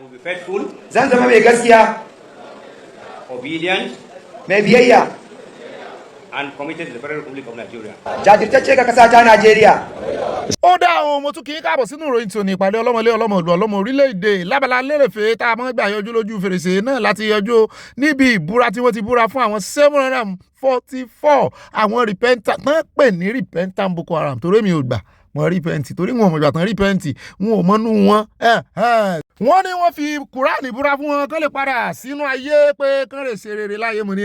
will be faithful, zan zama mai gaskiya, obedient, mai biyayya, and committed to the Federal Republic of Nigeria. jajirtacce ga ƙasa ta Najeriya. Ó dá àwọn ọmọ tún kì í káàbọ̀ sínú ìròyìn tòní ìpàdé ọlọ́mọlé ọlọ́mọlú ọlọ́mọ orílẹ̀-èdè lábala lérèfé tá a mọ́ gbà yọjú lójú fèrèsé náà láti yọjú níbi ìbúra tí wọ́n ti búra fún àwọn 744 àwọn repentant náà pè ní repentant Boko Haram torí mi ò gbà wọ́n repent torí wọn ò mọ̀ ìgbà tán repent wọn ò mọ́nú wọn. Wọ́n ní wọ́n fi Kùránì búra fún wọn kán lè padà sínú ayé pé kán lè ṣe rere láyé mu ní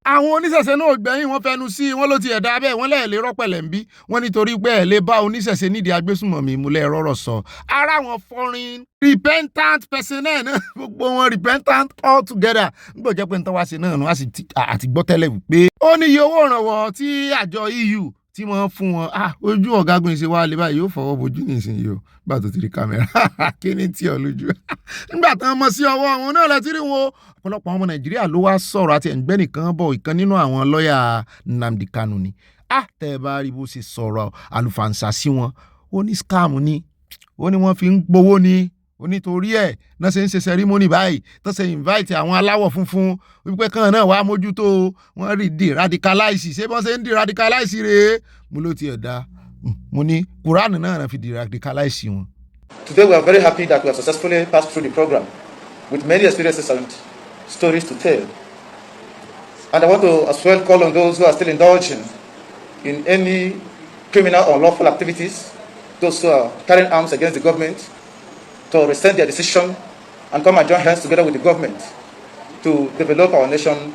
àwọn oníṣẹ̀ṣe náà gbẹ̀yìn wọ́n fẹnu sí wọ́n ló ti ẹ̀dá bẹ́ẹ̀ wọ́n lẹ́ẹ̀lẹ́ rọ́pẹ̀lẹ̀ ń bí wọ́n nítorí pé ẹ̀ lè bá oníṣẹ̀ṣe nídìí agbésùnmọ̀mí múlẹ̀ rọ́rọ̀ sọ. Ara wọn foreign repentant personnel náà gbogbo wọn repentant all together nígbà jẹ́ pé nítorí wá sí náà wọ́n sì àti gbọ́ tẹ́lẹ̀ wípé ó ní iye owó ìrànwọ́ tí àjọ EU tí wọ́n fún wọn ojú ọ̀gágun ìṣe wa lè báyìí yóò fọwọ́ bojú nísìnyí o bá tó ti rí kámẹ́rà kí ni tí ọ lójú nígbà tí wọ́n mọ̀ sí ọwọ́ wọn náà lẹ́tí rí wọn ọ̀pọ̀lọpọ̀ ọmọ Nàìjíríà ló wá sọ̀rọ̀ àti ẹ̀ǹgbẹ́ nìkan bọ̀ ìkan nínú àwọn lọ́ọ̀yà Nnamdi Kanu ni tẹ́ ẹ bá rí bó ṣe sọ̀rọ̀ àlùfàǹsà sí wọn ó ní scam ni ó ní wọ́n fi ń gbowó ni onítorí ẹ̀ náà ṣe ń ṣe sẹrímọ́nì báyìí tó ṣe invite àwọn aláwọ̀ funfun wípé kan náà wàá mójútó wọ́n rí di radicalize ṣé bọ́n ṣe ń di radicalize rèé mo ló tiẹ̀ dá mo ní Kùránì náà fi di radicalize wọn. Today we are very happy that we have successfully passed through the program with many experiences and stories to tell. And I want to as well call on those who are still indulging in any criminal or unlawful activities, those who are carrying arms against the government, to rescind their decision and come and join hands together with the government to develop our nation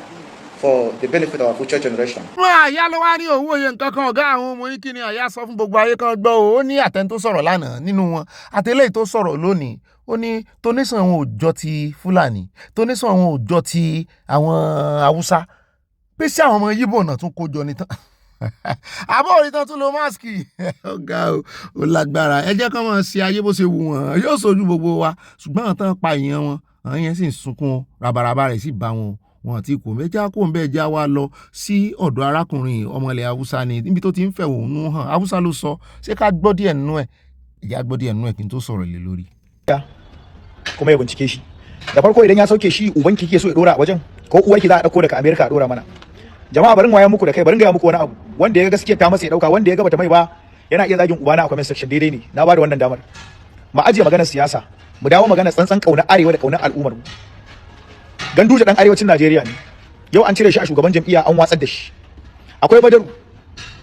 for the benefit of our future generation. Àyà ló wá ní owó yẹn nǹkan kan ọ̀gá àwọn ọmọ yín kí ni àyà sọ fún gbogbo ayé kan gbọ́ ó ní àtẹn tó sọ̀rọ̀ lánàá nínú wọn àtẹlẹ́yìn tó sọ̀rọ̀ lónìí ó ní tónísàn àwọn òòjọ́ ti Fúlàní tónísàn àwọn òòjọ́ ti àwọn Haúsá pé sí àwọn ọmọ Yíbò náà tún kójọ ní tán àbọ̀ orí tán tún lo máàsì ọ̀gá ò lágbára ẹ jẹ́ kán máa ṣe ayé bó ṣe wù wọ́n yóò sojú gbogbo wa ṣùgbọ́n àwọn tán pa èèyàn wọn àwọn yẹn sì ń sunkún rabaraba rẹ̀ sì bá wọn àti kò mẹ́jà kó ń bẹ́ẹ̀ já wa lọ sí ọ̀dọ̀ arákùnrin ọmọlẹ̀ Haúsá ni níbi tó ti ń fẹ̀hónú hàn Haúsá ló sọ ṣé ká gbọ́ díẹ̀ nínú ẹ̀ ìyá gbọ́ díẹ̀ nínú ẹ̀ kí n tó sọ̀rọ̀ lé lórí. kuma ya bincike shi da farko idan ya sauke shi ubanki ke so ya dora a wajen ko uwarki za a dauko daga America a dora mana. Jama'a barin waya muku da kai barin ga muku wani abu wanda ya ga gaskiya ta masa ya dauka wanda ya ga bata mai ba yana iya zagin ubana a comment section daidai ne na bada wannan damar mu ajiye maganar siyasa mu dawo maganar tsantsan kaunar arewa da kaunar al'ummar mu Ganduje dan arewacin Najeriya ne yau an cire shi a shugaban jam'iyya an watsar da shi akwai Badaru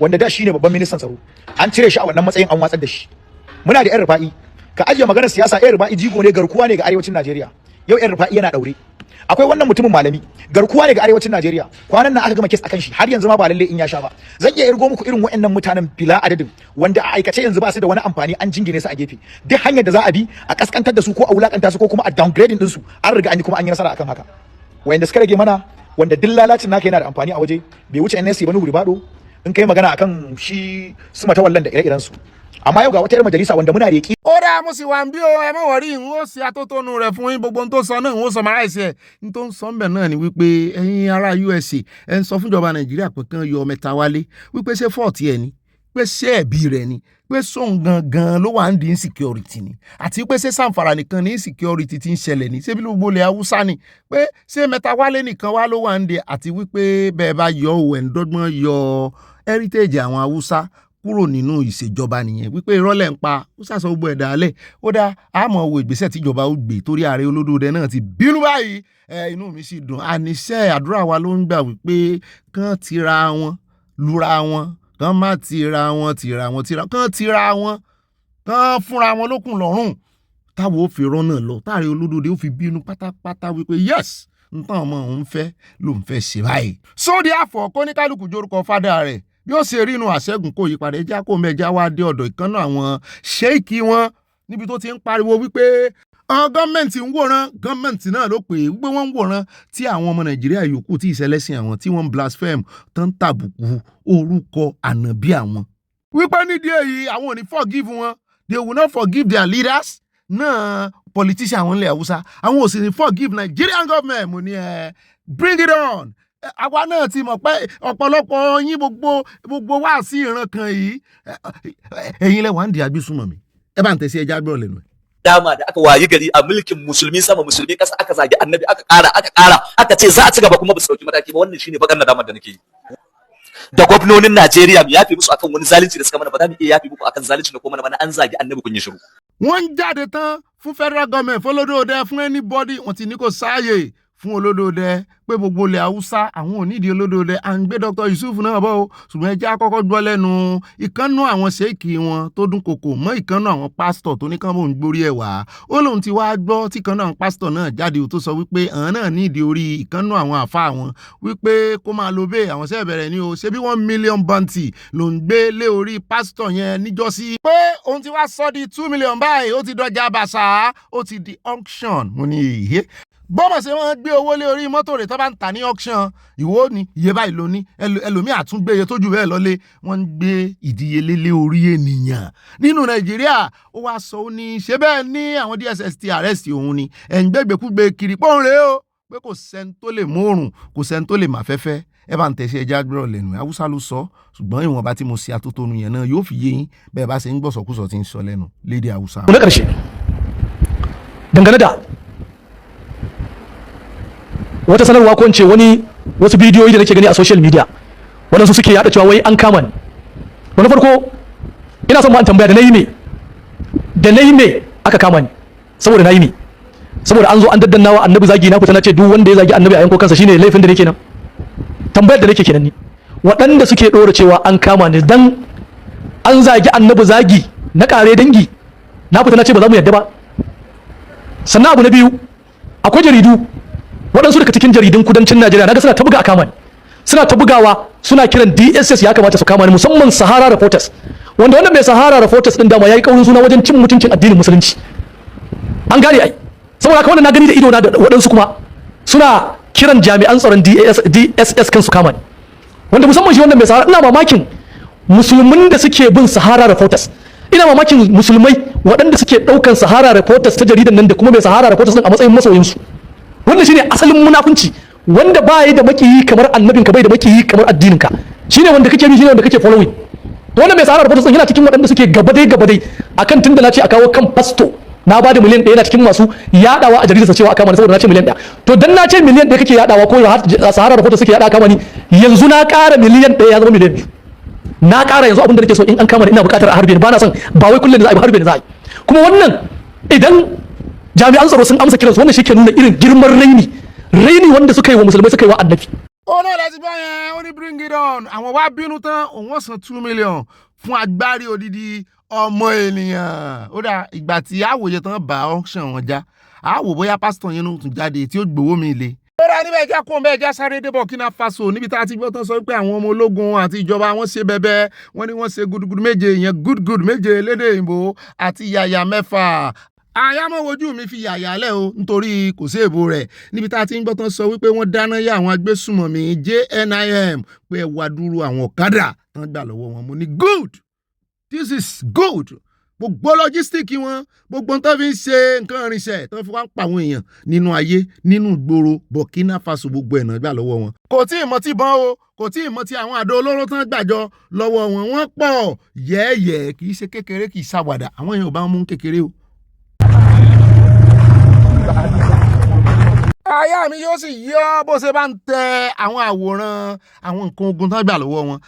wanda da shine babban ministan tsaro an cire shi a wannan matsayin an watsar da shi muna da yan rufa'i ka ajiye maganar siyasa yan rufa'i jigo ne garkuwa ne ga arewacin Najeriya yau yan rufa'i yana daure akwai wannan mutumin malami garkuwa ne ga arewacin Najeriya kwanan nan aka gama kes akan shi har yanzu ma ba lalle in ya sha ba zan iya irgo muku irin waɗannan mutanen bila adadin wanda a aikace yanzu ba su da wani amfani an jingine su a gefe duk hanyar da za a bi a kaskantar da su ko a wulakanta su ko kuma a downgrading din su an riga an yi kuma an yi nasara akan haka wanda suka rage mana wanda duk lalacin naka yana da amfani a waje bai wuce NSC ba Nuhu Ribado in kai magana akan shi su mata wallan da ire-iren su àmọ́ yóò gba wọ́n tẹ́lẹ̀ majalisa wanda muna da yaki. Ó dá mo sì wà ń bí o ẹ mọ̀ wọ̀rí ń ó sì atótónu rẹ̀ fún yín gbogbo tó ń sọ náà ń ó sọ mara ẹ̀sẹ̀ ń tó ń sọ ń bẹ̀ náà ni wípé ẹ̀yin ará USA ẹ̀ ń sọ fún ìjọba Nàìjíríà pé kán yọ mẹ́ta wálé wípé ṣé fọ́ọ̀tì ẹ̀ ni pé ṣé ẹ̀bí rẹ̀ ni pé sóun gangan ló wà ń di insecurity ni àti pé ṣé Zamfara nìkan ní insecurity ti ń ṣẹlẹ̀ ní ṣébí gbogbo ilẹ̀ Haúsá ni pé ṣé mẹ́ta wálé nìkan wá ló wà ń di àti wípé bẹ́ẹ̀ bá yọ òun ẹ̀ńdọ́gbọ́n yọ heritage àwọn Haúsá kúrò nínú ìṣèjọba nìyẹn wípé ìrọ́lẹ̀ ń pa ó ṣàṣọ gbogbo ẹ̀dá alẹ̀ ó dá àmọ́ wo ìgbésẹ̀ tíjọba ó gbé torí ààrẹ olódòdẹ náà ti bínú báyìí inú mi sì dùn àníṣe àdúrà wa ló ń gbà wípé kán tira wọn lura wọn kán má tira wọn kán tira wọn kán fúnra wọn lókun lọ́rùn táwọn ò fi rọ́nà lọ táàrẹ olódòdẹ ó fi bínú pátápátá wípé yes nǹkan ọmọ òun fẹ́ ló ń fẹ́ ṣe báyìí. sóde àfọ̀ kóníkálukú jórúkọ fádà rẹ̀ bí ó ṣe rí inú àṣẹ́gun kò yí padà ẹjá kó mẹ́jà wá dé ọ̀dọ̀ ìkànnà àwọn ṣéèkì wọn níbi tó ti ń pariwo wípé gọ́ọ̀mẹ̀ntì ń wòran gọ́ọ̀mẹ̀ntì náà ló pè é wípé wọ́n ń wòran tí àwọn ọmọ Nàìjíríà yòókù tí ìṣẹ̀lẹ̀sìn àwọn tí wọ́n ń blaspheme tó ń tàbùkù orúkọ ànábì àwọn. wípé nídìí èyí àwọn ò ní forgive wọn they will not forgive their leaders náà politician àwọn ilẹ̀ Haúsá àwọn ò sì ní forgive Nigerian government mo ní bring it on. Àwa náà ti mọ̀ pé ọ̀pọ̀lọpọ̀ yín gbogbo wá sí ìran kan yìí ẹ̀yin lẹ wà ń di agbésùnmọ̀mí ẹ bá ń tẹ̀sí ẹja gbọ́ lẹ́nu ẹ̀. dama da aka wayi gari a mulkin musulmi sama musulmi kasa aka zagi annabi aka ƙara aka ce za a ci gaba kuma ba su dauki mataki ba. Wannan shine bakar nadamar da nake yi. Da gwamnonin Najeriya mu yafe musu akan wani zalunci da suka mana, ba za mu iya yafe muku akan zalunci da kuma mana an zagi annabi kun yi shiru. Wọ́n jáde tán fún federal government fọlọ́dọ̀ọ́dẹ fún anybody wọ́n ti ní kò sáàyè fún olódòdẹ pé gbogbo ilẹ̀ haúsá àwọn onídìí olódòdẹ à ń gbé Dr. Yusuf náà bọ́ o, ṣùgbọ́n ẹjẹ́ àkọ́kọ́ gbọ́ lẹ́nu ìkànnú àwọn ṣéèkì wọn tó dún kòkò mọ́ ìkànnú àwọn pásítọ̀ tó ní kán mò ń gbórí ẹ̀ wá. Ó lóun ti wá gbọ́ tí ìkànnú àwọn pásítọ̀ náà jáde tó sọ wípé àwọn náà nídìí orí ìkànnú àwọn àfa wọn wípé kó máa lo bẹ́ẹ̀ àwọn sẹ́ẹ̀ bẹ̀rẹ̀ ní o ṣe bí 1 million bounty ló ń gbé lé orí pásítọ̀ yẹn níjọ́sí pé òun ti wá sọ di 2 million báyìí ó ti dọjà bàṣà ó ti di auction. Mo ní ìyé bọ́mọ̀ ṣe wọ́n gbé owó lé orí mọ́tò rẹ̀ tó bá ń tà ní auction ìwọ ni iye báyìí ló ní ẹlòmíì àtúngbé iye tó jù bẹ́ẹ̀ lọ́lé wọ́n ń gbé ìdíyelé lé orí ènìyàn nínú Nàìjíríà. Ó wá sọ ó ní ṣé bẹ́ẹ̀ ní àwọn DSS ti arrest òun ni ẹ̀ ń gbégbékúgbé kiri pọ́n rèé o pé kò sẹ́ni tó lè mú òrùn kò sẹ́ni tó lè má fẹ́fẹ́. Ẹ bá ń tẹ̀sí ẹja gbọ́rọ̀ lẹ́nu Haúsá ló sọ ṣùgbọ́n ìwọ̀nba tí mo ṣe atótónu yẹn náà yóò fi yé yín bẹ́ẹ̀ bá ṣe ń gbọ́sọ̀kúsọ tí ń sọ lẹ́nu lédè Haúsá. Na ƙarshe dangane da wata sanarwa ko ce wasu bidiyoyi da nake gani a social media waɗansu suke yaɗa cewa wai an kama ni. Wani farko ina son ma an tambaya da na yi me aka kama ni saboda na yi me saboda an zo an daddanna wa annabi zagi na fita na ce duk wanda ya zagi annabi a yanko kansa shine laifin da nake nan. Tambayar da nake kenan ni waɗanda suke ɗora cewa an kama ni dan an zagi annabi zagi na ƙare dangi na fita na ce ba za mu yadda ba. Sannan abu na biyu akwai jaridu waɗansu daga cikin jaridun kudancin Najeriya naga suna ta buga a kama ni suna ta bugawa suna kiran DSS ya kamata su kama ni musamman Sahara Reporters wanda wannan mai Sahara Reporters din dama yayi kaurin suna wajen cin mutuncin addinin musulunci an gane ai saboda haka wannan na gani da ido na da waɗansu kuma suna kiran jami'an tsaron DSS kan su kama ni wanda musamman shi wannan mai Sahara ina mamakin musulmin da suke bin Sahara Reporters ina mamakin musulmai waɗanda suke ɗaukan Sahara Reporters ta jaridan nan da kuma mai Sahara Reporters din a matsayin masoyinsu. Wannan shine asalin munafunci wanda ba yi da makiyi kamar annabinka bai da makiyi kamar addininka shine wanda kake bi shine wanda kake following. Wannan mai Sahara Reporters yana cikin waɗanda suke gabadai akan tunda na ce a kawo kan pasto na bada miliyan 1 yana cikin masu yadawa a jaridarsa cewa aka kama ni saboda na ce miliyan 1 to dan na ce miliyan 1 kake yadawa ko Sahara Reporters suke yada kama ni yanzu na ƙara miliyan 1 ya zama miliyan 2 na ƙara yanzu abin da nake so in an kama ni ina buƙatar a harbe ni ba na son ba wai kullum da za a yi harbe ni za a yi kuma wannan idan jami'an tsaro sun amsa kiransu wannan shi ke nuna irin girman raini wanda suka yi wa musulmai suka yi wa annabi. Ó náà láti bá yẹn ó ní bring it on àwọn wá bínú tán òun wọ́n san 2 million fún agbárí odidi ọmọ ènìyàn. Ó dà ìgbà tí àwòye tán bá auction wọn já àwò bóyá pásítọ̀ yẹn ló tún jáde tí ó gbowó mi le. Ó rà níbẹ̀ ẹja kó bẹ́ẹ̀ já sáré dé Burkina Faso níbi tá a ti gbọ́ tán sọ pé àwọn ọmọ ológun àti ìjọba wọn ṣe bẹbẹ wọ́n ní wọ́n ṣe gudugudu méje ìyẹn good méje lédè òyìnbó àti yàyà mẹ́fà. Àyàmọ̀ wojú mi fi yàyà lẹ̀ o nítorí kò sí èbó rẹ̀ níbi tá a ti ń gbọ́ tán sọ wípé wọ́n dáná yá àwọn agbésùmọ̀mí JNIM pé wá dúró àwọn ọ̀kadà tán gbà lọ́wọ́ wọn. Mo ní good, this is good. Gbogbo lọ́jístíìkì wọn gbogbo tó fi ń ṣe nǹkan irinṣẹ́ tó fi wá ń pa àwọn èèyàn nínú ayé nínú ìgboro Burkina Faso gbogbo ẹ̀nà gbà lọ́wọ́ wọn. Kò tí ì mọ̀ tí bọ́n o kò tí ì mọ̀ tí àwọn àdó olóró tán gbàjọ lọ́wọ́ wọn wọ́n pọ̀ yẹ́ẹ̀yẹ́ kì í ṣe kékeré kì í ṣàwàdà àwọn èèyàn ò bá mú kékeré o. Àyà mi yóò sì yọ bó ṣe bá ń tẹ àwọn àwòrán àwọn nǹkan ogun tán gbà lọ́wọ́ wọn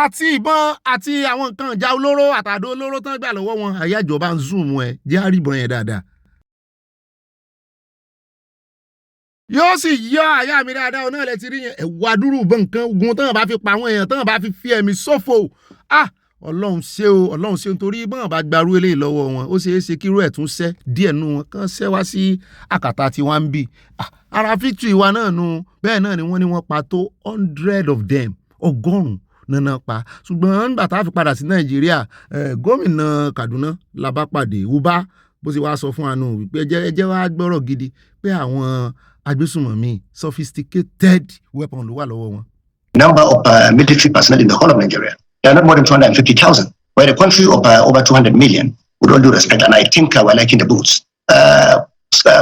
àti ìbọn àti àwọn nǹkan ìjà olóró àtàdó olóró tán gbà lọ́wọ́ wọn. Àyà ìjọba ń zoom ẹ jẹ́ àríbọn yẹn dáadáa. Yóò sì yọ àyà mi dáadáa ọ̀nà ilẹ̀ ti rí yẹn ẹ̀wà dúró bọ̀ nǹkan ogun tán bá fi pa àwọn èèyàn tán bá fi ẹ̀mí ṣòfò. Ọlọ́run ṣe nítorí bọ́n bá gbarú eléyìí lọ́wọ́ wọn ó ṣeé ṣe kírú ẹ̀ tún ṣẹ́ díẹ̀ nù wọn kàn ṣẹ́ wá sí àkàtà tí wọ́n ń bì. Ara fíktì wa náà nù bẹ́ẹ̀ náà ni wọ́n pa tó 100 of them 100 nana pa ṣùgbọ́n nígbà tá a fi padà sí Nàìjíríà gómìnà Kaduna la bá pàdé Uba bó ṣe wá sọ fún wa nù wípé ẹjẹ́ wá gbọ́rọ̀ gidi pé àwọn agbésùnmọ̀mí sophisticated weapon ló wà lọ́wọ́ wọn. Number of military personnel in the whole of Nigeria. There are not more than 250,000. We're a country of over 200 million, with all due respect, and I think we're liking the boots.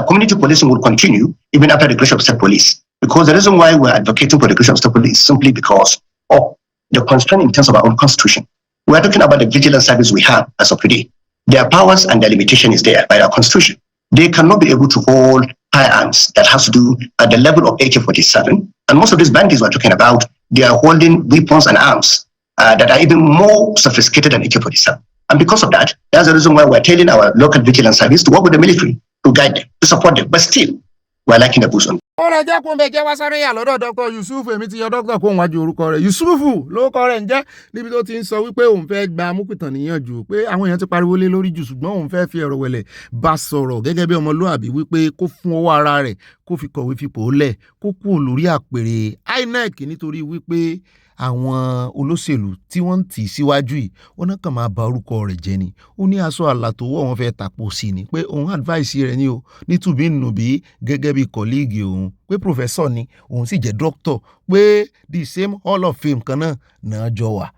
Community policing will continue even after the creation of state police, because the reason why we're advocating for the creation of state police is simply because of the constraint in terms of our own constitution. We're talking about the vigilance service we have as of today. Their powers and their limitation is there by our constitution. They cannot be able to hold firearms that has to do at the level of AK-47. And most of these bandits we're talking about, they are holding weapons and arms that are even more sophisticated than AK-47. And because of that, that's the reason why we're telling our local vigilance service to work with the military, to guide them, to support them. But still, we're lacking the boost on. ọ̀rọ̀ ẹ̀jẹ̀ kún bẹ́ẹ̀ jẹ́ wá sáré yà lọ́dọ̀ Dr. Yusuf èmi ti yọ dókítà kó wájú orúkọ rẹ̀ Yusufu lórúkọ rẹ̀ ń jẹ́ níbi tó ti ń sọ wípé òun fẹ́ gba Amúpìtàn níyànjú pé àwọn èèyàn ti pariwo lé lórí jù ṣùgbọ́n òun fẹ́ fi ọ̀rọ̀ wẹ̀lẹ̀ bá sọ̀rọ̀ gẹ́gẹ́ bí ọmọlúàbí wípé kó fún owó ara rẹ̀ kó fi kọ̀wé fipò lẹ̀ kó kú lórí àpèrè INEC nítorí wípé àwọn olóṣèlú tí wọ́n ń tì í síwájú yìí wọ́n náà kàn máa ba orúkọ rẹ̀ jẹ́ ni ó ní aṣọ àlà tó wọ̀ wọ́n fẹ́ tàpọ̀ sí ni pé òun advice rẹ̀ ni o nítubí nùbí gẹ́gẹ́ bí kọ́líìgì òun pé professor ni òun sì jẹ́ doctor pé the same hall of fame kan náà jọ wà.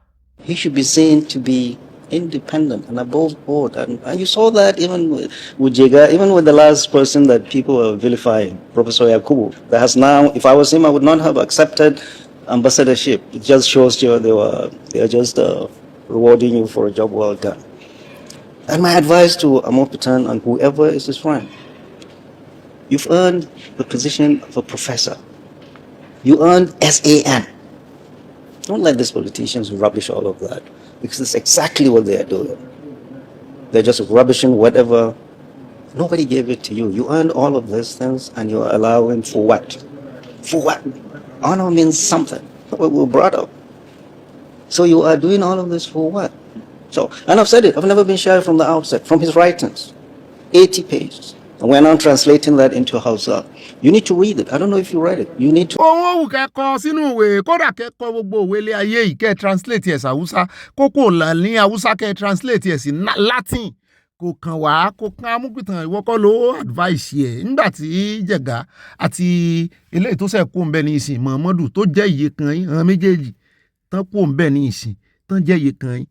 He should be seen to be independent and above board. And you saw that even with Jega, even with the last person that people were vilifying, Professor Yakubu, that has now, if I was him, I would not have accepted ambassadorship. It just shows you they are just rewarding you for a job well done. And my advice to Amopatan and whoever is his friend, you've earned the position of a professor. You earned SAN. Don't let these politicians rubbish all of that, because it's exactly what they are doing. They're just rubbishing whatever. Nobody gave it to you. You earned all of these things, and you're allowing for what? For what? Honor means something. We were brought up. So you are doing all of this for what? So, and I've said it, I've never been shy from the outset, from his writings. 80 pages. And we're now translating that into Hausa. You need to read it. I don't know if you read it. You need to. Ohun òwú kẹ́kọ̀ọ́ sínú ìwé kódà kẹ́kọ̀ọ́ gbogbo òwe ilé ayé yìí kẹ́ translate ẹ̀ sí Hausa kókó là ní Hausa kẹ́ translate ẹ̀ sí Latin kò kàn wá kò kàn Amúpìtàn ìwọ́kọ́ ló advice ẹ̀ nígbà tí Jẹ̀gá àti eléyìí tó sẹ̀ kó ń bẹ ní ìsìn Muhammadu tó jẹ́ iye kan yín àwọn méjèèjì tán kó ń bẹ ní ìsìn tán jẹ́ iye kan yín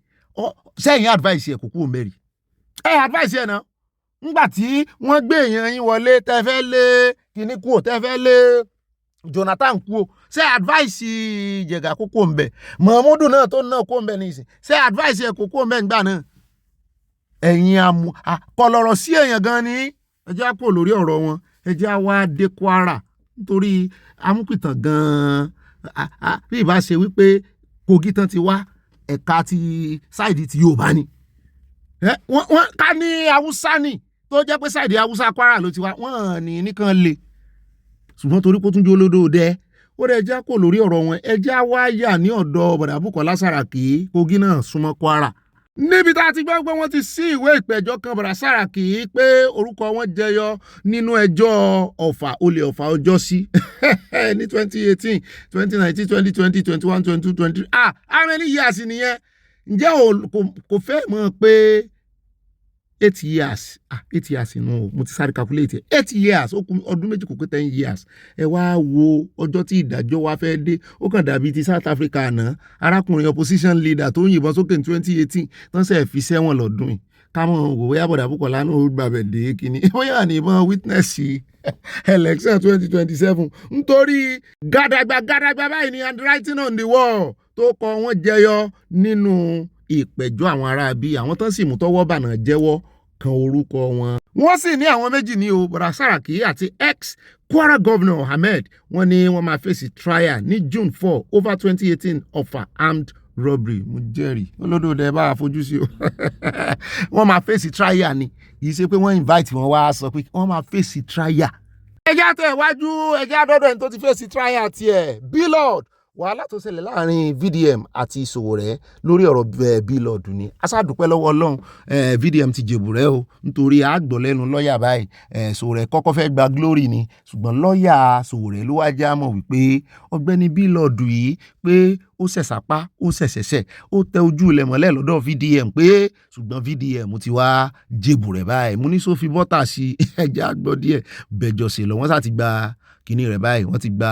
sẹ́yìn advice ẹ̀ kò kó ń bẹ rí advice ẹ̀ náà nígbà tí wọ́n gbé èèyàn yín wọlé tẹ́ fẹ́ lé kíní kúò tẹ́ fẹ́ lé Jonathan kúò ṣé advice Jẹ̀gá kó kó ń bẹ Muhammadu náà tó náà kó ń bẹ ní ìsìn ṣé advice ẹ̀ kó kó ń bẹ nígbà náà ẹ̀yin kọlọ̀rọ̀ sí èèyàn gan ni ẹjẹ́ á kó lórí ọ̀rọ̀ wọn ẹjẹ́ á wá dé Kwara nítorí Amúpìtàn gan bí ìbá ṣe wípé Kogi tán ti wá ẹ̀ka ti sáìdì ti Yorùbá ni wọ́n ká ní Haúsá ni tó jẹ́ pé sáìdì Haúsá Kwara ló ti wá wọ́n ní nìkan le ṣùgbọ́n torí kó tún jó lódò dẹ́ ó rẹ̀ ẹjẹ́ á kó lórí ọ̀rọ̀ wọn ẹjẹ́ á wá yà ní ọ̀dọ̀ Bọ̀dá Bùkọ́lá Sàràkí Kogi náà súnmọ́ Kwara níbi tá a ti gbọ́ pé wọ́n ti sí ìwé ìpẹ̀jọ́ kan Bọ̀dá Sàràkí pé orúkọ wọn jẹyọ nínú ẹjọ́ Offa olè Offa ọjọ́ sí ní 2018 2019 2020 21 22 23 how many years nìyẹn ǹjẹ́ kò fẹ́ mọ̀ pé 8 years 8 years inú mo ti sáré calculate 8 years ó kù ọdún méjì kò pé 10 years ẹ wá wo ọjọ́ tí ìdájọ́ wa fẹ́ dé ó kàn dàbí ti South Africa àná arákùnrin opposition leader tó ń yìnbọn sókè ní 2018 tán sẹ̀ fi sẹ́wọ̀n lọ́dún yìí kámọ̀ wò bóyá Bọ̀dá Bùkọ́lá náà ó gbàbẹ̀ dé kínní bóyá nìbọn witness election 2027 nítorí gàdàgbà báyìí ni handwriting on the wall tó kọ wọ́n jẹyọ nínú ìpẹ̀jọ́ àwọn ará bí àwọn tán sì mú tọwọ́ bànà jẹ́wọ́ kan orúkọ wọn. Wọ́n sì ní àwọn méjì ní o Bọ̀dá Sàràkí àti ex Kwara governor Ahmed wọ́n ní wọ́n máa fèsì trial ní June 4 over 2018 Offa armed robbery mo jẹ́rìí olódòdó ẹ bá fojú sí o wọ́n máa fèsì trial ni kì í ṣe pé wọ́n invite wọn wá sọ pé wọ́n máa fèsì trial. ẹjẹ́ àtẹ̀wájú ẹjẹ́ àdọ́dọ̀ ẹni tó ti fèsì trial tiẹ̀ Billord wàhálà tó ṣẹlẹ̀ láàrin VDM àti Sowore lórí ọ̀rọ̀ Billord ni aṣáàdúpẹ́ lọ́wọ́ Ọlọ́run VDM ti jèbù rẹ̀ o nítorí àgbọ̀ lẹ́nu lọ́ọ̀yà báyìí Sowore kọ́kọ́ fẹ́ gba glory ni ṣùgbọ́n lọ́ọ̀yà Sowore ló wá já mọ̀ wípé Ọ̀gbẹ́ni Billord yìí pé ó ṣẹ̀ṣàpá ó ṣẹ̀ṣẹ̀ṣẹ̀ ó tẹ ojú ilẹ̀ mọ́lẹ̀ lọ́dọ̀ VDM pé ṣùgbọ́n VDM ti wá jèbù rẹ̀ báyìí mo ní sófi bọ́tà sí ẹja gbọ́ díẹ̀ bẹ̀jọ̀ sí lọ wọ́n sá ti gba kíní rẹ̀ báyìí wọ́n ti gba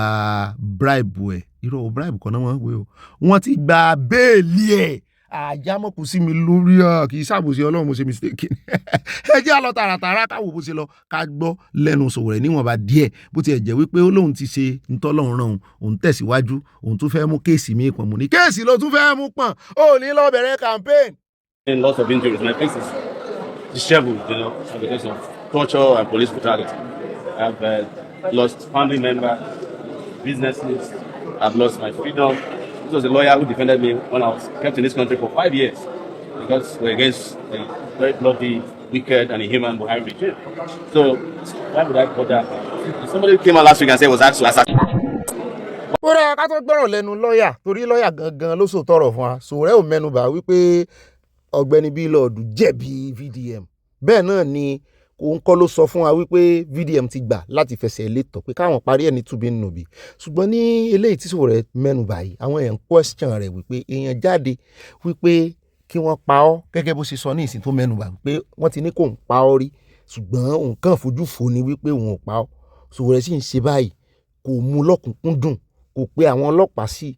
bribe ẹ̀ irọ́ bribe kan náà wọ́n wé o wọ́n ti gba béèlì ẹ̀ àjámọ̀kù sí mi lórí kì í ṣàbòsí Ọlọ́run mo ṣe mistake ẹ jẹ́ àlọ́ tààràtàrà káwọ́ bó ṣe lọ ká gbọ́ lẹ́nu Sowore níwọ̀nba díẹ̀ bó ti ẹ̀ jẹ́ wípé ó lóun ti ṣe ntọ́lọ́run ràn òun tẹ̀síwájú òun tún fẹ́ mú kéèsì mi pọ̀n mú ní kéèsì ló tún fẹ́ mú pọ̀n ó ní lọ bẹ̀rẹ̀ campaign. Lots of injuries. My face is disheveled, because of torture and police brutality. I've lost family members, businesses. I've lost my freedom. This was a lawyer who defended me when I was kept in this country for 5 years because we're against a very bloody, wicked, and inhuman Buhari regime. So why would I bother? Somebody came out last week and said it was asked to assassinate. ó rẹ ká tó gbọ́rọ̀ lẹ́nu lọ́ọ̀yà torí lọ́ọ̀yà gangan ló sòtọ̀rọ̀ fún wa Sowore ò mẹ́nubà wípé ọ̀gbẹ́ni Bílọ́ọ̀dù jẹ̀bi VDM bẹ́ẹ̀ náà ni òun kọ́ ló sọ fún wa wípé VDM ti gbà láti fẹsẹ̀ létọ̀ pé káwọn parí ẹ̀ ní túbí nùbí ṣùgbọ́n ní eléyìí tí Sowore mẹ́nubà yìí àwọn èèyàn question rẹ̀ wípé èèyàn jáde wípé kí wọ́n pa ọ́ gẹ́gẹ́ bó ṣe sọ ní ìsìn tó mẹ́nubà wípé wọ́n ti ní kó ń pa ọ́ rí ṣùgbọ́n òun kàn fojú fò ní wípé òun ò pa ọ́ Sowore sì ń ṣe báyìí kò mú lọ́kùnkúndùn kò pe àwọn ọlọ́pàá sí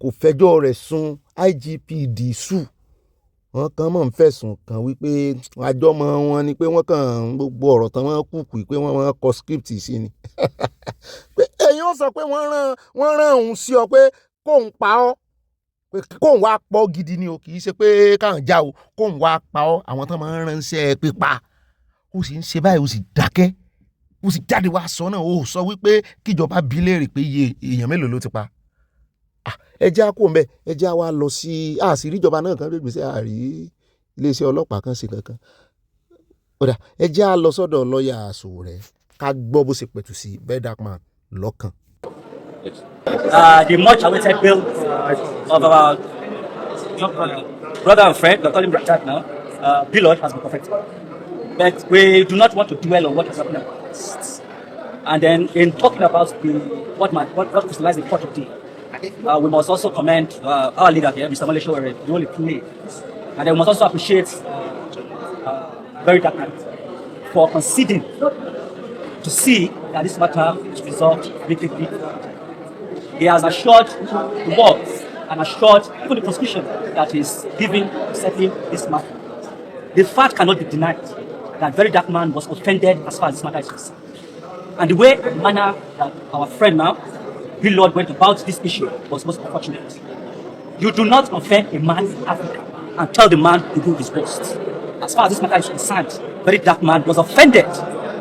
kò fẹjọ́ rẹ̀ sùn IGP Dìísù wọn kàn mọ̀ ń fẹ̀sùn kàn wípé àjọmọ̀ wọn ni pé wọ́n kàn gbogbo ọ̀rọ̀ tán wọ́n kùkù pé wọ́n kọ script sí ni pé ẹ̀yin ó sọ pé wọ́n rán òun sí ọ pé kóun pa ọ́ pé kóun wá pọ̀ gidi ni o kì í ṣe pé káwọn já o kóun wá pa ọ́ àwọn tán máa ń ránṣẹ́ pípa ó sì ń ṣe báyìí ó sì dákẹ́ ó sì jáde wá sọ náà ó sọ wípé kíjọba bi léèrè pé iye èèyàn mélòó ló ti pa ẹ já kó mbẹ ẹ já wa lọ sí àṣírí ìjọba náà kan gbèsè àrí iléeṣẹ́ ọlọ́pàá kan sí kankan ọ̀dà ẹ já lọ sọ́dọ̀ lọ́ọ̀yà Sowore ká gbọ́ bó ṣe pẹ̀tù sí Bedakman lọ́kàn. The much awaited bill of our brother and friend, Dr. Limbrachad now, Billard has been perfected. But we do not want to dwell on what has happened. And then in talking about what crystallized the court today, we must also commend our leader here, Mr. Male Sowore, the only play. And then we must also appreciate very dark night for conceding to see that this matter is resolved victory. He has assured the world and assured even the prosecution that he is giving settling this matter. The fact cannot be denied that very dark man was offended as far as this matter is concerned. And the way and manner that our friend now, Bill Lord, went about this issue was most unfortunate. You do not offend a man in Africa and tell the man to do his best. As far as this matter is concerned, very dark man was offended.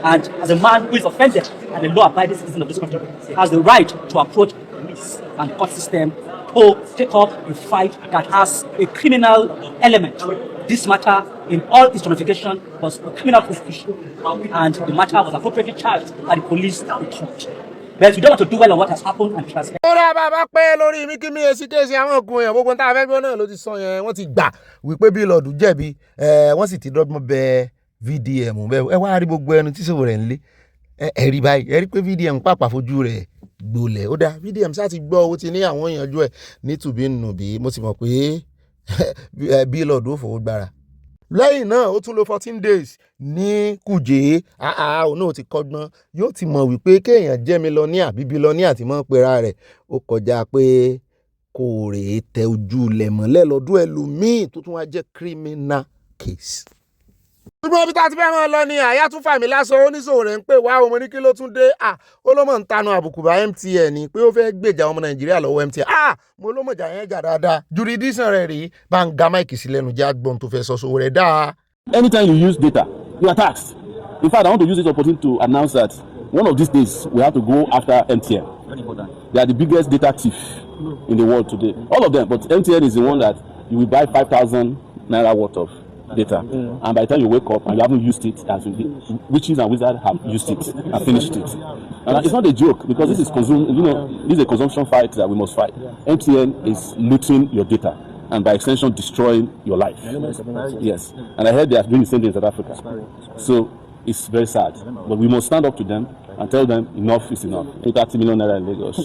And as a man who is offended and a law-abiding citizen of this country has the right to approach the police and court system to take up a fight that has a criminal element. This matter, in all its ramification, was a criminal prosecution, and the matter was appropriately charged by the police and the court. But we don't want to do well on what has happened and transfer. Ọ̀rẹ́ bàbá pẹ́ lórí mi kí mi èsì kéèsì àwọn ògùn èèyàn gbogbo tá a fẹ́ gbọ́ náà ló ti sọ yẹn wọ́n ti gbà wípé Bílọ́ọ̀dù jẹ̀bi wọ́n sì ti dọ́gbọ́n bẹ VDM bẹ́ẹ̀ ẹ wá rí gbogbo ẹnu tí Sowore ń lé ẹ rí báyìí ẹ rí pé VDM pàpà fojú rẹ̀ gbolẹ̀ ó dáa VDM sá ti gbọ́ owó ti ní àwọn ìyànjú ẹ̀ ní tùbí mo ti mọ̀ pé Bílọ́ọ̀dù ó fowó gbára. Lẹ́yìn náà ó tún lò 14 days ní Kùjé òun náà ti kọ́gbọ́n yóò ti mọ̀ wípé kéèyàn jẹ́ mílíọ̀nìà àbí bílíọ̀nìà tí mọ̀ pera rẹ̀ ó kọjá pé kò rèé tẹ ojú ilẹ̀ mọ́lẹ̀ lọ́dún ẹlòmíì tó tún wá jẹ́ criminal case. Gbogbo ibi tá a ti fẹ́ mọ́ lọ ni àyà tún fàmí lásán ó ní Sowore ń pè wá ọmọ ní kí ló tún dé ó ló mọ̀ ń tanu àbùkù bá MTN ni pé ó fẹ́ gbèjà ọmọ Nàìjíríà lọ́wọ́ MTN mo ló mọ̀jà yẹn jà dáadáa jurisdiction rẹ̀ rí bá ń ga máìkì sí lẹ́nu jẹ́ àgbọ̀n tó fẹ́ sọ Sowore dáa. Anytime you use data, you are taxed. In fact, I want to use this opportunity to announce that one of these days we have to go after MTN. They are the biggest data thief in the world today. All of them, but MTN is the one that you will buy 5,000 naira worth of data, and by the time you wake up and you haven't used it, as witches and wizards have used it and finished it. And it's not a joke because this is this is a consumption fight that we must fight. MTN is looting your data and by extension destroying your life. Yes, and I heard they are doing the same thing in South Africa. So it's very sad, but we must stand up to them and tell them enough is enough. 30 million naira in Lagos.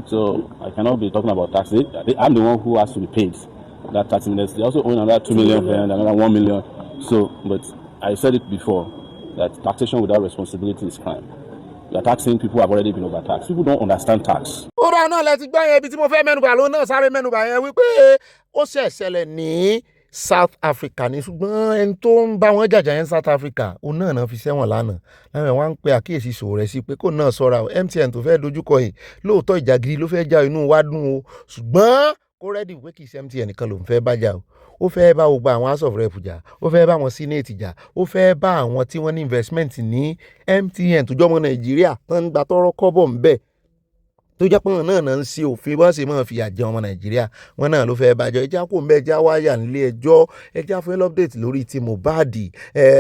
So I cannot be talking about tax. I'm the one who has to be paid that 30 minutes. They also own another 2 million and another 1 million. So, but I said it before that taxation without responsibility is crime. You are taxing people who have already been overtaxed. People don't understand tax. Ó rà náà lẹ ti gbọ́ yẹn ibi tí mo fẹ́ mẹ́nubà ló náà sáré mẹ́nubà yẹn wípé ó ṣẹ̀ṣẹlẹ̀ ní South Africa ní ṣùgbọ́n ẹni tó ń bá wọn jàjà yẹn South Africa òun náà fi sẹ́wọ̀n lánàá láwọn ẹ̀ wá ń pe àkíyèsí Sowore sí pé kò náà sọ́ra o MTN tó fẹ́ dojúkọ yìí lóòótọ́ ìjà gidi ló fẹ́ já inú wa dùn o ṣùgbọ́n kó rẹ́dì pé kì í ṣe MTN nìkan ló ń fẹ́ bájà o ó fẹ́ bá gbogbo àwọn house of rep jà, ó fẹ́ bá àwọn senate jà, ó fẹ́ bá àwọn tí wọ́n ní investment ní MTN tó jọmọ Nàìjíríà tán ń gba tọ́rọ́ kọ́bọ̀ ń bẹ̀ tó jẹ́ pé wọn náà ń ṣe òfin bọ́n ṣe máa fìyà jẹ ọmọ Nàìjíríà wọn náà ló fẹ́ bàjọ́ ẹja kò ń bẹ́ ẹja wáyà nílé ẹjọ́ ẹja fún update lórí ti Mohbad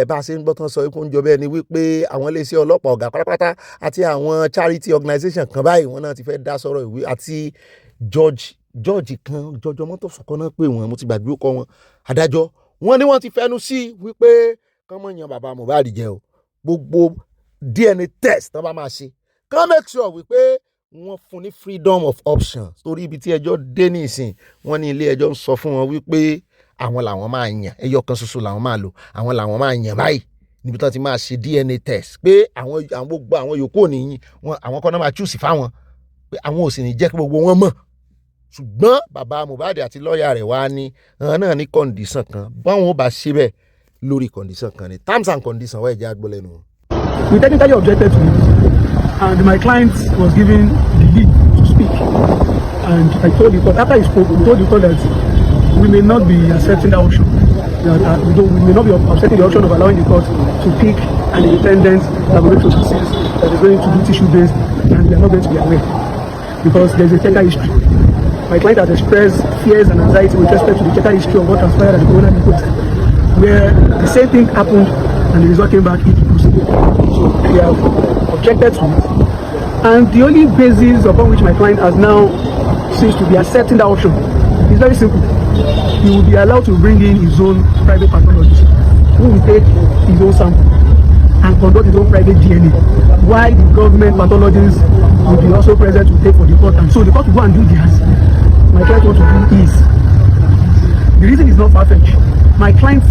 bá a ṣe ń gbọ́ tán sọ ikú ń jọ bẹ́ẹ̀ ni wípé àwọn iléeṣẹ́ ọlọ́pàá ọ̀gá pátápátá àti àwọn charity organisation kan báyìí wọn náà ti fẹ́ dá sọ̀rọ̀ ìwé àti George kan jọjọ mọ́tò sọ̀kan náà pé wọ́n mo ti gbàgbé ó kọ́ wọn adájọ́ wọn ni wọ́n ti fẹnu sí wípé kán mọ̀ yan bàbá Mohbad jẹ o gbogbo DNA test tán bá máa ṣe kán make sure wípé wọ́n fún ní freedom of option torí ibi tí ẹjọ́ dé ní ìsìn wọ́n ní ilé ẹjọ́ ń sọ fún wọn wípé àwọn làwọn máa yàn ẹyọ kan ṣoṣo làwọn máa lò àwọn làwọn máa yàn báyìí níbi tí wọ́n ti máa ṣe DNA test pé àwọn gbogbo àwọn yòókù ò ní yìn àwọn kan náà máa choose fáwọn pé àwọn ò sì ní jẹ́ kí gbogbo wọn mọ̀ ṣùgbọ́n bàbá Mohbad àti lọ́ọ̀yà rẹ̀ wá ní àwọn náà ní condition kan báwọn ò bá ṣe bẹ́ẹ̀ lórí condition kan ní terms and conditions wọ́n ẹ̀jẹ̀ agbọ́lẹ́nu. We technically objected to it, and my client was given the lead to speak. And I told the court, after he spoke, we told the court that we may not be accepting that option. That we may not be accepting the option of allowing the court to pick an independent laboratory to assess that is going to do tissue-based, and we are not going to be aware because there is a checker history. My client has expressed fears and anxiety with respect to the checker history of what transpired at the coroner inquest, where the same thing happened and the result came back inconclusive. So we have objected to it. And the only basis upon which my client has now seems to be accepting that option is very simple. He will be allowed to bring in his own private pathologist who will take his own sample and conduct his own private DNA, while the government pathologists will be also present to take for the court. And so the court will go and do theirs. My client wants to do is. The reason is not far-fetched. My client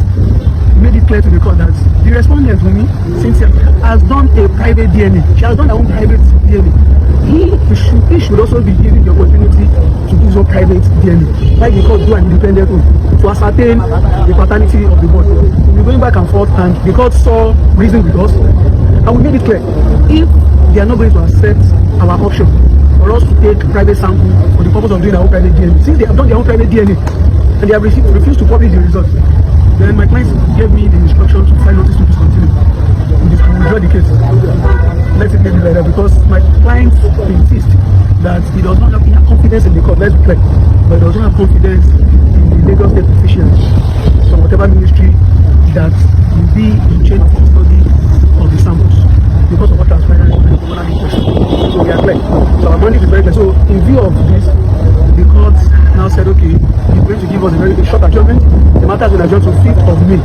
made it clear to the court that the respondent, Cynthia, has done a private DNA. She has done her own private DNA. He should also be given the opportunity to do his own private DNA. Like the court do an independent one to ascertain the paternity of the boy. We're going back and forth, and the court saw reason with us, and we made it clear. If they are not going to accept our option for us to take private sample for the purpose of doing our own private DNA, since they have done their own private DNA and they have refused to publish the results, then my client gave me the instruction to file notice to discontinue. We withdraw the case. Let it be like that, because my client insists that he does not have confidence in the court. Let's be clear, but he does not have confidence in the Lagos State officials from whatever ministry that will be in chain of custody of the samples because of what transpired in the coroner inquest. So we are clear. So our mandate is very clear. So in view of this, the court now said, okay, he's going to give us a very short adjournment. The matter has been adjourned to 5th of May,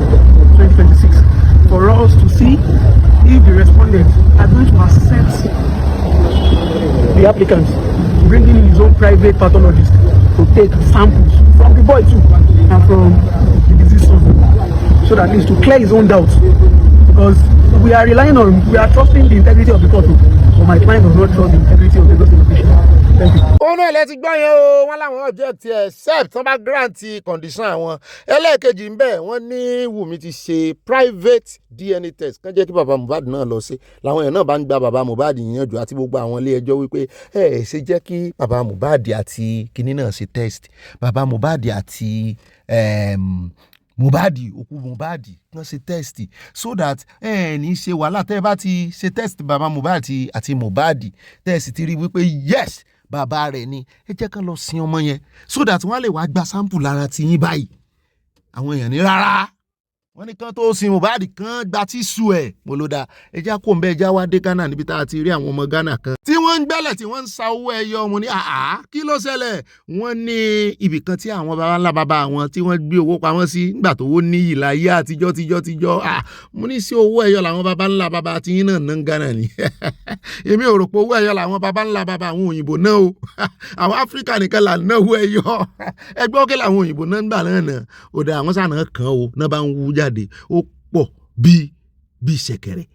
2026, for us to see if the respondents are going to accept the applicant bringing in his own private pathologist to take samples from the boy too and from the deceased son, so that at least to clear his own doubts, because we are trusting the integrity of the court, but my client does not trust the integrity of the government official. Thank you. Òun náà lẹ ti gbọ́ yẹn o wọ́n láwọn object except wọ́n bá grant condition àwọn ẹlẹ́ẹ̀kejì ń bẹ̀ wọ́n ní Wùmí ti ṣe private DNA test kán jẹ́ kí bàbá Mohbad náà lọ sí làwọn èèyàn náà bá ń gba bàbá Mohbad yíyanjú àti gbogbo àwọn ilé ẹjọ́ wípé ṣe jẹ́ kí bàbá Mohbad àti kinní náà ṣe test bàbá Mohbad àti Mohbad òkú Mohbad kan ṣe test so that ní ṣe wàhálà tẹ́ ẹ bá ti ṣe test bàbá Mohbad àti Mohbad tẹ́ ẹ sì ti rí wípé yes bàbá rẹ̀ ni ẹ jẹ́ kán lọ sin ọmọ yẹn so that wọ́n á lè wá gba sample lára ti yín báyìí àwọn èèyàn ní rárá wọ́n ní kán tó sin Mohbad kan gba tíṣù ẹ̀ mo ló dáa ẹ já kó ń bẹ́ ẹ já wá dé Ghana níbi tá a ti rí àwọn ọmọ Ghana kan tí wọ́n ń gbẹ́lẹ̀ tí wọ́n ń sa owó ẹyọ mo ní kí ló ṣẹlẹ̀ wọ́n ní ibì kan tí àwọn baba ńlá baba àwọn tí wọ́n gbé owó pamọ́ sí nígbà tó wó ní ìlàyé àtijọ́ mo ní sí owó ẹyọ làwọn baba ńlá baba tí yín náà ná Ghana ni èmi ò rò pé owó ẹyọ làwọn baba ńlá baba àwọn òyìnbó náà o àwọn Áfíríkà nìkan là ná owó ẹyọ ẹgbẹ́ òkè làwọn òyìnbó náà ń gbà náà ò dá àwọn sànà kan o náà bá ń wú jáde ó pọ̀ bí ṣẹ̀kẹ̀rẹ̀.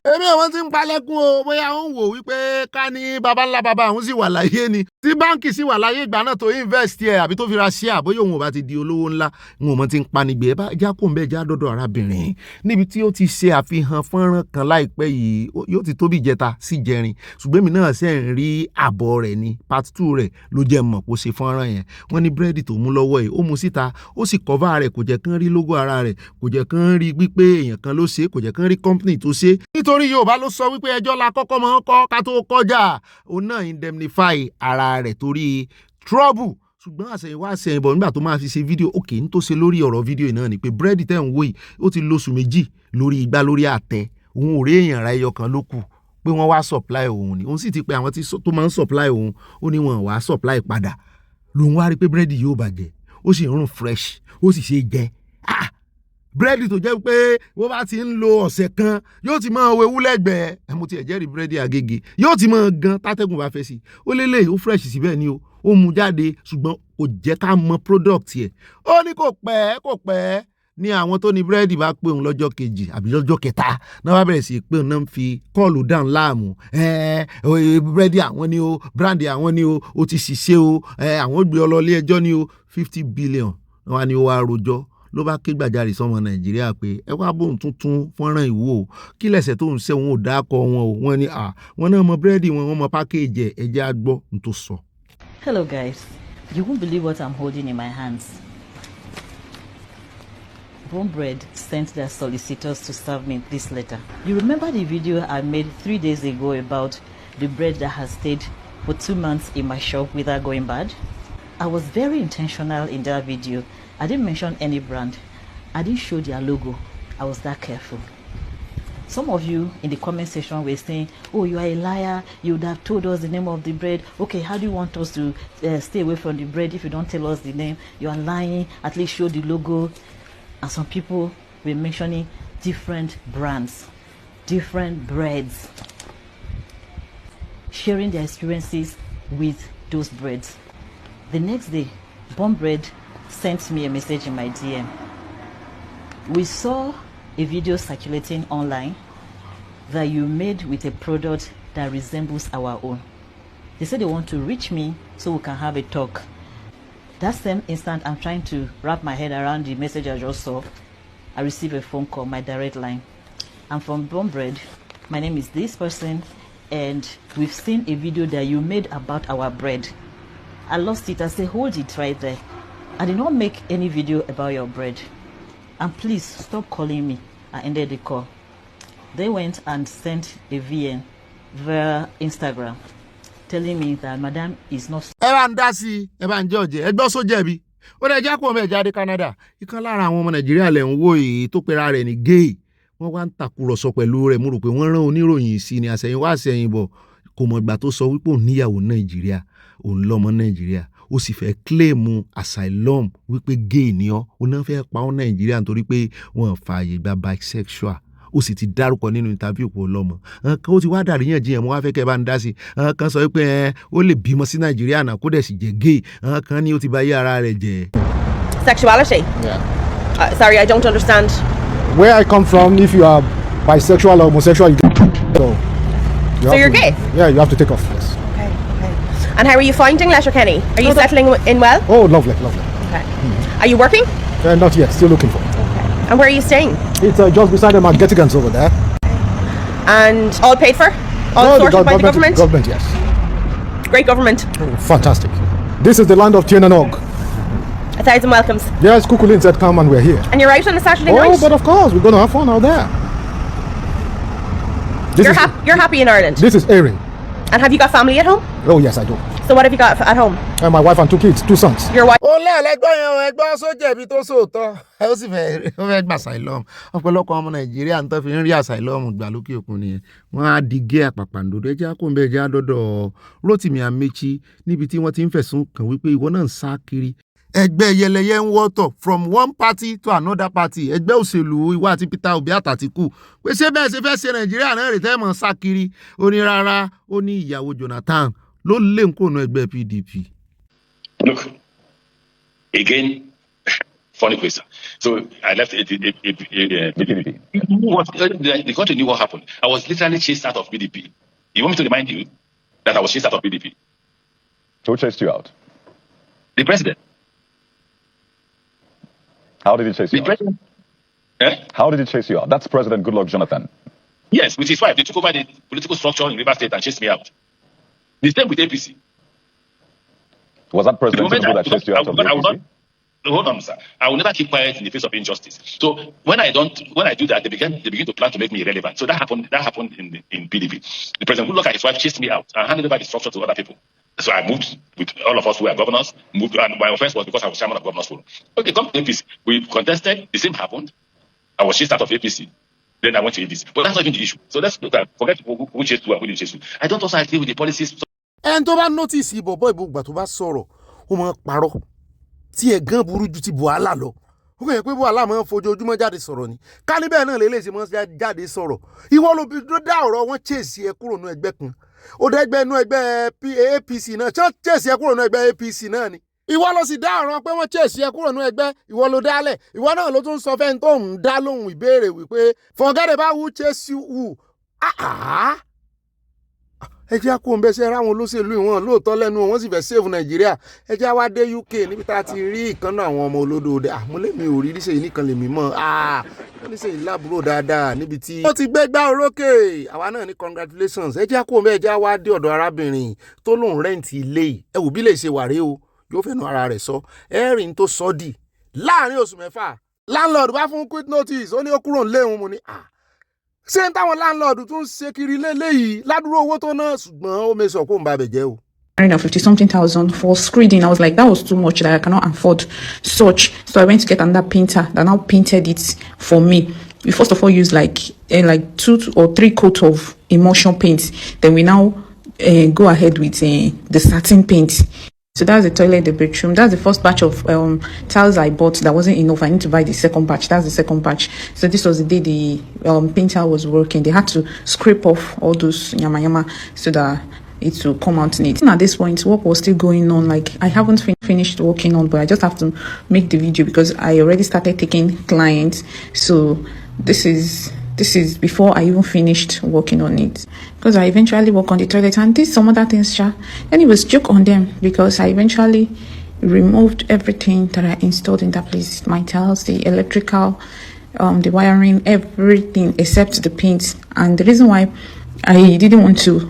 èmi àwọn tí ń palẹ̀kùn o bóyá ó ń wò wípé ká ní baba ńlá baba òun sì wà láyé ni tí báńkì sì wà láyé ìgbà náà tó invest ẹ àbí tó fi ra share bóyá òun ò bá ti di olówó ńlá ń wọ́n ti ń panigbé ẹ bá já kó ń bẹ́ẹ̀ já dọ́dọ̀ arábìnrin níbi tí ó ti ṣe àfihàn fọ́nrán kan láìpẹ́ yìí yóò ti tóbi ìjẹta sí jẹrin ṣùgbọ́n èmi náà ṣe ń rí àbọ̀ rẹ̀ ní part 2 rẹ̀ ló jẹ́ mọ̀ kó ṣe fọ́nrán yẹn wọ́n ní búrẹ́dì tó mú lọ́wọ́ ẹ̀ ó mú síta ó sì cover rẹ̀ kò jẹ́ kán rí logo ara rẹ̀ kò jẹ́ kán rí wípé èèyàn kan ló ṣe kò jẹ́ kán rí company tó ṣe nítorí Yorùbá ló sọ wípé ẹjọ́ la kọ́kọ́ máa ń kọ́ ká tó kọjá òun náà indemnify ara rẹ̀ torí trouble ṣùgbọ́n àṣẹyìnwá àṣẹyìnbọ̀ nígbà tó máa fi ṣe fídíò òkè ń tó ṣe lórí ọ̀rọ̀ fídíò náà ni pé búrẹ́dì tẹ̀ ń wò yìí ó ti lóṣù méjì lórí igbá lórí àtẹ òun ò rí èèyàn ra ẹyọ kan ló kù pé wọ́n wá supply òun ni òun sì ti pé àwọn tó máa ń supply òun ó ní wọn wá supply padà lòun wá rí pé búrẹ́dì yóò bàjẹ́ ó sì rún fresh ó sì ṣe jẹ búrẹ́dì tó jẹ́ pé wọ́n bá ti ń lo ọ̀sẹ̀ kan yóò ti máa wewú lẹ́gbẹ̀ẹ́ ẹ̀ mo ti ẹ̀ jẹ́rìí búrẹ́dì Agége yóò ti máa gan tátẹ́gùn bá fẹ́ sí ó lélẹ̀ ó fresh síbẹ̀ ni ó mú jáde ṣùgbọ́n kò jẹ́ ká mọ product yẹ ó ní kò pẹ́ ní àwọn tó ní búrẹ́dì bá pé òun lọ́jọ́ kejì àbí lọ́jọ́ kẹta náà wá bẹ̀rẹ̀ sí pé òun náà ń fi kọ́ọ̀lù dáhùn láàmú búrẹ́dì àwọn ni o bíráǹdì àwọn ni o ó ti ṣiṣẹ́ o àwọn gbé ọ lọ ilé ẹjọ́ ni o 50 billion wá ní ó wá rojọ́ ló bá ké gbàjarè sọmọ Nàìjíríà pé ẹ wá bóun tuntun fọ́nrán ìwò o kí lẹ̀sẹ̀ tó ń ṣe òun ò dákọ̀ wọn o wọ́n ní wọ́n náà mọ búrẹ́dì wọn mọ pákéèjì ẹ̀jẹ̀ á gbọ́ n tó sọ. Hello guys, you won't believe what I'm holding in my hands. Bone Bread sent their solicitors to serve me this letter. You remember the video I made 3 days ago about the bread that has stayed for 2 months in my shop without going bad? I was very intentional in that video. I didn't mention any brand. I didn't show their logo. I was that careful. Some of you in the comment section were saying, oh, you are a liar. You would have told us the name of the bread. Okay, how do you want us to stay away from the bread if you don't tell us the name? You are lying. At least show the logo. And some people were mentioning different brands, different breads, sharing their experiences with those breads. The next day, Bone Bread sent me a message in my DM. We saw a video circulating online that you made with a product that resembles our own. They said they want to reach me so we can have a talk. That same instant I'm trying to wrap my head around the message I just saw, I received a phone call, my direct line. I'm from Bone Bread. My name is this person, and we've seen a video that you made about our bread. I lost it. I said, hold it right there. I did not make any video about your bread. And please stop calling me. I ended the call. They went and sent a VN via Instagram telling me that madam is not. ẹ bá ń dá sí ẹ bá ń jẹ́ ọ̀jẹ̀ ẹ gbọ́ sójẹ̀bi ó dẹ̀ já kó ọmọ ẹ̀ jáde Canada ìkan lára àwọn ọmọ Nàìjíríà lẹ̀ ń wò èyí tó pera rẹ̀ ní gay wọ́n wá ń tàkùrọ̀sọ pẹ̀lú rẹ̀ mo rò pé wọ́n rán oníròyìn sí ni àsẹ̀yìnwá àsẹ̀yìnbọ̀ kò mọ̀ ìgbà tó sọ wípé òun níyàwó Nàìjíríà òun lọ́mọ Nàìjíríà ó sì fẹ́ claim asylum wípé gay ni ọ́ ó náà fẹ́ pa ọ́ Nàìjíríà nítorí pé wọ́n fààyè gba bisexual ó sì ti dárúkọ nínú interview pọ̀ lọ́mọ kan ó ti wá dàríyànjiyàn mo wá fẹ́ kẹ́ bá ń dá sí kan sọ pé ó lè bímọ sí Nàìjíríà náà kó dẹ̀ sì jẹ́ gay kan ní ó ti bà yé ara rẹ̀ jẹ́. Sexuality? Yeah. Sorry, I don't understand. Where I come from, if you are bisexual or homosexual, you get so you're gay? Yeah, you have to take off. Yes. Okay. And how are you finding Letterkenny? Are you settling in well? Oh, lovely. Okay. Are you working? Not yet, still looking for it. Okay. And where are you staying? It's just beside the Margeticans over there. And all paid for? All sorted by the government? Government, yes. Great government. Oh, fantastic. This is the land of Tienanog. 1,000 welcomes. Yes, Kukulin said come and we're here. And you're out on a Saturday night? Oh, but of course, we're going to have fun out there. You're happy in Ireland? This is Erin. And have you got family at home? Oh, yes, I do. So what have you got at home? My wife and 2 kids, 2 sons. Your wife? ó lẹ́ẹ̀lẹ́gbọ́n yẹn ẹgbọ́n sójẹ̀bi tó sòótọ́ ẹ ó sì fẹ́ gba asylum ọ̀pọ̀lọpọ̀ ọmọ Nàìjíríà ń tọ́ fi ń rí asylum gbà lókè òkun nìyẹn wọ́n á di gé àpàpàǹdodo ẹjẹ́ àkóńbẹ́ ẹjẹ́ àdọ́dọ̀ Rotimi Amechi níbi tí wọ́n ti ń fẹ̀sùn kàn wípé ìwọ náà ń sá kiri ẹgbẹ́ yẹlẹyẹ ń wọ́tọ̀ from one party to another party ẹgbẹ́ òṣèlú ìwọ àti Peter Obi àtàtìkù pé ṣé bẹ́ẹ̀ ṣe fẹ́ ṣe Nàìjíríà náà rè tẹ́ mọ̀ sá kiri ó ní rárá ó ní ìyàwó Jonathan ló lé nkóònù ẹgbẹ́ PDP. Look, Again, funny question. So I left BDP. The country knew what happened. I was literally chased out of BDP. You want me to remind you that I was chased out of BDP? Who chased you out? The president. How did he chase you The out? president. Eh? How did he chase you out? That's President Goodluck Jonathan. Yes, with his wife. They took over the political structure in River State and chased me out. The same with APC. Was that President Tinubu that chased you out of the APC? Hold on, sir. I will never keep quiet in the face of injustice. So when I do that, they begin to plan to make me irrelevant. So that happened in PDP. The President Goodluck and his wife chased me out and handed over the structure to other people. So I moved with all of us who were governors, and my offense was because I was chairman of governors forum. Okay, come to APC. We contested, the same happened. I was chased out of APC. Then I went to APC. But that's not even the issue. So let's forget who chased who and who didn't chase who. I don't also agree with the policies. And to notice bọ̀bọ̀ ìbùgbà tó bá sọ̀rọ̀ ó máa parọ́ tí ẹ̀ gan burú ju ti Buhala lọ. Ó kàn yẹ pé Buhala máa ń fojoojúmọ́ jáde sọ̀rọ̀ ni. Ká ní bẹ́ẹ̀ náà lè ṣe máa jáde sọ̀rọ̀. Ìwọ ló dá ọ̀rọ̀ wọn chase ẹ kúrò nínú ẹgbẹ́ kan. Ó dẹ́gbẹ́ inú ẹgbẹ́ APC náà. Ṣé chase ẹ kúrò nínú ẹgbẹ́ APC náà ni? Ìwọ ló sì dá ọ̀rọ̀ pé wọ́n chase ẹ kúrò nínú ẹgbẹ́. Ìwọ ló dálẹ̀. Ìwọ náà ló tún sọ fẹ́ni tó ń dá lóhùn ìbéèrè wípé forget about who chase you who. Ẹ jẹ́ kó ń bẹ́sẹ̀ ráwọn olóṣèlú ìwọ̀n lóòótọ́ lẹ́nu wọn sì fẹ́ save Nàìjíríà. Ẹ jẹ́ wá dé UK níbi tá a ti rí ìkànnà àwọn ọmọ olódòdó. Àmúlẹ̀mí ò rí níṣẹ́ yìí nìkan lèmi mọ̀. Níṣẹ́ yìí lábúrò dáadáa níbi tí ó ti gbégbá orókè. Àwa náà ní congratulations. Ẹ jẹ́ kó ń bẹ́ ẹ jẹ́ wá dé ọ̀dọ̀ arábìnrin tó lóun rẹ́ǹtì ilé yìí. Ẹ wò bí lè ṣe wàrẹ́ o. Yóò fẹ́nu ara rẹ̀ sọ. Ẹ̀rìn tó sọ dì láàrin oṣù mẹ́fà. Landlord bá fún quick notice ó ní ó kúrò nílé òun mu ni. Ṣé ń táwọn landlord tún ṣe kiri léyìí ládùúró owó tó ná ṣùgbọ́n ó mẹ́sàn kó ń ba bẹ̀jẹ́ o. 150-something thousand for screening. I was like, that was too much, that I cannot afford such. So I went to get another painter that now painted it for me. We first of all used like 2 or 3 coats of emulsion paint. Then we now go ahead with the satin paint. So that's the toilet, the bedroom. That's the first batch of tiles I bought that wasn't enough. I need to buy the second batch. That's the second batch. So this was the day the painter was working. They had to scrape off all those yama so that it will come out neat. And at this point, work was still going on. Like I haven't finished working on, but I just have to make the video because I already started taking clients. So this is before I even finished working on it, because I eventually work on the toilet and did some other things. Anyways, joke on them because I eventually removed everything that I installed in that place, my tiles, the electrical, the wiring, everything except the paint. And the reason why I didn't want to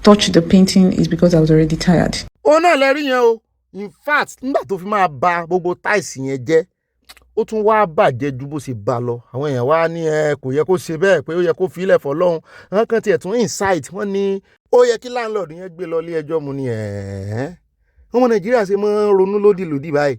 touch the painting is because I was already tired. Oh no, Larry, in fact, nígbà tó fi máa ba gbogbo tiles yẹn jẹ́, ó tún wá bàjẹ́ ju bó ṣe bá lọ. Àwọn èèyàn wá ní kò yẹ kó ṣe bẹ́ẹ̀ pé ó yẹ kó fi ilẹ̀ fọ́lọ́run. Wọ́n kàn tiẹ̀ tún insight wọ́n ní ó yẹ kí landlord yẹn gbé lọ ilé ẹjọ́ mu ni ọmọ Nàìjíríà ṣe máa ń ronú lódìlódì báyìí.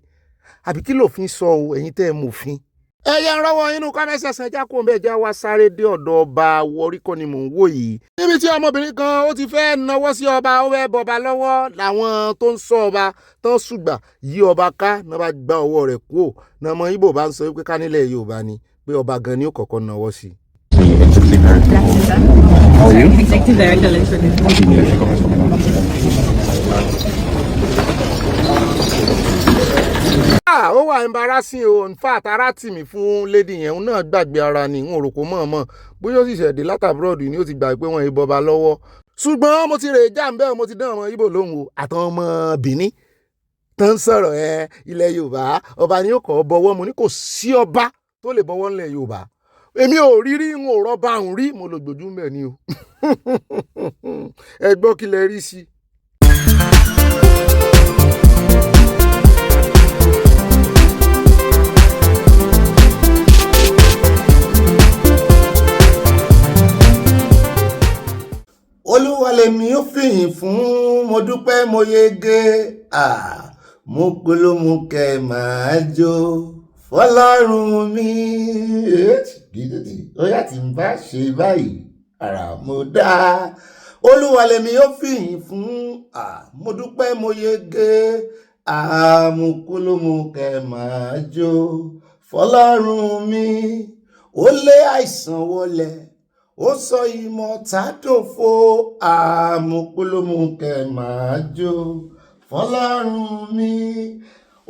Àbí kí lòfin sọ o ẹ̀yin tẹ́ ẹ mọ̀fin. Ẹyẹ ń rọ́wọ́ inú kọ́mẹ́sẹ̀sẹ̀ já kó ń bẹ́ẹ̀ já wá sáré dé ọ̀dọ̀ ọba Warri kọ́ ni mò ń wò yìí. Níbi tí ọmọbìnrin kan ó ti fẹ́ nawọ́ sí ọba ó fẹ́ bọba lọ́wọ́ làwọn tó ń sọ ọba tán ṣùgbà yí ọba ká náà bá gba ọwọ́ rẹ̀ kúò náà ọmọ Ìgbò bá ń sọ pé ká nílẹ̀ Yorùbá ni pé ọba gan ni ó kọ́kọ́ nawọ́ sí. Executive Director. Ó wà embarrassing o. In fact, ara tì mí fún lady yẹn òun náà gbàgbé ara ni n ò rò kó mọ̀ọ́mọ̀ bóyá ó sì ṣẹ̀dé látàbúrọ̀dù ni ó ti gbà pé wọ́n yìí bọba lọ́wọ́. Ṣùgbọ́n mo ti rè já ń bẹ́ẹ̀ mo ti dán ọmọ Ìgbò lóhùn o àtàwọn ọmọ Benin tó ń sọ̀rọ̀ ilẹ̀ Yorùbá ọba ni ó kọ́ bọwọ́ mo ní kò sí ọba tó lè bọwọ́ nílẹ̀ Yorùbá. Èmi ò rí n ò rọ́bà ń rí mo lò gbòjú mẹ́ ni o. Ẹ gbọ́ kí lẹ rí sí. Olúwa lèmi ó fìyìn fún mo dúpẹ́ mo yege mo polówó kẹ máa jó fọlọ́run mi ó yá tí n bá ṣe báyìí ara mo dá. Olúwa lèmi ó fìyìn fún mo dúpẹ́ mo yege mo polówó kẹ máa jó fọlọ́run mi ó lé àìsàn wọlẹ̀ ó sọ ìmọ̀ta dòfo àmúpolómù kẹ máa jó fọlọ́run mi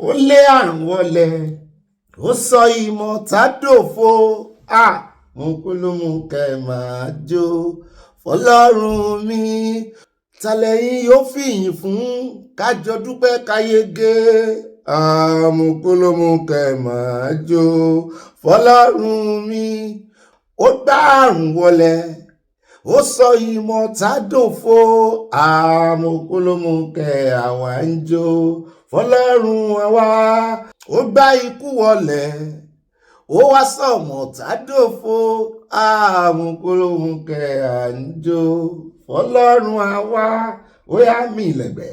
ó lé àrùn wọlé ó sọ ìmọ̀ tádòfo Mùkúlùmù kẹ máa jó fọlọ́run mi tàlẹ́yìn yóò fìyìn fún kájọ dúpẹ́ káyége Mùkúlùmù kẹ máa jó fọlọ́run mi ó gbá àrùn wọlé ó sọ ìmọ̀ tádòfo Mùkúlùmù kẹ àwa ń jó fọlọ́run àwa ó gbá ikú wọlé ó wá sọ̀mọ̀ tádòfo Mùkúlùmù kẹ à ń jó fọlọ́run àwa ó yá mi lẹ̀gbẹ̀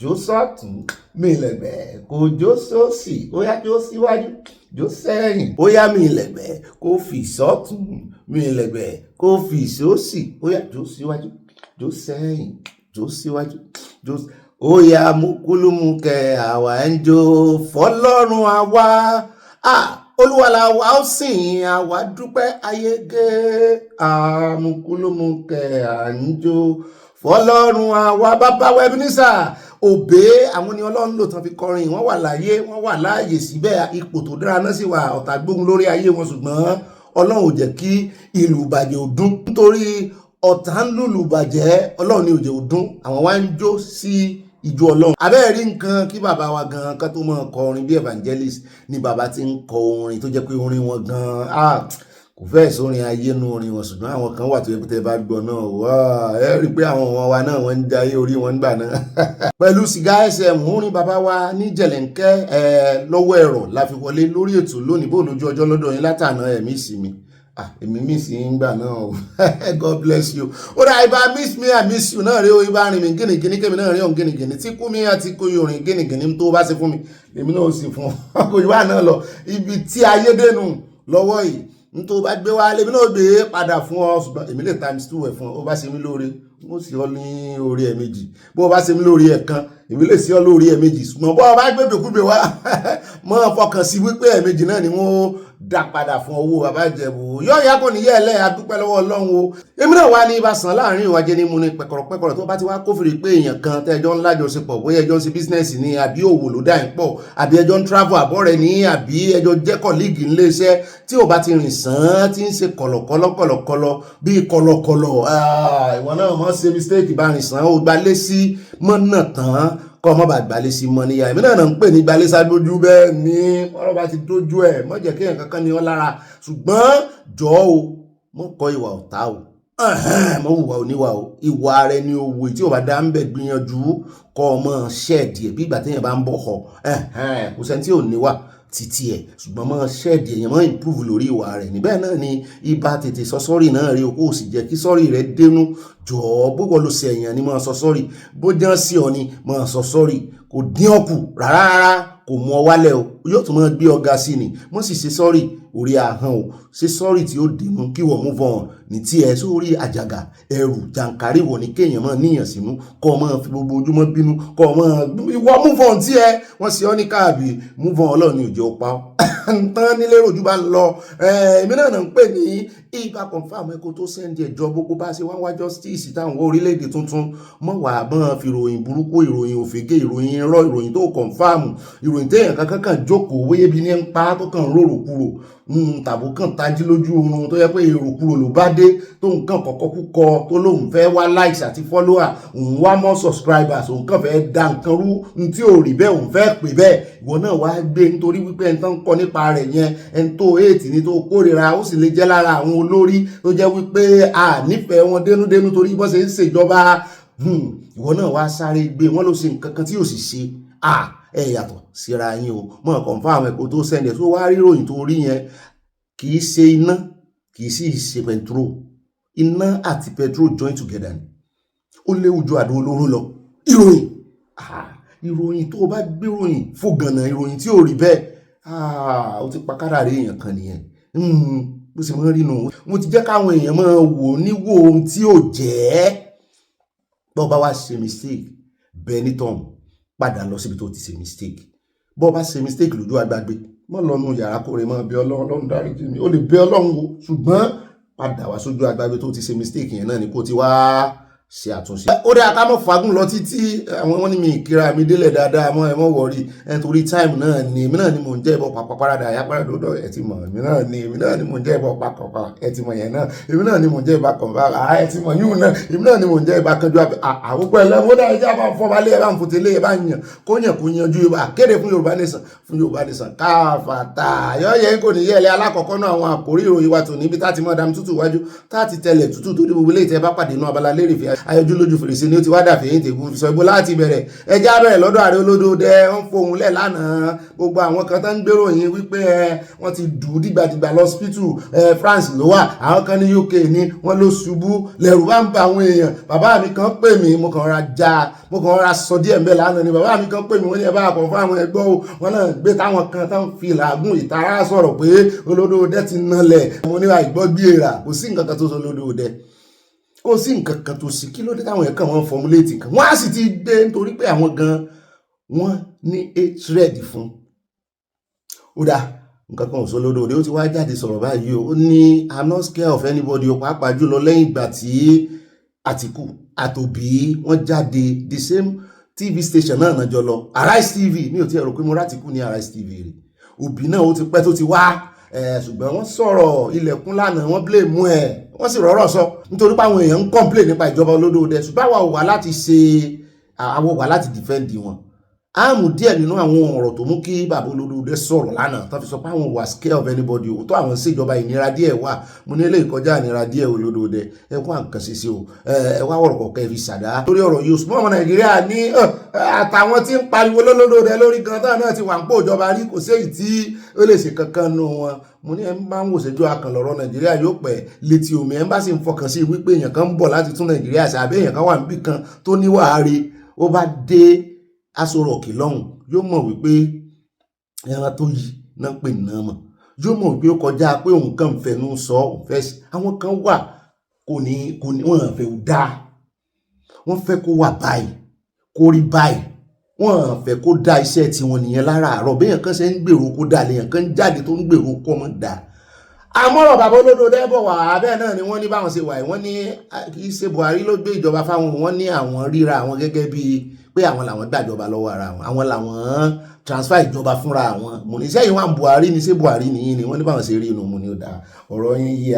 jó sọ́tún mi lẹ̀gbẹ̀ kò jó sósì ó yá jó síwájú jó sẹ́yìn ó yá mi lẹ̀gbẹ̀ kó fi sọ́tún mi lẹ̀gbẹ̀ kó fi sósì ó yá jó síwájú jó sẹ́yìn jó síwájú jó ó yá Mùkúlùmù kẹ àwa ń jó fọlọ́run àwa Olúwa la wa ó sìn àwa dúpẹ́ ayége Mùkúlùmù kẹ à ń jó fọlọ́run àwa bàbá wẹ́bínísà òbé àwọn ni Ọlọ́run lò tán fi kọrin wọ́n wà láyé wọ́n wà láàyè síbẹ̀ ipò tó dára náà sì wà ọ̀tá gbógun lórí ayé wọn ṣùgbọ́n Ọlọ́run ò jẹ́ kí ìlù bàjẹ́ ò dún nítorí ọ̀tá ń lùlù bàjẹ́ Ọlọ́run ni ò jẹ́ ò dún àwọn wá ń jó sí ìjọ Ọlọ́run abẹ́ẹ̀ rí nǹkan kí bàbá wa gan kan tó máa kọ orin bí evangelist ni bàbá ti ń kọ orin tó jẹ́ pé orin wọn gan kò fẹ́ sórin ayé nu orin wọn ṣùgbọ́n àwọn kan wà tó yẹ pé tẹ́ bá gbọ́ náà wá ẹ rí i pé àwọn ọmọ wa náà wọ́n ń jayé orí wọn gbà náà pẹ̀lú sìgá ẹsẹ̀ múrin bàbá wa ní jẹ̀lẹ̀ńkẹ́ lọ́wọ́ ẹ̀rọ la fi wọlé lórí ètò lónìí bó lójú ọjọ́ lọ́dọ̀ yín látàná ẹ̀mí ìsinmi èmi miss yín gbà náà o God bless you ó dà ibà miss me I miss you náà rí o ibà rìn mí gínìgínì kémi náà rí òun gínìgínì tí kú mi àti kú yóò rìn gínìgínì tó bá ṣe fún mi èmi náà ó sì fún ọkọ̀ ìwà náà lọ ibi tí ayé dénú lọ́wọ́ yìí n tó bá gbé wá lèmi náà gbé padà fún ọ ṣùgbọ́n èmi lè times 2 ẹ̀ fún ọ bá ṣe mí lóore mo sì ọ ní orí ẹ̀ méjì bó bá ṣe mí lórí ẹ̀ kan èmi lè sí ọ lórí ẹ̀ méjì ṣùgbọ́n bó bá gbé gbèkúgbè wá mọ́ fọkàn sí wípé ẹ̀ méjì náà ni wọ́n dá padà fún owó bàbá Ìjẹ̀bú yóò yá kò ní yẹ́ ẹlẹ́ adúpẹ́ lọ́wọ́ Ọlọ́run o èmi náà wá ní ibà sàn láàrin ìwájẹ́ ní mu ní pẹ̀kọ̀rọ̀ tó bá ti wá kófìrí pé èèyàn kan tẹ́jọ́ ńlá jọṣepọ̀ bóyá ẹjọ́ ń ṣe bísínẹ́sì ní àbí òwò ló dá ń pọ̀ àbí ẹjọ́ ń travel àbọ̀rẹ̀ ní àbí ẹjọ́ jẹ́ kọ̀líìgì ńlé iṣẹ́ tí ò bá ti rìn sàn tí ń ṣe kọ̀lọ̀kọ̀lọ̀ bíi kọ̀lọ̀kọ̀lọ̀ ìwọ náà mọ̀ ṣe mistake bá rìn sàn ó gbalé sí mọ́nà tán kọ́ ọmọ bá gbalé sí mọ́ níyà èmi náà ń pè ní gbalé sábójú bẹ́ẹ̀ ni ọ̀rọ̀ bá ti dójú ẹ̀ mọ́ jẹ́ kéèyàn kankan ní ọ lára ṣùgbọ́n jọ o mọ́ kọ́ ìwà ọ̀tá o mọ́ hùwà oníwà o ìwà rẹ ni owó tí ò bá dá ń bẹ̀ gbìyànjú kọ́ ọmọ ṣẹ́ẹ̀dì ẹ̀ bí ìgbà téèyàn bá ń bọ̀ họ kò sẹ́ni tí ò níwà títí ẹ̀ ṣùgbọ́n mọ́ ṣẹ́ẹ̀dì èèyàn mọ́ improve lórí ìwà rẹ̀ níbẹ̀ náà ni ibà tètè sọ sọ́rì náà rí o kó o sì jẹ́ kí sọ́rì rẹ̀ dénú jọ̀ọ́ gbogbo ló ṣe èèyàn ni mọ́ sọ sọ́rì bó jẹ́ sí ọ ni mọ́ sọ sọ́rì kò dín ọkù rárá kò mú ọ wálẹ̀ o yóò tún mọ́ gbé ọ̀gá sí ni mọ́ sì ṣe sọ́rì orí ahọ́n o ṣe sọ́rì tí ó dénú kí wọ́n move on ní tí ẹ sórí àjàgà ẹrù jàǹkárí wọ̀ ní kéèyàn mọ́ níyàn sínú kọ́ ọ mọ́ fi gbogbo ojúmọ́ bínú kọ́ ọ mọ́ ìwọ move on tí ẹ wọ́n ṣe ọ́ ní káàbì move on Ọlọ́run ní òjò pa ọ́ tán nílé rojú bá ń lọ èmi náà ń pè ní ibà confam ẹ̀kọ́ tó sẹ́ndì ẹ̀jọ́ gbogbo bá ṣe wá justice táwọn orílẹ̀-èdè tuntun mọ́ wà mọ́ fi ìròyìn burúkú ìròyìn òfégè ìròyìn irọ́ ìròyìn tó confam ìròyìn téèyàn kankan kan jókòó wéyé bí ní ń pa tó kàn rorò kúrò tàbó kàn tají lójú oorun tó yẹ pé èrò kúrò ló bá dé tó nǹkan kọ̀kọ́ kúkọ tó lóun fẹ́ wá likes àti follower òun wá mọ́ subscribers òun kàn fẹ́ da nǹkan rú tí ò rí bẹ́ẹ̀ òun fẹ́ pè bẹ́ẹ̀ ìwọ náà wá gbé nítorí wípé ẹni tó ń kọ nípa rẹ̀ yẹn ẹni tó hate ní tó kórìíra ó sì lè jẹ́ lára àwọn olórí tó jẹ́ wípé a nífẹ̀ẹ́ wọn dénúdénú torí bọ́n ṣe ń ṣèjọba ìwọ náà wá sáré gbé wọn ló ṣe nǹkan kan tí yóò sì ṣe ẹ yàtọ̀ síra yín o mọ̀ confam ẹ̀kọ́ tó sẹ́ndẹ̀ tó wá ríròyìn tó rí yẹn kì í ṣe iná kì í sì ṣe petrol iná àti petrol join together ni ó léwu ju àdó olóró lọ ìròyìn tó bá gbé ròyìn fògànà ìròyìn tí ò rí bẹ́ẹ̀ ó ti pa kádàrá èèyàn kan nìyẹn bó ṣe máa rí nù mo ti jẹ́ káwọn èèyàn máa wò níwò ohun tí ò jẹ́ bọ́ bá wá ṣe mistake Benetton padà lọ síbi tó ti ṣe mistake bọ́ bá ṣe mistake lójú agbágbé mọ́ lọ́nu yàrá kó rẹ̀ mọ́ bí Ọlọ́run dáríjì mi ó lè bẹ Ọlọ́run wo ṣùgbọ́n padà wá sójú agbágbé tó ti ṣe mistake yẹn náà ni kó ti wá ṣe àtúnṣe. Ó dáa ká mọ̀ fagún lọ títí àwọn wọn ní mi ìkíra mi délẹ̀ dáadáa mọ́ ẹ mọ́ wọ̀rí nítorí time náà ni èmi náà ni mò ń jẹ́ ìbọn pàpàpàràdà àyàpàrà lọ́dọ̀ ẹ ti mọ̀ èmi náà ni mò ń jẹ́ ìbọn pàpàpà ẹ ti mọ̀ yẹn náà èmi náà ni mò ń jẹ́ ìbá kan bá ẹ ti mọ̀ yún náà èmi náà ni mò ń jẹ́ ìbá kanjú àwòkọ́ ẹ̀ lẹ́wọ́n dáa ẹjẹ́ àbá fọ́ balẹ̀ ẹ̀ bá ń fòtẹ́ lé ẹ̀ bá yàn kó yàn kó yanjú akéde fún Yorùbá Nation káfàtà yọ̀ọ́yẹ́ kò ní yẹ̀lẹ́ alákọ̀ọ́kọ́ náà àwọn àkórí ìròyìn wa tò níbi tá ti mọ̀ dàm tútù wájú tá ti tẹ̀lẹ̀ tútù tó dé gbogbo ilé ìtẹ́ bá pàdé inú Abala Lerefe ayọjú lójú fèrèsé ni ó ti wá dà fèyìn tègún fi sọ ibo láti bẹ̀rẹ̀ ẹjá bẹ̀rẹ̀ lọ́dọ̀ Ààrẹ Olódòdẹ wọ́n fohùn lẹ̀ lánàá gbogbo àwọn kan tán ń gbéròyìn wípé wọ́n ti dù dìgbàdìgbà lọ́sípítù France ló wà àwọn kan ní UK ní wọ́n ló ṣubú lẹ́rù bá ń ba àwọn èèyàn bàbá mi kan pè mí mo kàn ra sọ díẹ̀ mbẹ́ lánàá ni bàbá mi kan pè mí wọ́n ní ẹ bá kọ̀ fún àwọn ẹgbọ́ o wọ́n náà gbé táwọn kan tán fi làágùn ìtara sọ̀rọ̀ pé Olódòdẹ ti nalẹ̀ mo ní àìgbọ́ bí èèrà kò sí nǹkan kan tó sọ Olódòdẹ kò sí nǹkan kan tó sì kí ló dé táwọn ẹ̀kan wọn fọmúléètì kan wọ́n á sì ti dé nítorí pé àwọn gan wọ́n ní hatred fún ó dá nǹkan kan ò sọ Olódòdẹ ó ti wá jáde sọ̀rọ̀ báyìí ó ní I'm not scared of anybody ó pàápàá jùlọ lẹ́yìn ìgbà tí Atiku àtòbí wọ́n jáde the same TV station náà náà jọ lọ Arise TV mi ò tí ẹ rò pé mo rátìkú ní Arise TV rè òbí náà ó ti pẹ́ tó ti wá ṣùgbọ́n wọ́n sọ̀rọ̀ ilẹ̀kùn lánàá wọ́n blame ẹ̀ wọ́n sì rọ́rọ̀ sọ nítorí pé àwọn èèyàn ń complain nípa ìjọba Olódòdẹ ṣùgbọ́n àwa wà láti defend wọn a mú díẹ̀ nínú àwọn ọ̀rọ̀ tó mú kí bàbá Olódòdẹ sọ̀rọ̀ lánàá tó fi sọ pé àwọn wà scared of anybody o tó àwọn ṣèjọba ìnira díẹ̀ wà mo ní eléyìí kọjá ìnira díẹ̀ Olódòdẹ ẹ kó àǹkan ṣe sí o ẹ wá ọ̀rọ̀ kọ̀ọ̀kan fi ṣàdá lórí ọ̀rọ̀ yìí òṣùpọ̀ ọmọ Nàìjíríà ní àtàwọn tí ń pariwo Olódòdẹ lórí gan táwọn náà ti wà ń pò ìjọba rí kò sí èyí tí ó lè ṣe kankan nù wọn mo ní ẹ máa ń wòṣẹjọ akàn lọ́rọ̀ Nàìjíríà yóò pẹ́ létí omi ẹ bá sì ń fọkàn sí wípé èèyàn kan ń bọ̀ láti tún Nàìjíríà ṣe àbí èèyàn kan wà níbì kan tó níwàárí ó bá dé Aso Rock lọ́hùn yóò mọ̀ wípé ẹran tó yí náà pè náà mọ̀ yóò mọ̀ wípé ó kọjá pé òun kàn fẹnu sọ òun fẹ́ sí àwọn kan wà kò ní wọ́n fẹ́ ò dáa wọ́n fẹ́ kó wà báyìí kó rí báyìí wọ́n fẹ́ kó dá iṣẹ́ tiwọn nìyẹn láràárọ̀ béèyàn kan ṣe ń gbèrò kó dà léèyàn kan jáde tó ń gbèrò kó mọ̀ dà àmọ́rọ̀ bàbá Olódòdẹ bọ̀ wà bẹ́ẹ̀ náà ni wọ́n ní báwọn ṣe wà yìí wọ́n ní kì í ṣe Buhari ló gbé ìjọba fáwọn wọ́n ní àwọn ríra àwọn gẹ́gẹ́ bíi pé àwọn làwọn gbàjọba lọ́wọ́ ara wọn àwọn làwọn transfer ìjọba fúnra wọn mo ní sẹ́yìn wà Buhari ní ṣé Buhari nìyí ni wọ́n ní báwọn ṣe rí inú mo ní ó dáa ọ̀rọ̀ yín yí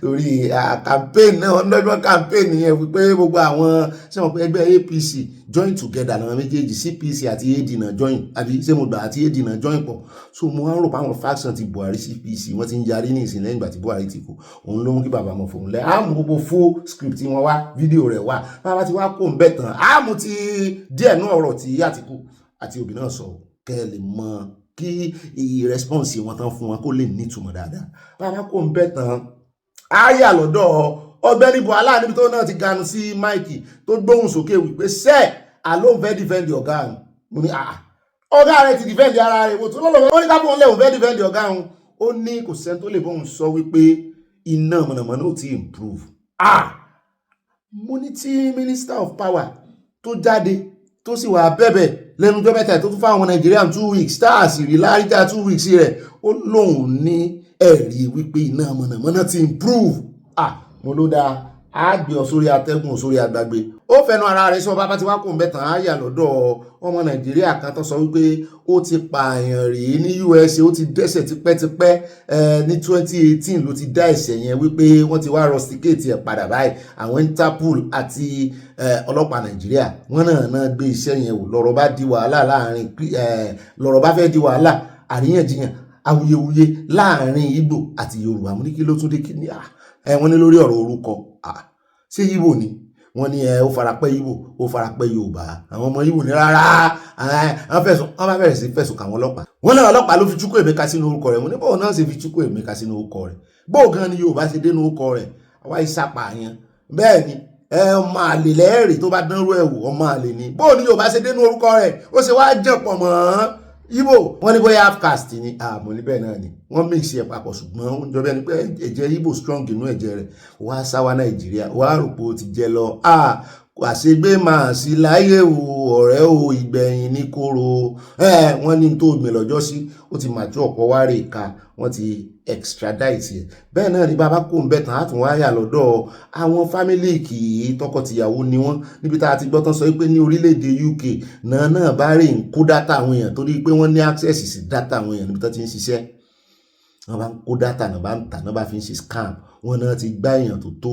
lórí campaign náà ọ̀dọ́gbọ́n campaign yẹn wípé gbogbo àwọn sẹ́wọ̀n pé ẹgbẹ́ APC join together làwọn méjèèjì CPC àti AD náà join àbí ṣé mo gbà àti AD náà join pọ̀ so mo wá rò pé àwọn faction ti Buhari CPC wọ́n ti ń yarí ní ìsìn lẹ́yìn ìgbà tí Buhari ti kú òun ló mú kí bàbá mọ̀ fòun lẹ́ àmú gbogbo full script wọn wá fídíò rẹ̀ wá bàbá ti wá kó ń bẹ̀ tán àmú ti díẹ̀ náà ọ̀rọ̀ tí Atiku àti òbí náà sọ kẹ́ ẹ lè mọ kí response wọn tán fún wọn kó lè nítumọ̀ dáadáa bàbá kó ń bẹ̀ tán áyà lọ́dọ̀ Ọ̀gbẹ́ni Buhala níbi tó náà ti ganu sí máìkì tó gbóhùn sókè wípé sẹ́ẹ̀ àlóhùn fẹ́ defend ọ̀gá àwọn mo ní ọ̀gá rẹ̀ ti defend ara rẹ̀ wò tó lọ́lọ́ ó ní kápọ̀ òun lẹ́hùn fẹ́ defend ọ̀gá àwọn ó ní kò sẹ́ni tó lè bóhùn sọ wípé iná mọ̀nàmọ́ná ò ti improve mo ní tí minister of power tó jáde tó sì wà bẹ̀bẹ̀ lẹ́nu ọjọ́ mẹ́ta tó tún fáwọn Nàìjíríà 2 weeks stars rí láríjà 2 weeks rẹ̀ ó lóun ní ẹ̀rí wípé iná mọ̀nàmọ́ná ti improve mo ló dáa á gbé ọ sórí atẹ́gùn sórí agbágbé ó fẹnu ara rẹ̀ sọ bàbá tí wá kò ń bẹ̀tàn á yà lọ́dọ̀ ọmọ Nàìjíríà kan tó sọ wípé ó ti pààyàn rí ní USA ó ti dẹ́ṣẹ̀ tipẹ́tipẹ́ ní 2018 ló ti dá ẹ̀ṣẹ̀ yẹn wípé wọ́n ti wá rusticate ẹ̀ padà báyìí àwọn Interpol àti ọlọ́pàá Nàìjíríà wọ́n náà gbé iṣẹ́ yẹn wò lọ́rọ̀ bá di wàhálà láàrin lọ́rọ̀ bá fẹ́ di wàhálà àríyànjiyàn awuyewuye láàrin Ìgbò àti Yorùbá mo ní kí ló tún dé kí ni wọ́n ní lórí ọ̀rọ̀ orúkọ ṣé Ìgbò ni wọ́n ní ó farapẹ́ Ìgbò ó farapẹ́ Yorùbá àwọn ọmọ Ìgbò ní rárá wọ́n bá bẹ̀rẹ̀ sí fẹ̀sùn kàn wọ́n ọlọ́pàá wọ́n náà ọlọ́pàá ló fi Chukwuemeka sínú orúkọ rẹ̀ wọ́n ní bọ́ọ̀ náà ṣe fi Chukwuemeka sínú orúkọ rẹ̀ bóò gan ni Yorùbá ṣe dénú orúkọ rẹ̀ àwa ìsapààyàn bẹ́ẹ̀ ni ọmọ àlè lẹ́ẹ̀rì tó bá dánrú ẹ̀wò ọmọ àlè ni bóò ni Yorùbá ṣe dénú orúkọ rẹ̀ ó ṣe wá jẹ̀pọ̀ mọ́ Ìgbò wọ́n ní bóyá half caste ni àmọ́ níbẹ̀ náà ni wọ́n mix ẹ̀ papọ̀ ṣùgbọ́n ó ń jọ bẹ́ẹ̀ ni pé ẹ̀jẹ̀ Ìgbò strong inú ẹ̀jẹ̀ rẹ̀ wá sáwá Nàìjíríà wá rò pé ó ti jẹ lọ àṣegbé máa sí láyé o ọ̀rẹ́ o ìgbẹ̀yìn ní kóró wọ́n ní tó gbìn lọ́jọ́ sí ó ti màjú ọ̀pọ̀ wá rè ká wọ́n ti extradite ẹ̀ bẹ́ẹ̀ náà ní bàbá kò ń bẹ̀ tán àtún wáyà lọ́dọ̀ àwọn fámílì kì í tọkọtìyàwó ni wọ́n níbi tá a ti gbọ́ tán sọ pé ní orílẹ̀-èdè UK náà bá rè ń kó dátà àwọn èèyàn torí pé wọ́n ní access sí dátà àwọn èèyàn níbi tó ti ń ṣiṣẹ́ wọ́n bá ń kó dátà náà bá ń tà náà bá fi ń ṣe scam wọ́n náà ti gbá èèyàn tó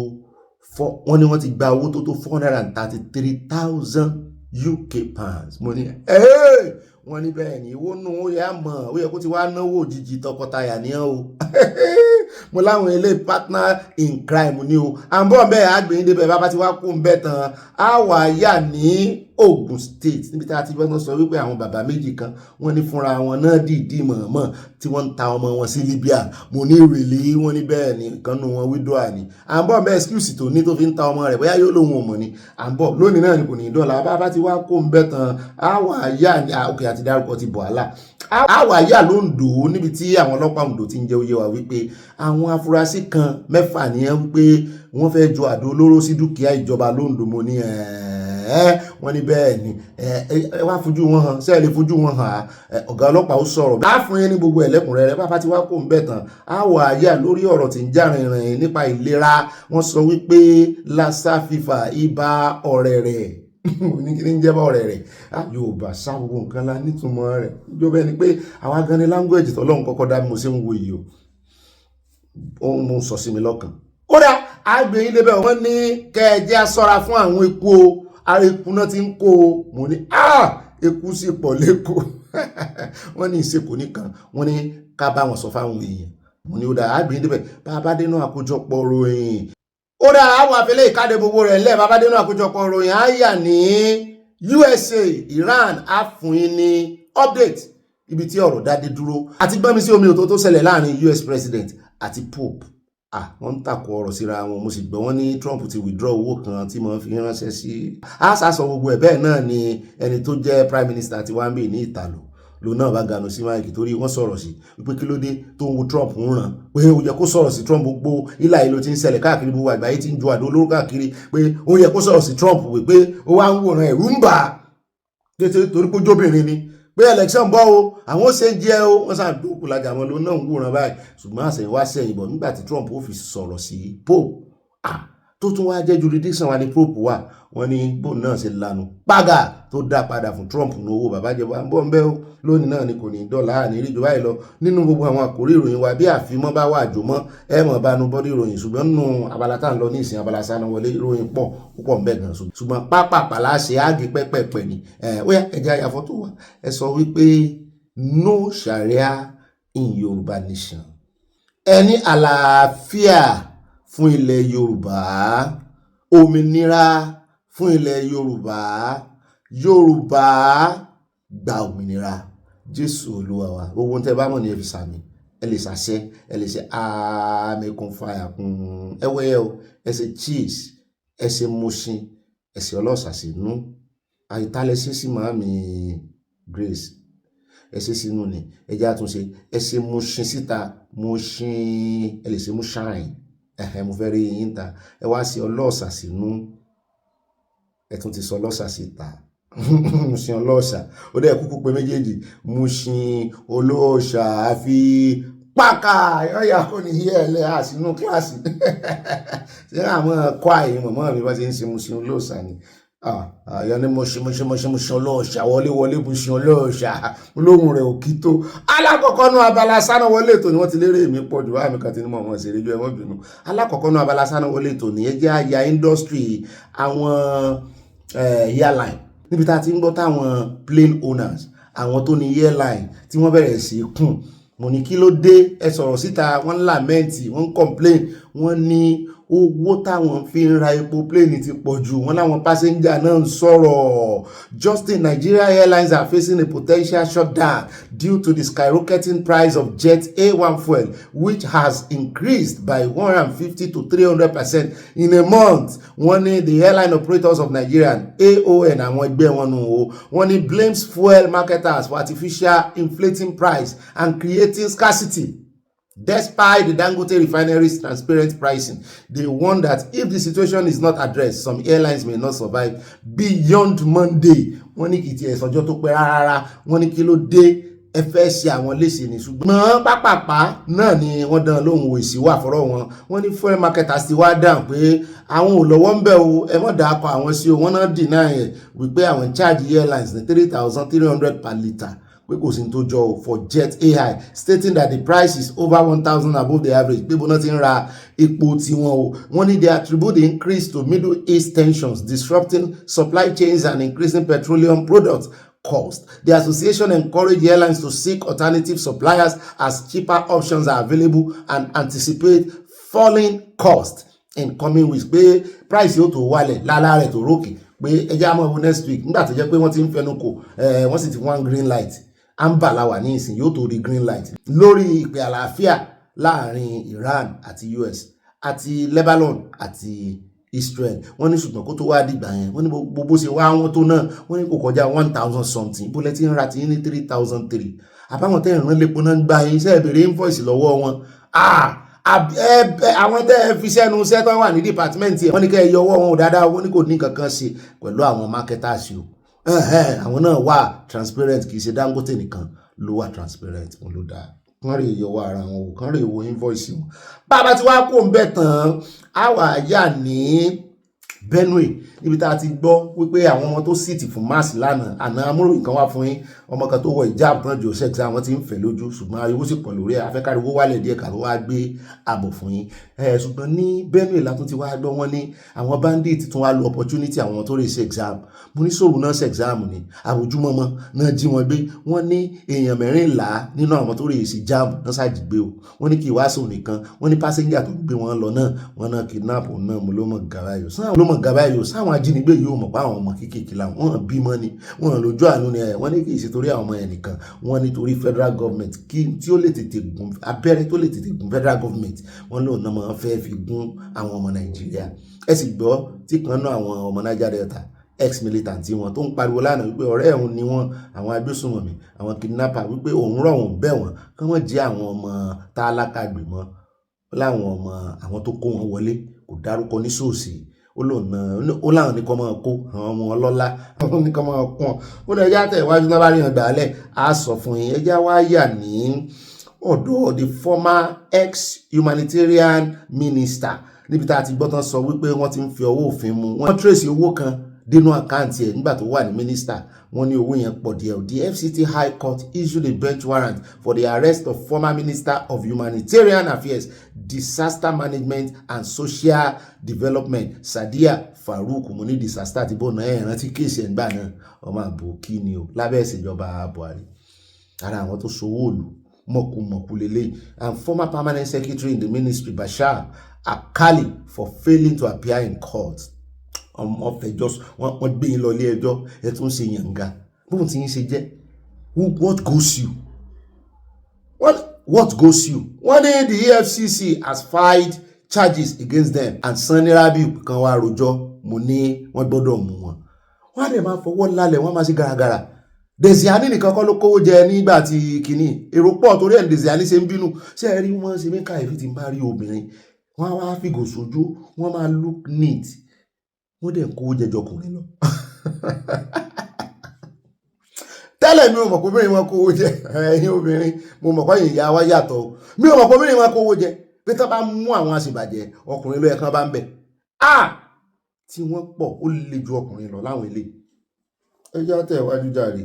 wọ́n ní wọ́n ti gba owó tó 433,000 UK pounds mo ní wọ́n ní bẹ́ẹ̀ ni owó nù ó yẹ mọ̀ ó yẹ kó ti wá náwó òjijì tọkọtaya ní ọ́ o mo láwọn ilé partner in crime ni o à ń bọ̀ bẹ́ẹ̀ àgbẹ̀yìn débẹ̀ bàbá ti wá kó ń bẹ́ tán á wà yà ní Ogun State níbi tá a ti gbọ́dọ̀ sọ wípé àwọn bàbá méjì kan wọ́n ní fúnra wọn náà dìídì mọ̀ọ́mọ̀ tí wọ́n ń ta ọmọ wọn sí Libya mo ní ìrèlè wọ́n ní bẹ́ẹ̀ ni ìkànnù wọn widow ni à ń bọ̀ bẹ́ẹ̀ excuse tó ní tó fi ń ta ọmọ rẹ̀ bóyá yóò lóhun ọmọ ni à ń bọ̀ lónìí náà ni kò ní í dọ́là bàbá ti wá kó ń bẹ́ tán á wà yà ní òkè àti dárúkọ ti bọ̀ àlà á wà yà lóńdó níbi tí àwọn ọlọ́pàá Oǹdó ti ń jẹ́ oyé wa wípé àwọn afurasí kan 6 nìyẹn wípé wọ́n fẹ́ ju àdó olóró sí dúkìá ìjọba lóńdó mo ní wọ́n ní bẹ́ẹ̀ ni ẹ wá fojú wọn hàn ṣé ẹ lè fojú wọn hàn ọ̀gá ọlọ́pàá ó sọ̀rọ̀ bá fún yín ní gbogbo ẹ̀lẹ́kùnrẹ́rẹ́ bàbá tí wá kó ń bẹ̀ tán á wà áyà lórí ọ̀rọ̀ tí ń já rìnrìn nípa ìlera wọ́n sọ wípé lassa fever ibà ọ̀rẹ́ rẹ̀ ní kí ní jẹ́ bá ọ̀rẹ́ rẹ̀ Yorùbá sá gbogbo nǹkan la nítumọ̀ rẹ̀ ìjọba ẹni pé àwa gan ni language tọ́lọ́run kọ́kọ́ dá mo ṣe ń wo yìí o mo sọ sí mi lọ́kàn kódà àgbẹ̀yìn débẹ̀ wọ́n ní kẹ́ẹ̀jẹ́ aṣọ́ra fún àwọn eku o ara eku náà ti ń kó o mo ní eku sì pọ̀ lẹ́kọ̀ọ́ wọ́n ní ìṣekò nìkan wọ́n ní ká bá wọn sọ fáwọn èèyàn mo ní ó dáa àgbẹ̀yìn débẹ̀ bàbá dénú àkójọpọ̀ ròyìn ó dáa àwọn àfẹlẹ́ ìkádé gbogbo rẹ̀ lẹ́ẹ̀ bàbá dénú àkójọpọ̀ ròyìn á yà ní USA Iran á fún yín ní update ibi tí ọ̀rọ̀ dádé dúró àti gbọ́nmi sí omi òtó tó ṣẹlẹ̀ láàrin US president àti Pope wọ́n ń tàkò ọ̀rọ̀ síra wọn mo sì gbọ́ wọ́n ní Trump ti withdraw owó kan tí mo fi ránṣẹ́ sí àṣàṣọ gbogbo ẹ̀ bẹ́ẹ̀ náà ni ẹni tó jẹ́ prime minister ti wá ń bè ní ìtàló ló náà bá ganu sí máìkì torí wọ́n sọ̀rọ̀ sí wípé kí ló dé tó ń wo Trump ń ràn pé ó yẹ kó sọ̀rọ̀ sí Trump gbogbo ilà ìlò tí ń ṣẹlẹ̀ káàkiri gbogbo àgbáyé tí ń ju àdó olóró káàkiri pé ó yẹ kó sọ̀rọ̀ sí Trump wípé ó wá ń wòran ẹ̀rú ń bà á torí pé jóbìnrin ni pé election bọ́ o àwọn ṣe jẹ́ o wọ́n sàn dúkù lájà wọn ló náà ń wòran báyìí ṣùgbọ́n àṣẹyìnwá sẹ́yìn bọ̀ nígbà tí Trump ó fi sọ̀rọ̀ sí Pope tó tún wá jẹ́ jurisdiction wa ní Pope wà wọ́n ní bóun náà ṣe lanu pága tó dá padà fún Trump ní owó bàbá jẹba ń bọ̀ ń bẹ́ ó lónìí náà ni kò ní dọ́là àní rí jù báyìí lọ nínú gbogbo àwọn àkórí ìròyìn wa bí àfimọ́ bá wà àjòmọ́ ẹ mọ̀ bá nu bọ́dí ìròyìn ṣùgbọ́n nínú abala tá à ń lọ ní ìsìn Abala Sanawole ìròyìn pọ̀ púpọ̀ ń bẹ̀ gan ṣùgbọ́n pápápá láṣẹ ági pẹ́pẹ́pẹ́ ni ó yá ẹja àyàfọ́ tó wà ẹ sọ wípé no Sharia in Yorùbá nation ẹni àlàáfíà fún ilẹ̀ Yorùbá òmìnira fún ilẹ̀ Yorùbá Yorùbá gba òmìnira Jésù Olúwa wa gbogbo tẹ́ bá mọ̀ ní ẹ̀fì sàmì ẹ lè ṣàṣẹ ẹ lè ṣe àmì kún fàyà kún ẹwẹ́yẹ o ẹ ṣe cheese ẹ ṣe Mushin ẹ ṣe ọlọ́ṣàṣínú àìtálẹ́sí sí màámi Grace ẹ ṣe sínú ni ẹ jẹ́ àtúnṣe ẹ ṣe Mushin síta Mushin ẹ lè ṣe Mushin mo fẹ́ rí yín ta ẹ wá sí ọlọ́ọ̀ṣà sínú ẹ tún ti sọ ọlọ́ọ̀ṣà síta Mushin ọlọ́ọ̀ṣà ó dẹ̀ kúkú pé méjèèjì Mushin olóòṣà àfi pákà ọ̀yà kò ní yẹ ẹlẹ́ àsínú kíláàsì ṣé àwọn ẹ̀kọ́ àyè mọ̀mọ́ mi bá ti ń ṣe Mushin olóòṣà ni àyà ni Mushin ọlọ́ọ̀ṣà wọlé Mushin ọlọ́ọ̀ṣà olóhùn rẹ̀ òkì tó alákọ̀ọ́kọ́ nú Abala Sanawole ètò ni wọ́n ti lérè mi pọ̀ jù wá mi kan ti ní mọ̀ wọ́n ṣe rédíò ẹ̀wọ̀n bínú alákọ̀ọ́kọ́ nú Abala Sanawole ètò ni ẹ jẹ́ àyà industry àwọn airline níbi tá a ti ń gbọ́ táwọn plane owners àwọn tó ní airline tí wọ́n bẹ̀rẹ̀ sí kùn mo ní kí ló dé ẹ sọ̀rọ̀ síta wọ́n làmẹ́ǹtì wọ́n complain wọ́n ní owó táwọn fi ń ra epo plane ti pọ̀ jù wọ́n láwọn passenger náà ń sọ̀rọ̀. Justin, Nigeria Airlines are facing a potential shutdown due to the skyrocketing price of jet A1 fuel, which has increased by 150 to 300% in a month. Wọ́n ní the airline operators of Nigeria AON àwọn ẹgbẹ́ wọn nù o wọ́n ní blames fuel marketers for artificial inflating price and creating scarcity. Despite the Dangote refinery's transparent pricing, they warn that if the situation is not addressed, some airlines may not survive beyond Monday. Wọ́n ní kì í tiẹ̀ sọjọ́ tó pẹ́ rárá, wọ́n ní kí ló dé ẹ fẹ́ ṣe àwọn léṣe ní ṣùgbọ́n pápápá náà ni wọ́n dán lóhùn èsì wà fọ́rọ̀ wọn. Wọ́n ní fuel marketers ti wá dáhùn pé àwọn ò lọ́wọ́ ń bẹ̀ o, ẹ mọ̀ dákọ̀ àwọn sí o, wọ́n náà deny ẹ̀ wípé àwọn charge airlines ní 3,300 per litre. Pé kò sí tó jọ for Jet AI, stating that the price is over 1,000 above the average. Pé bọ́nà ti ń ra epo tiwọn o. Wọ́n ní they attribute the increase to Middle East tensions, disrupting supply chains and increasing petroleum products cost. The association encouraged airlines to seek alternative suppliers as cheaper options are available and anticipate falling cost in coming weeks. Pé price yóò tó wálẹ̀ lálá rẹ̀ tó rókè. Pé ẹjẹ́ àmọ́ ọ̀hún next week nígbà tó jẹ́ pé wọ́n ti ń fẹnu kò wọ́n sì ti wọ́n green light. Abala wà ní ìsìn yóò tó rí green light lórí ìpè àlàáfíà láàrin Iran àti US àti Lebanon àti Israel. Wọ́n ní ṣùgbọ́n kó tó wá dìgbà yẹn wọ́n ní gbogbo ṣe wá wọn tó náà wọ́n ní kò kọjá 1,000 something bó lẹ́tí ń ra ti ní 3,003 àbáwọn tẹ́ ìrànlẹ́ lépo náà ń gba yín iṣẹ́ ìbèrè invoice lọ́wọ́ wọn. Àwọn tẹ́ ẹ fi sẹ́nu iṣẹ́ tó wà ní department yẹn wọ́n ní kẹ́ ẹ yọ ọwọ́ wọn ò dáadáa wọ́n ní kò ní kankan ṣe pẹ̀lú àwọn marketers o. Àwọn náà wà transparent, kì í ṣe Dangote nìkan ló wà transparent, wọn ló dáa. Kán rè yọwọ́ ara wọn o, kán rè wo invoice wọn. Bàbá tí wàá kó ń bẹ̀ tán á wà yà ní Benue níbi tá a ti gbọ́ wípé àwọn ọmọ tó síìtì fún mass lánàá àná amúròyìn kan wá fún yín ọmọ kan tó wọ ìjáàbù tán jò sex àwọn tí ń fẹ́ lójú ṣùgbọ́n ariwo sì pọ̀ lórí ẹ̀ afẹ́káriwo wálẹ̀ díẹ̀ ká tó wá gbé àbọ̀ fún yín. Ṣùgbọ́n ní Benue látún ti wá gbọ́ wọn ní àwọn bandit tún wá lo opportunity àwọn tó rè ṣe exam. Mo ní sòrò náà ṣe exam ni àwòjúmọ́mọ́ náà jí wọn gbé. Wọ́n ní èèyàn 14 nínú àwọn tó rè ṣe jam náà ṣàjìgbé o. Wọ́n ní kí ìwáṣọ nìkan wọ́n ní passenger tó gbé wọn lọ náà wọ́n náà kidnap náà mo ló mọ̀ gàbáyò sáwọn ajínigbé yóò mọ̀ pé àwọn ọmọ kéékèèké làwọn wọ́n bímọ ni wọ́n lójú àánú ni wọ́n ní kì í ṣe torí àwọn ọmọ yẹn nìkan wọ́n ní torí federal government tí ó lè tètè gún abẹ́rẹ́ tó lè tètè gún federal government wọ́n lóun náà máa fẹ́ fi gún àwọn ọmọ Nàìjíríà. Ẹ sì gbọ́ tí kan náà àwọn ọmọ Niger Delta ex-militant tí wọn tó ń pariwo lánàá wípé ọ̀rẹ́ òun ni wọ́n àwọn agbésùnmọ̀mí àwọn kidnapper wípé òun rọ̀ wọ́n bẹ̀ wọ́n kí wọ́n jẹ́ àwọn ọmọ tálákà gbèmọ́ láwọn ọmọ àwọn tó kó wọn wọlé kò dárúkọ ní sóòsì ó láwọn ní kọ́ máa kó àwọn ọmọ ọlọ́lá àwọn ní kọ́ máa kún ó lè ẹjá tẹ̀ iwájú náà bá rí hàn gbàálẹ̀ á sọ fún yín. Ẹjá wá yà ní ọ̀dọ̀ the former ex-humanitarian minister níbi tá a ti gbọ́ tán sọ wípé wọ́n ti ń fi ọwọ́ òfin mú wọ́n trace owó kan dénú àkáǹtì ẹ̀ nígbà tó wà ní minister wọ́n ní owó yẹn pọ̀ díẹ̀. The FCT High Court issued a bench warrant for the arrest of former Minister of Humanitarian Affairs, Disaster Management and Social Development Sadiya Farouk. Mo ní disaster ti bọ̀ náà rántí kéèsì ẹ̀ ń gbà náà ọmọ àbò kí ni o lábẹ́ ìṣèjọba Buhari ara àwọn tó sowó òlù mọ̀kùmọ̀kù lélẹ̀. And former permanent secretary in the ministry Bashar Akali for failing to appear in court. Ọmọ fẹjọ́ wọ́n gbé yín lọ ilé ẹjọ́ ẹ tún ṣe yànga bóun ti yín ṣe jẹ́ what goes you what goes you. Wọ́n ní the EFCC has filed charges against them and Sani Rabiu kan wá rojọ́ mo ní wọ́n gbọ́dọ̀ mú wọn. Wọ́n á lè máa fọwọ́ lálẹ̀ wọ́n máa ṣe gàràgàrà. Desiani nìkan kọ́ ló kówó jẹ nígbà tí kìíní èrò pọ̀ torí ẹ̀ Desiani ṣe ń bínú ṣé ẹ rí wọ́n ṣe mí káyìí fi ti ń bá rí obìnrin wọ́n á wá fìgò sójú wọ́n máa look neat wọ́n dẹ̀ kó jẹjọ ọkùnrin lọ. Tẹ́lẹ̀ mi ò mọ̀ pé obìnrin wọn kówó jẹ ẹ̀yin obìnrin mo mọ̀ pé ìyá wa yàtọ̀ mi ò mọ̀ pé obìnrin wọn kówó jẹ pé tó bá mú àwọn àṣìbàjẹ́ ọkùnrin ló yẹ kán bá ń bẹ̀ tí wọ́n pọ̀ ó le ju ọkùnrin lọ láwọn ilé. Ẹ jẹ́ tẹ̀ wájú jàre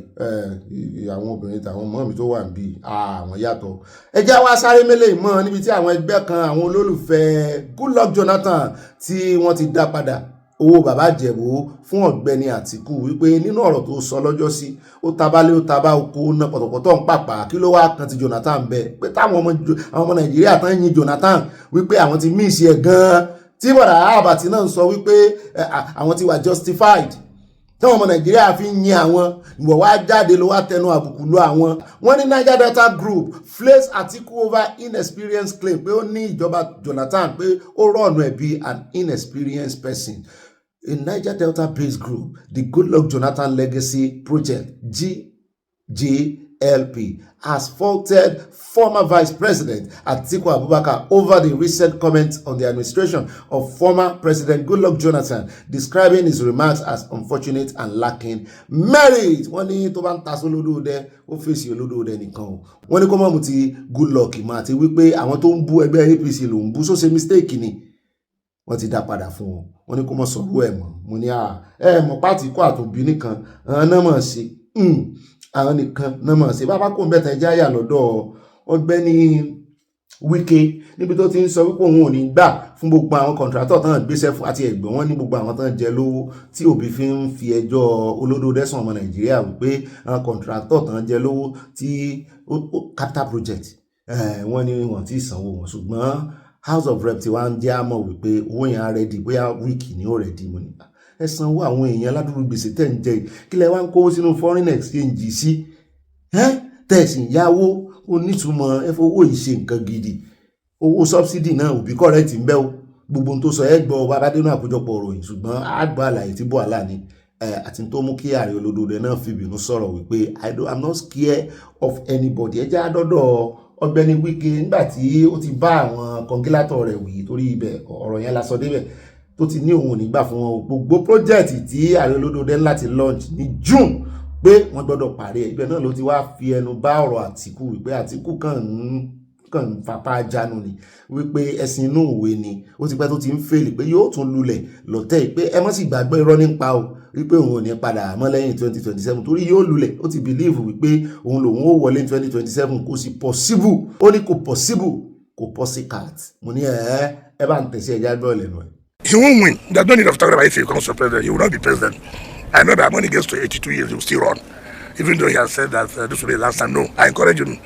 àwọn obìnrin tàwọn mọ́ mi tó wà níbí àwọn yàtọ̀. Ẹ jẹ́ wá sáré mélé mọ́ níbi tí àwọn ẹgbẹ́ kan àwọn olólùfẹ́ Goodluck Jonathan tí wọ́n ti dá padà owó bàbá Ìjẹ̀bú fún Ọ̀gbẹ́ni Atiku wípé nínú ọ̀rọ̀ tó sọ lọ́jọ́ sí ó tabalé ó tabá oko ná pọ̀tọ̀pọ̀tọ̀ ń pàpà kí ló wá kan ti Jonathan bẹ́ẹ̀ pé táwọn ọmọ Nàìjíríà tán yin Jonathan wípé àwọn ti mí ìṣe ẹ̀ gan-an tí bọ̀dà àbàtì náà ń sọ wípé àwọn ti wà justified táwọn ọmọ Nàìjíríà fi ń yin àwọn ìwọ̀ wá jáde ló wá tẹnu àbùkù lọ àwọn. Wọ́n ní Niger Delta Group flails Atiku over inexperienced claim pé ó ní ìjọba Jonathan pé ó rọ̀nù ẹ̀ bí an inexperienced person. A Niger Delta based group, the Goodluck Jonathan Legacy Project, GJLP, LP has faulted former Vice President Atiku Abubakar over the recent comments on the administration of former President Goodluck Jonathan, describing his remarks as unfortunate and lacking merit. Wọ́n ní tó bá ń ta sólódóodẹ ó fèsì olódóodẹ nìkan o. Wọ́n ní kó mọ̀ mú ti Goodluck mà àti wípé àwọn tó ń bú ẹgbẹ́ APC ló ń bú sóṣe mistake ni. Wọ́n ti dá padà fún wọn. Wọ́n ní kó mọ̀ sọ̀rọ̀ ẹ̀ mọ́. Mo ní mọ̀ pátì kó àtòbí nìkan náà mọ̀ ṣe. Àwọn nìkan náà mọ̀ ṣe. Bàbá kò ń bẹ̀tẹ̀ ẹjẹ́ àyà lọ́dọ̀ Ọgbẹ́ni Wike níbi tó ti ń sọ wípé òun ò ní gbà fún gbogbo àwọn kọ̀ǹtrátọ̀ tán gbéṣẹ́ fún àti ẹ̀gbọ́n wọn ní gbogbo àwọn tán jẹ lówó tí Obi fi ń fi ẹjọ́ olódóodẹ sùn ọmọ Nàìjíríà wípé àwọn kọ̀ǹtrátọ̀ tán jẹ lówó tí capital project wọ́n ní wọ́n ti sanwó wọn ṣùgbọ́n House of Rep ti wá ń jẹ́ àmọ́ wípé owó yẹn á rẹ́dì bóyá wíìkì ní ó rẹ́dì mọ́ nípa ẹ sanwó àwọn èèyàn aládùúgbò gbèsè tẹ̀ ń jẹ kí lẹ wá ń kówó sínú foreign exchange sí tẹ̀sí ìyáwó onítùmọ̀ ẹ fowó ìṣe nǹkan gidi owó subsidy náà òbí correct ń bẹ́ o gbogbo tó sọ ẹ gbọ́ babadénú àkójọpọ̀ ìròyìn ṣùgbọ́n àgbà àlàyé tí bọ́ àlà ni àti tó mú kí ààrẹ olódóodẹ náà fi bínú sọ̀rọ̀ wípé I'm not scared of anybody ẹ jẹ́ àdọ́dọ̀ Ọgbẹ́ni Wike nígbà tí ó ti bá àwọn kọngílátọ̀ rẹ̀ wí torí ibẹ̀ ọ̀rọ̀ yẹn la sọ débẹ̀ tó ti ní òun ò ní gbà fún wọn gbogbo project tí ààrẹ olódóodẹ láti launch ní June pé wọ́n gbọ́dọ̀ parí ẹ̀ ibẹ̀ náà ló ti wá fi ẹnu bá ọ̀rọ̀ Àtíkù wípé Àtíkù kàn fapá jánu ni wípé ẹ̀sìn inú òwe ni ó ti pẹ́ tó ti ń fèlè pé yóò tún lulẹ̀ lọ́tẹ̀ pé ẹ má sì gbàgbé irọ́ nípa o wípé òun ò ní padà mọ́ lẹ́yìn 2027 torí yóò lulẹ̀ ó ti believe wípé òun lòun ó wọlé 2027 kò sì possible ó ní kò possible kò possicat mo ní ẹ bá ń tẹ̀sí ẹja gbọ́ lẹ́nu ẹ̀. He won't win. There's no need of talking about if he becomes president. He will not be president. I know that when he gets to 82 years, he will still run. Even though he has said that this will be the last time. No, I encourage him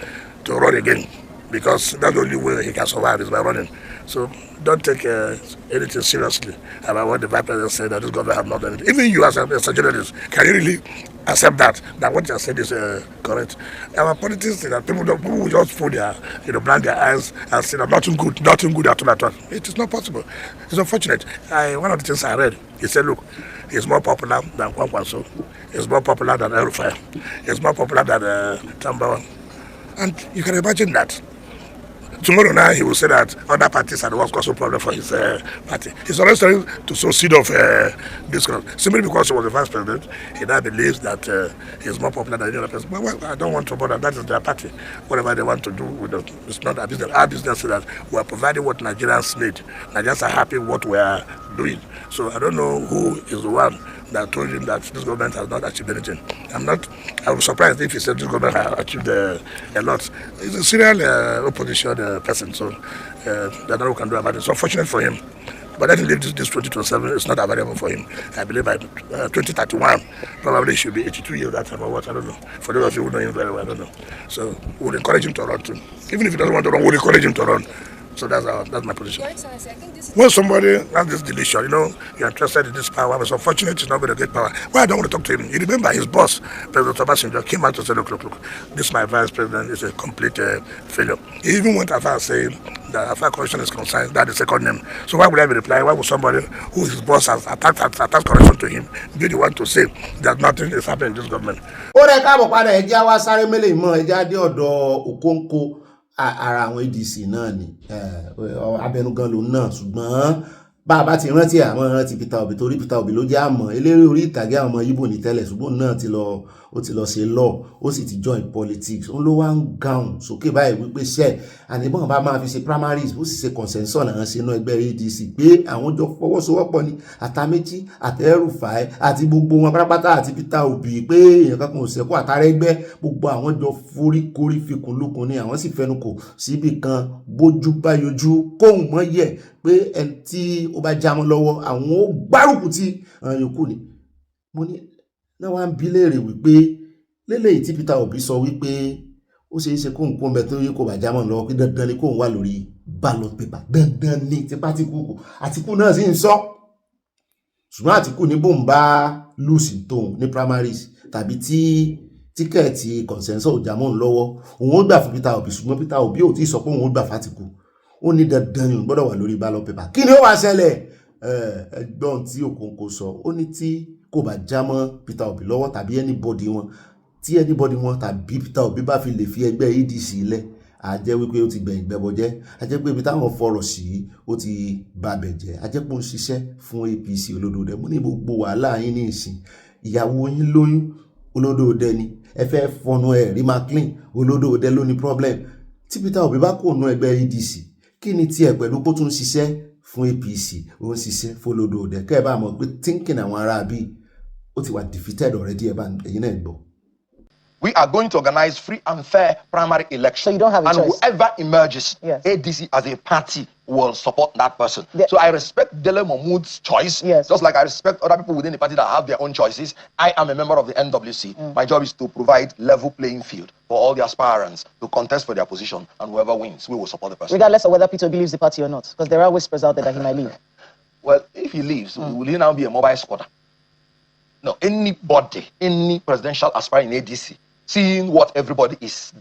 to run again because that's the only way he can survive is by running. So don't take anything seriously about what the vice president said that this government have not done it. Even you as a journalist, can you really accept that what you have said is correct? Our politics is that people will just put their, blind their eyes and say that nothing good at all. It is not possible. It's unfortunate. One of the things I read, he said, look, he's more popular than Kwankwaso. He's more popular than Erufai. He's more popular than Tambawa. And you can imagine that. Tomorrow now he will say that other parties are the ones causing problem for his party. He's already starting to sow seed of discord. Simply because he was the vice president, he now believes that he's more popular than any other person. Well, I don't want to bother. That is their party. Whatever they want to do with it, it's not our business. Our business is that we are providing what Nigerians need. Nigerians are happy with what we are doing. So I don't know who is the one that told him that this government has not achieved anything. I was surprised if he said this government has achieved a lot. He's a serial opposition person, so there's nothing we can do about it. It's unfortunate for him. But let him leave this 2027, it's not available for him. I believe by 2031, probably he should be 82 years that time or what, I don't know. For those of you who know him very well, I don't know. So we'll encourage him to run too. Even if he doesn't want to run, we'll encourage him to run. So that's my position. When somebody has this deletion, you're interested in this power, it's unfortunate he's not going to get power. Well, I don't want to talk to him. You remember his boss, President Obasanjo, came out to say, look, this my vice president is a complete failure. He even went as far as saying that as far as corruption is concerned, that's the second name. So why would I be replying? Why would somebody who his boss has attacked corruption to him be the one to say that nothing is happening in this government? Ó rẹ̀ káàbọ̀ padà ẹjẹ́ wá sáré mélèé mọ́ ẹjẹ́ adé ọ̀dọ̀ Okonkwo ara àwọn ADC náà ni abẹnugan lòun náà ṣùgbọ́n bá a bá ti rántí àwọn rántí Peter Obi torí Peter Obi ló jẹ́ àmọ́ eléré orí ìtàgé àwọn ọmọ Ìgbò ní tẹ́lẹ̀ ṣùgbọ́n náà ó ti lọ ṣe law ó sì ti join politics ó ló wá ń gàùn sókè báyìí wípé ṣe àníbọ̀n bá máa fi ṣe primaries ó sì ṣe consensus náà ṣe inú ẹgbẹ́ ADC pé àwọn jọ fọwọ́sowọ́pọ̀ ní Àtàméjì àti Erufai àti gbogbo wọn pátápátá àti Peter Obi pé èèyàn kankan ò ṣẹ́kù àtàrẹ́gbẹ́ gbogbo àwọn jọ foríkorí fikùn lukùn ni àwọn sì fẹnukò síbi kan bójú báyọjú kóhùn mọ́ yẹ̀ pé ẹni tí ó bá jámọ́ lọ́wọ́ àwọn ó gbárùkù tí yòókù ni mo ní náà wá ń bi léèrè wípé lélẹ́yìí tí Peter Obi sọ wípé ó ṣe é ṣe kóhùn kó ń bẹ tó yẹ kó bá jámọ́ lọ́wọ́ pé dandan ni kóhùn wà lórí ballot paper dandan ni tipa Àtíkù náà sì ń sọ ṣùgbọ́n Àtíkù ní bóun bá lùsì tóun ní primaries tàbí tí tíkẹ́ẹ̀tì consensus ò jámọ́ lọ́wọ́ òun ó gbà fún Peter Obi ṣùgbọ́n Peter Obi ò tí ì sọ pé òun ó gbà f'Àtíkù ó ní dandan ni òun gbọ́dọ̀ wà lórí ballot paper kí ni ó wá ṣẹlẹ̀ ẹgbọ́n tí Okonkwo sọ ó ní tí kò bá jámọ́ Peter Obi lọ́wọ́ tàbí anybody wọn tí anybody wọn tàbí Peter Obi bá fi lè fi ẹgbẹ́ ADC lẹ̀ a jẹ́ wípé ó ti gbẹ̀yìn gbẹbọjẹ́, a jẹ́ pé ibi táwọn fọ̀rọ̀ sí ó ti babẹ̀ jẹ́, a jẹ́ pé ó ń ṣiṣẹ́ fún APC olódòdẹ. Mo ní gbogbo wàhálà yín ní ìsìn, ìyàwó yín lóyún olódòdẹ ni, ẹ fẹ́ fọnú ẹ̀ rí McLean olódòdẹ ló ní problem. Tí Peter Obi bá kò nú ẹgbẹ́ ADC kí ni tiẹ̀ pẹ̀lú kó tún ṣiṣẹ́ fún APC, ó ń ṣiṣẹ́ fún olódòdẹ? Kẹ́ ẹ bá mọ̀ pé thinking àwọn ará bíi ó ti wà defeated already, ẹ bá ẹ̀yin náà gbọ́. We are going to organize free and fair primary elections. So you don't have a choice. And whoever emerges, ADC as a party will support that person. So I respect Dele Mahmood's choice, just like I respect other people within the party that have their own choices. I am a member of the NWC. My job is to provide level playing field for all the aspirants to contest for their position, and whoever wins, we will support the person. Regardless of whether Peter leaves the party or not, because there are whispers out there that he might leave. Well, if he leaves, will he now be a mobile squatter? No, anybody, any presidential aspirant in ADC, seeing what everybody is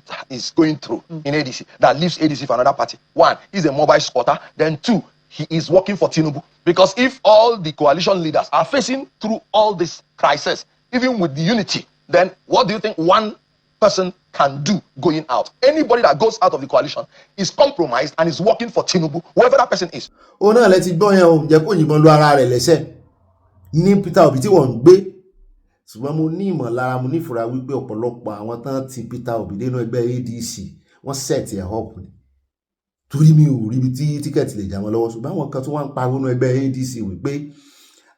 going through in ADC, that leaves ADC for another party. One, he's a mobile squatter. Then two, he is working for Tinubu. Because if all the coalition leaders are facing through all this crisis, even with the unity, then what do you think one person can do going out? Anybody that goes out of the coalition is compromised and is working for Tinubu, whoever that person is. Ó náà lẹ ti gbọ́ yẹn o, jẹ́ kó yìnbọn lu ara rẹ̀ lẹ́sẹ̀ ní Peter Obi tí wọ́n ń gbé. Ṣùgbọ́n mo ní ìmọ̀lára, mo ní ìfura wípé ọ̀pọ̀lọpọ̀ àwọn tán ti Peter Obi nínú ẹgbẹ́ ADC wọ́n set ẹ̀ up ni. Torí mi ò rí ibi tí tíkẹ́ẹ̀tì lè jà wọ́n lọ́wọ́, ṣùgbọ́n àwọn kan tó wá ń pariwo nínú ẹgbẹ́ ADC wípé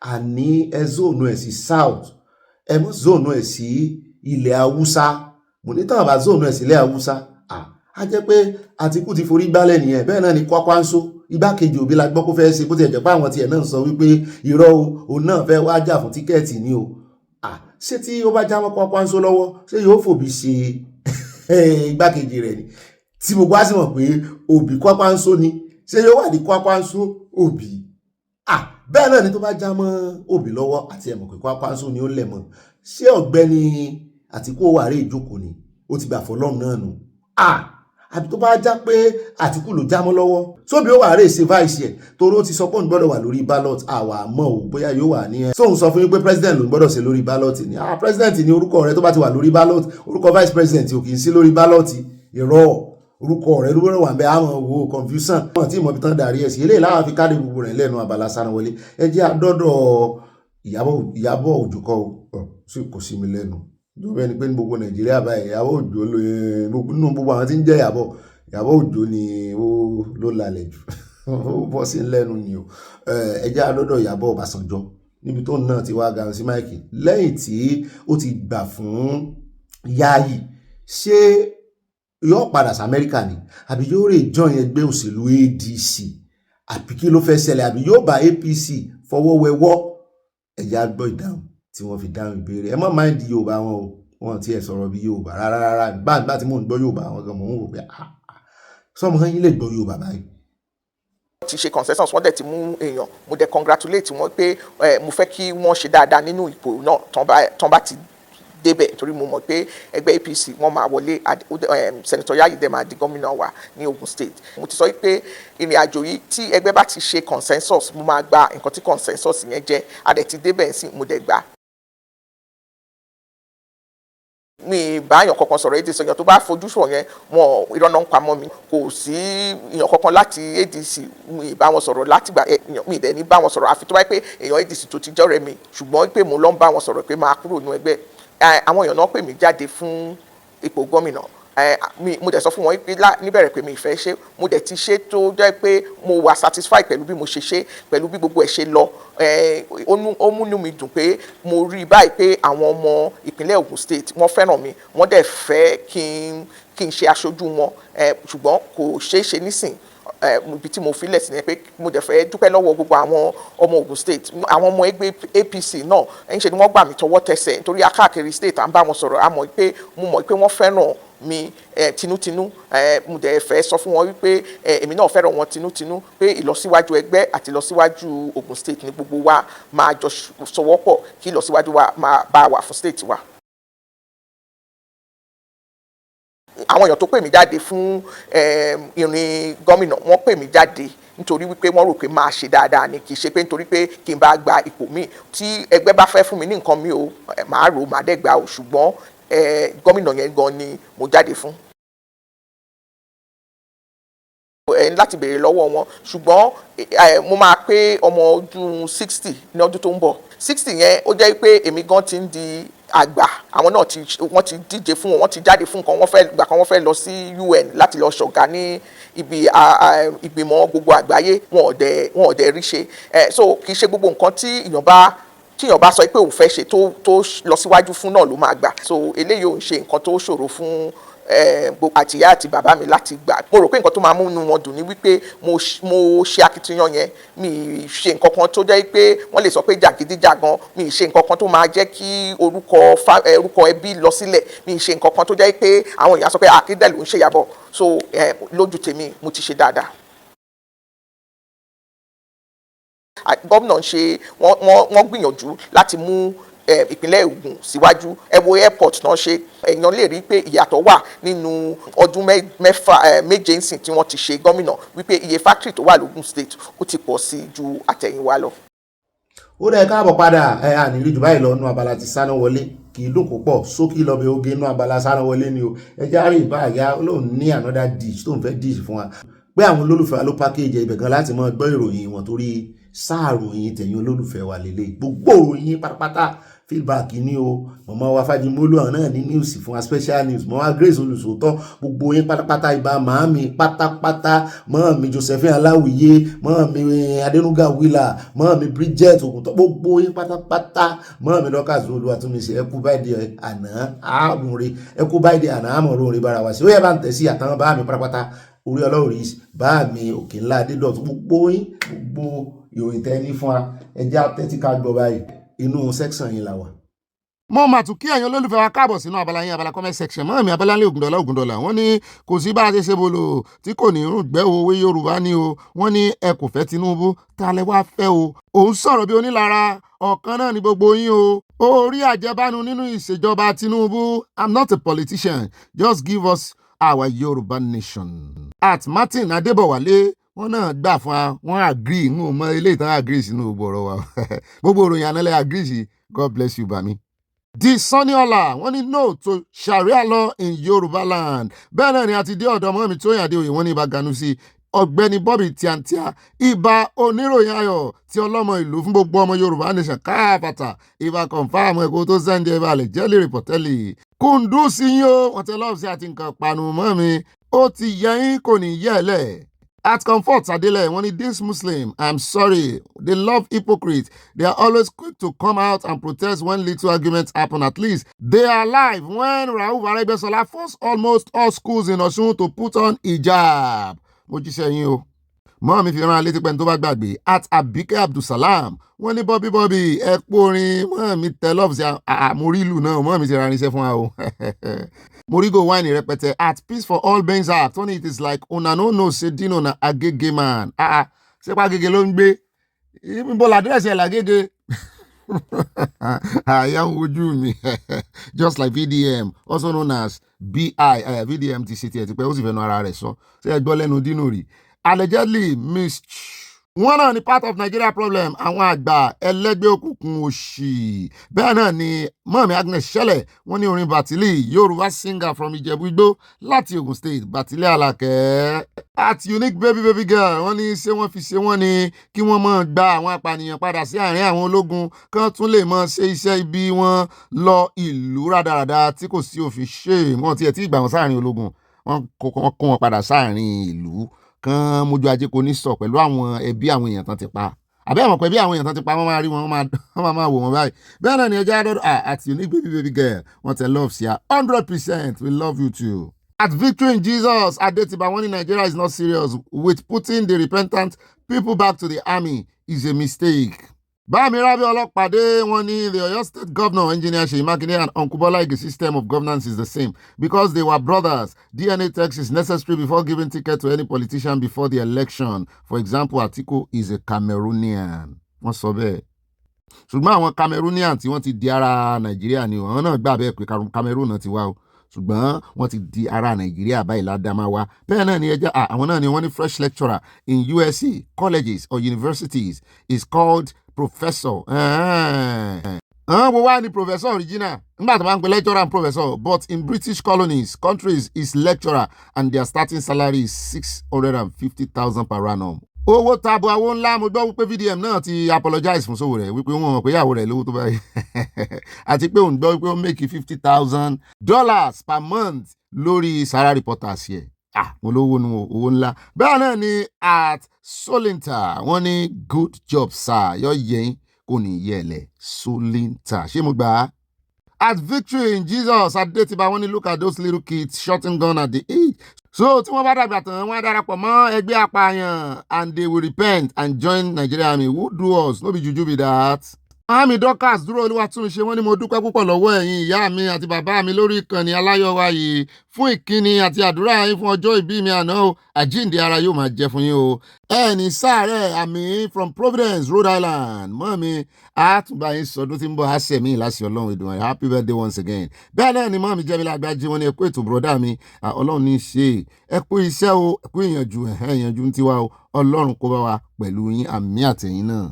àní ẹ zóònù ẹ̀ sí South, ẹ mọ́ zóònù ẹ̀ sí ilẹ̀ Haúsá. Mo ní tàn bá zóònù ẹ̀ sí ilẹ̀ Haúsá, a jẹ́ pé Atiku ti forí gbálẹ̀ nìyẹn. Bẹ́ẹ̀ náà ni Kwakwanso, igbákejì Obi la gbọ́ kó fẹ́ ṣe, bó ti ẹ̀ jẹ́ pé àwọn tiẹ̀ náà sọ wípé irọ́ o, òun náà fẹ́ wá jà fún tíkẹ́ẹ̀tì ni o. Ṣé tí ó bá já mọ́ Kwakwanso lọ́wọ́ ṣé yóò fòbí ṣe igbákejì rẹ̀ ni? Tí gbogbo á sì mọ̀ pé Obi Kwakwanso ni, ṣé yóò wà ní Kwakwanso Obi? Bẹ́ẹ̀ náà ni tó bá já mọ́ Obi lọ́wọ́ àti ẹ̀mọ̀ pé Kwakwanso ni ó lẹ̀ mọ́, ṣé ọ̀gbẹ́ni Atiku wà rí ìjókòó ni? Ó ti gbà fọlọ́run náà nù. Àbí tó bá já pé Atiku ló já mọ́ lọ́wọ́, sóbi ó wà rí ìṣe vice ẹ̀ torí ó ti sọ pé òun gbọ́dọ̀ wà lórí ballot. Àwa mọ̀ ò bóyá yóò wà ní ẹ̀. Sóun sọ fún yín pé president ló ń gbọ́dọ̀ ṣe lórí ballot ni. President ni orúkọ rẹ̀ tó bá ti wà lórí ballot, orúkọ vice president ò kì í sí lórí ballot. Irọ́ orúkọ rẹ̀ ló gbọ́dọ̀ wà ń bẹ, àmọ́ wo confusion. Wọ́n ti mọ̀ bí tán darí ẹ̀ sí. Eléyìí láwọn fi káàdì gbogbo rẹ̀ lẹ́nu Abala Sanawole. Ẹ jẹ́ àdọ́dọ̀ Ìyábọ̀ Òjó kọ́ kò sí mi lẹ́nu. Ìjọba ẹni pé ní gbogbo Nàìjíríà báyìí Ìyábọ̀ Òjó nínú gbogbo àwọn tí ń jẹ́ Ìyábọ̀ Òjó ni ó ló lalẹ̀ jù. Ó bọ́ sí lẹ́nu ni o. Ẹ jẹ́ àdọ́dọ̀ Ìyábọ̀ Ọbásanjọ́ níbi tó náà ti wá gan sí máìkì lẹ́yìn tí ó ti gbà fún Yayi. Ṣé yóò padà sí Amẹ́ríkà ni àbí yóò rè join ẹgbẹ́ òṣèlú ADC àbí kí ló fẹ́ ṣẹlẹ̀, àbí yóò bá APC fọwọ́ wẹwọ́? Ẹ̀yà gbọ́ ìdáhùn tí wọ́n fi dáhùn ìbéèrè. Ẹ má mind Yorùbá wọn o, wọn ti ẹ̀ sọ̀rọ̀ bí Yorùbá rárá. Bá tí mò ń gbọ́ Yorùbá wọn gan mò ń wò pé sọmọ yín lè gbọ́ Yorùbá báyìí. Ti ṣe concessions wọ́n dẹ̀ ti mú èèyàn, mo dẹ̀ congratulate wọn pé mo fẹ́ kí wọ́n ṣe dáadáa nínú ipò náà tán bá ti débẹ̀, torí mo mọ̀ pé ẹgbẹ́ APC wọ́n máa wọlé, Senator Yayi dẹ̀ máa di gómìnà wa ní Ogun State. Mo ti sọ pé ìrìn àjò yìí tí ẹgbẹ́ bá ti ṣe consensus, mo máa gba nǹkan tí consensus yẹn jẹ́, a dẹ̀ ti débẹ̀ sí mo dẹ̀ gbà. Mi báyọ̀ kankan sọ̀rọ̀ ADC, èèyàn tó bá fojú sọ yẹn wọn ìrọ̀nà ń pamọ́ mi, kò sí èèyàn kankan láti ADC mi bá wọn sọ̀rọ̀ láti gbà mi dẹ̀ ní bá wọn sọ̀rọ̀ àfi tó bá pé èèyàn ADC tó ti jọ́rẹ̀ mi, ṣùgbọ́n pé mo lọ ń bá wọn sọ̀rọ̀ pé máa kúrò nínú ẹgbẹ́. Àwọn èèyàn náà pè mí jáde fún ipò gómìnà, mo dẹ̀ sọ fún wọn pé níbẹ̀rẹ̀ pé mi ìfẹ́ ṣe, mo dẹ̀ ti ṣe tó jẹ́ pé mo wà satisfied pẹ̀lú bí mo ṣe ṣe, pẹ̀lú bí gbogbo ẹ̀ ṣe lọ. Ó múnú mi dùn pé mo rí báyìí pé àwọn ọmọ ìpínlẹ̀ Ogun State wọ́n fẹ́ràn mi, wọ́n dẹ̀ fẹ́ kí n ṣe aṣojú wọn, ṣùgbọ́n kò ṣeé ṣe nísìn. Ibi tí mo fi lẹ̀ sí ni pé mo dẹ̀ fẹ́ dúpẹ́ lọ́wọ́ gbogbo àwọn ọmọ Ogun State, àwọn ọmọ ẹgbẹ́ APC náà ẹ̀ńṣe ni wọ́n gbà mí tọwọ́ tẹsẹ̀, nítorí akáàkiri state à ń bá wọn sọ̀rọ̀, mo mọ̀ pé wọ́n fẹ́ràn mi tinútinú. Mo dẹ̀ fẹ́ sọ fún wọn wípé èmi náà fẹ́ràn wọn tinútinú, pé ìlọsíwájú ẹgbẹ́ àti ìlọsíwájú Ogun State ni gbogbo wa máa jọ sọwọ́pọ̀ kí ìlọsíwájú wa máa bá wà fún state wa. Àwọn èèyàn tó pè mí jáde fún ìrìn gómìnà, wọ́n pè mí jáde nítorí wípé wọ́n rò pé máa ṣe dáadáa ni, kì í ṣe pé nítorí pé kí n bá gba ipò míì. Tí ẹgbẹ́ bá fẹ́ fún mi ní nǹkan mi o, màá rò máa dẹ̀ gbà o, ṣùgbọ́n gómìnà yẹn gan ni mo jáde fún. Láti béèrè lọ́wọ́ wọn ṣùgbọ́n mo máa pé ọmọ ọdún 60 ní ọdún tó ń bọ̀ 60 yẹn ó jẹ́ pé èmi gan ti ń di àgbà àwọn náà wọ́n ti díje fún wọn wọ́n ti jáde fún nǹkan wọ́n fẹ́ lọ sí UN láti lọ ṣọ̀gá ní ibi ìgbìmọ̀ gbogbo àgbáyé wọn ò dẹ̀ rí ṣe so kì í ṣe gbogbo nǹkan tí èèyàn bá sọ pé òun fẹ́ ṣe tó lọ síwájú fún náà ló máa gbà so eléyìí ò ń ṣe nǹkan tó ṣòro fún àtìyá àti bàbá mi láti gbà mo rò pé nǹkan tó máa múnú wọn dùn ni wípé mo ṣe akitiyan yẹn mi ṣe nǹkan kan tó jẹ́ pé wọ́n lè sọ pé jàgídíjàgan mi ṣe nǹkan kan tó máa jẹ́ kí orúkọ ẹbí lọ sílẹ̀ mi ṣe nǹkan kan tó jẹ́ pé àwọn èèyàn sọ pé àkídẹ̀ ló ń ṣe Ìyábọ̀ so lójú tèmi mo ti ṣe dáadáa. gómìnà wọ́n gbìyànjú láti mú ìpínlẹ̀ Ògùn síwájú ẹ wo airport náà ṣe èèyàn lè rí pé ìyàtọ̀ wà nínú ọdún méje ńsìn tí wọ́n ti ṣe gómìnà wípé iye factory tó wà lógùn state ó ti pọ̀ sí ju àtẹ̀yìnwá lọ. ó dẹ̀ káàbọ̀ padà ànílù jù báyìí lọ nú abala ti Sanawole kì í dùn púpọ̀ sókè lọ́bẹ̀ oge nú abala Sanawole ni o ẹja rí ìbáàyà olóhùn ní another dish tó ń fẹ́ dish fún wa pé àwọn olólùfẹ́ wa ló package ibẹ̀ gan láti máa gbọ́ ìròyìn wọn torí sáàròyìn tẹ̀yìn olólùfẹ́ wa lélẹ̀ gbogbo ìròyìn pátápátá feedback ni o mọ̀mọ́ wa Fájimólú àwọn náà ní news fún wa special news mọ́ wa Grace olùsòótọ́ gbogbo yín pátápátá ibà màámi pátápátá mọ́ọ̀mí Josephine Aláwìyé mọ́ọ̀mí Adénúgà Wílà mọ́ọ̀mí Bridget Ògùntọ́ gbogbo yín pátápátá mọ́ọ̀mí Dorcas Olúwatúnmíṣe ẹkú báyìí àná àmúre ẹkú báyìí àná àmọ̀rún orí bára wa sí ó yẹ bá ń tẹ̀ sí àtàwọn bá mi pátápátá orí ọlọ́run bá mi òkè ńlá adédọ̀tún gbogbo yín gbogbo ìròyìn tẹ́ ní fún wa ẹjẹ́ àtẹ́tí ká gbọ́ báyìí inú section yìí la wà. mo mà tún kí ẹ̀yin olólùfẹ́ wa káàbọ̀ sínú abala yín abala comment section mọ́ mi Abala Ògúndọ́lá wọ́n ní kò sí bá a ṣe ṣe bolo tí kò ní rún gbẹ́ òwe Yorùbá ni o wọ́n ní ẹ kò fẹ́ Tinubu ta lẹ wá fẹ́ o òun sọ̀rọ̀ bí onílara ọ̀kan náà ni gbogbo yín o orí àjẹbánu nínú ìṣèjọba Tinubu I'm not a politician just give us our Yorùbá nation. At Martin Adébọ̀wálé wọ́n náà gbà fún wa wọ́n agree ń mọ ilé ìtàn agree sínú gbogbo ọ̀rọ̀ wa gbogbo òròyìn ànálẹ́ agree sí God bless you bami. Di Saniola wọ́n ní no to Sharia law in Yorùbá land bẹ́ẹ̀ náà ni a ti dé ọ̀dọ̀ ọmọ mi Tóyìn Adéoyè wọ́n ní ibà ganu sí Ọ̀gbẹ́ni Bobby tíantíá ibà oníròyìn ayọ̀ tí ọlọ́mọ ìlú fún gbogbo ọmọ Yorùbá nation káfàtà ibà confam ẹ̀kọ́ tó sẹ́ndí ibà lè jẹ́lì rìpọ̀tẹ́lì Kúndùsí yín o wọ́n tẹ lọ́ọ̀sì àti nǹkan panu mọ́ mi ó ti yẹ yín kò ní yẹ lẹ̀. At Comfort Adele, when this Muslim, I'm sorry, they love hypocrites. They are always quick to come out and protest when little arguments happen. At least they are alive when Rauf Aregbesola forced almost all schools in Osun to put on hijab. Mo jíṣẹ́ yín o. Mọ́ mi fi rán létí pé tó bá gbàgbé at Abike Abdulsalam wọ́n ní Bobby ẹ porin mọ́ mi tẹ love sí àmórílù náà mọ́ mi ti ra irinṣẹ́ fún wa o. Morigo wine rẹpẹtẹ at Peace for All Beings Act wọ́n ní it is like una no know say Dino na Agege man. Ṣé pa Agege ló ń gbé? Ibo làdírẹ́sì ẹ̀ làgége. Àyà ń wojú mi. Just like VDM also known as BI VDM ti ṣe tiẹ̀ ti pẹ́ ó sì fẹ́nu ara rẹ̀ sọ. Ṣé ẹ gbọ́ lẹ́nu Dino rí? Allegedly missed. Wọ́n náà ni part of Nigeria problem àwọn àgbà ẹlẹ́gbẹ́ òkùnkùn òṣì bẹ́ẹ̀ náà ni mọ́mí Agnes Ṣẹlẹ̀ wọ́n ní orin Bàtílì Yorùbá singer from Ìjẹ̀bú-Igbó láti Ogun State Bàtílì Àlàkẹ́ at Unique baby girl wọ́n ní ṣé wọ́n fi ṣe wọ́n ni kí wọ́n máa gba àwọn apànìyàn padà sí àárín àwọn ológun kán tún lè máa ṣe iṣẹ́ ibi wọn lọ ìlú rádaràda tí kò sí òfin ṣe wọ́n tiẹ̀ tí ìgbà wọn sáàrin ológun wọ́n kó wọn padà sáàrin ìlú kan mójú ajé kò ní sọ pẹ̀lú àwọn ẹbí àwọn èèyàn tán ti pa àbẹ́ àwọn pẹ̀lú àwọn èèyàn tán ti pa wọ́n máa rí wọn wọ́n máa wò wọ́n báyìí bẹ́ẹ̀ náà ni ẹjẹ́ àdọ́dọ́ àti Unique baby girl wọ́n tẹ love sí a 100% we love you too. At Victory in Jesus Adetiba wọ́n ní Nigeria is not serious with putting the repentant people back to the army is a mistake. Bámi Rábí Ọlọ́pàdé wọ́n ní the Oyo State Governor Engineer Seyi Makinde and Uncle Bola Ige system of governance is the same because they were brothers. DNA test is necessary before giving ticket to any politician before the election. For example, Atiku is a Cameroonian. Wọ́n sọ bẹ́ẹ̀. Ṣùgbọ́n àwọn Cameroonian tí wọ́n ti di ara Nàìjíríà ni wọ́n náà gbà bẹ́ẹ̀ pé Cameroon náà ti wá o. Ṣùgbọ́n wọ́n ti di ara Nàìjíríà báyìí ládàmáwá. Bẹ́ẹ̀ náà ni ẹjẹ́ àwọn náà ni wọ́n ní fresh lecturer in USC colleges or universities is called professor. Wo wá ní professor original nígbà tó bá ń pe lecturer and professor, but in British colonies countries is lecturer and their starting salary is 650,000 per annum. Owó tabo owó ńlá. Mo gbọ́ wípé VDM náà ti apologize fún Sowore wípé wọ́n mọ̀ pé ìyàwó rẹ̀ lówó tó báyìí àti pé òun gbọ́ wípé ó make $50,000 per month lórí Sahara Reporters yẹ. Mo lówó nu owó ńlá. Bẹ́ẹ̀ náà ni at Solinta wọ́n ní good job sir, yọ yẹn kò ní yẹlẹ̀ Solinta. Ṣé mo gbà á? At Victory in Jesus Adetiba wọ́n ní look at those little kids shooting gun at the age. So tí wọ́n bá dàgbà tán wọ́n á darapọ̀ mọ́ ẹgbẹ́ apààyàn and they will repent and join Nigeria Army. Who do us? No be juju be that. Àmì Dorcas dúró Olúwatúnṣe wọ́n ní mo dúpẹ́ púpọ̀ lọ́wọ́ ẹ̀yin ìyá mi àti bàbá mi lórí ìkànnì aláyọ̀ wa yìí fún ìkíni àti àdúrà yín fún ọjọ́ ìbí mi àná o. Àjíǹde ara yóò máa jẹ́ fún yín o. Ẹni sáré àmì from Providence, Rhode Island. Mọ́ mi àtúbà yín sọdún tí ń bọ̀ àṣẹ mi láti Ọlọ́run ìdùnnú. Happy birthday once again. Bẹ́ẹ̀ náà ni mọ́ mi Jẹ́mi Lágbájí wọ́n ní ẹ kú ètò bùrọ̀dá mi. Ọlọ́run ní í ṣe ẹ kú iṣẹ́ o, ẹ kú ìyànjú ń tiwa o. Ọlọ́run kó bá wa pẹ̀lú yín àmì àtẹ̀yìn náà.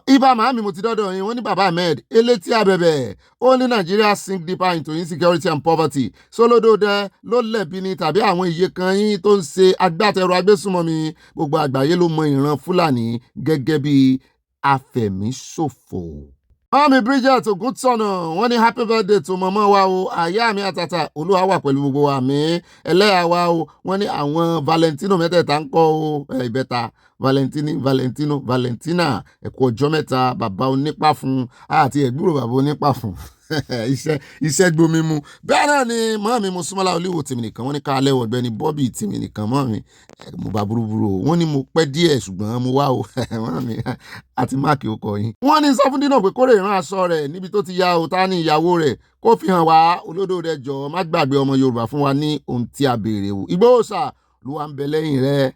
Ibà màámi mo ti dọ́dọ̀ yín wọ́n ní bàbá Ahmed elétí abẹ̀bẹ̀ ó ní Nigeria sink deeper into insecurity and poverty. Sólódódé ló lẹ̀bi ni tàbí àwọn iye kan yín tó ń ṣe agbátẹrù agbésùnmọ̀mí. Gbogbo àgbáyé ló mọ ìran Fúlàní gẹ́gẹ́ bí afẹ̀míṣòfò. Mọ́mí Bridget Ògúntọ̀nà wọ́n ní happy birthday to mọ̀mọ́ wa o. Àyá mi àtàtà Olúwa wà pẹ̀lú gbogbo wa mi. Ẹlẹ́yà wa o. Wọ́n ní àwọn Valentino mẹ́tẹ̀ẹ̀ta ń kọ́ o. Ìbẹ́ta Valentina ẹ̀kọ́ ọjọ́ mẹ́ta bàbá onípá fún àti ẹ̀gbúrò bàbá onípá fún. Iṣẹ́ gbomi mu. Bẹ́ẹ̀ náà ni mọ́mí Mosúnmọ́lá Olúwo tèmi nìkan wọ́n ní ká alẹ́ Ọ̀gbẹ́ni Bobby tèmi nìkan mọ́mí mo bá burúburú o. Wọ́n ní mo pẹ́ díẹ̀ ṣùgbọ́n mo wá o. Mọ́mí àti máàkì ó kọ yín. Wọ́n ní sọ fún Dínà pé kórè ìran aṣọ rẹ̀ níbi tó ti ya o ta ní ìyàwó rẹ̀ kó fi hàn wá olódò rẹ̀ jọ má gbàgbé ọmọ Yorùbá fún wa ní ohun tí a béèrè o. Ìgbòho sà ló wà ń bẹ lẹ́yìn rẹ̀.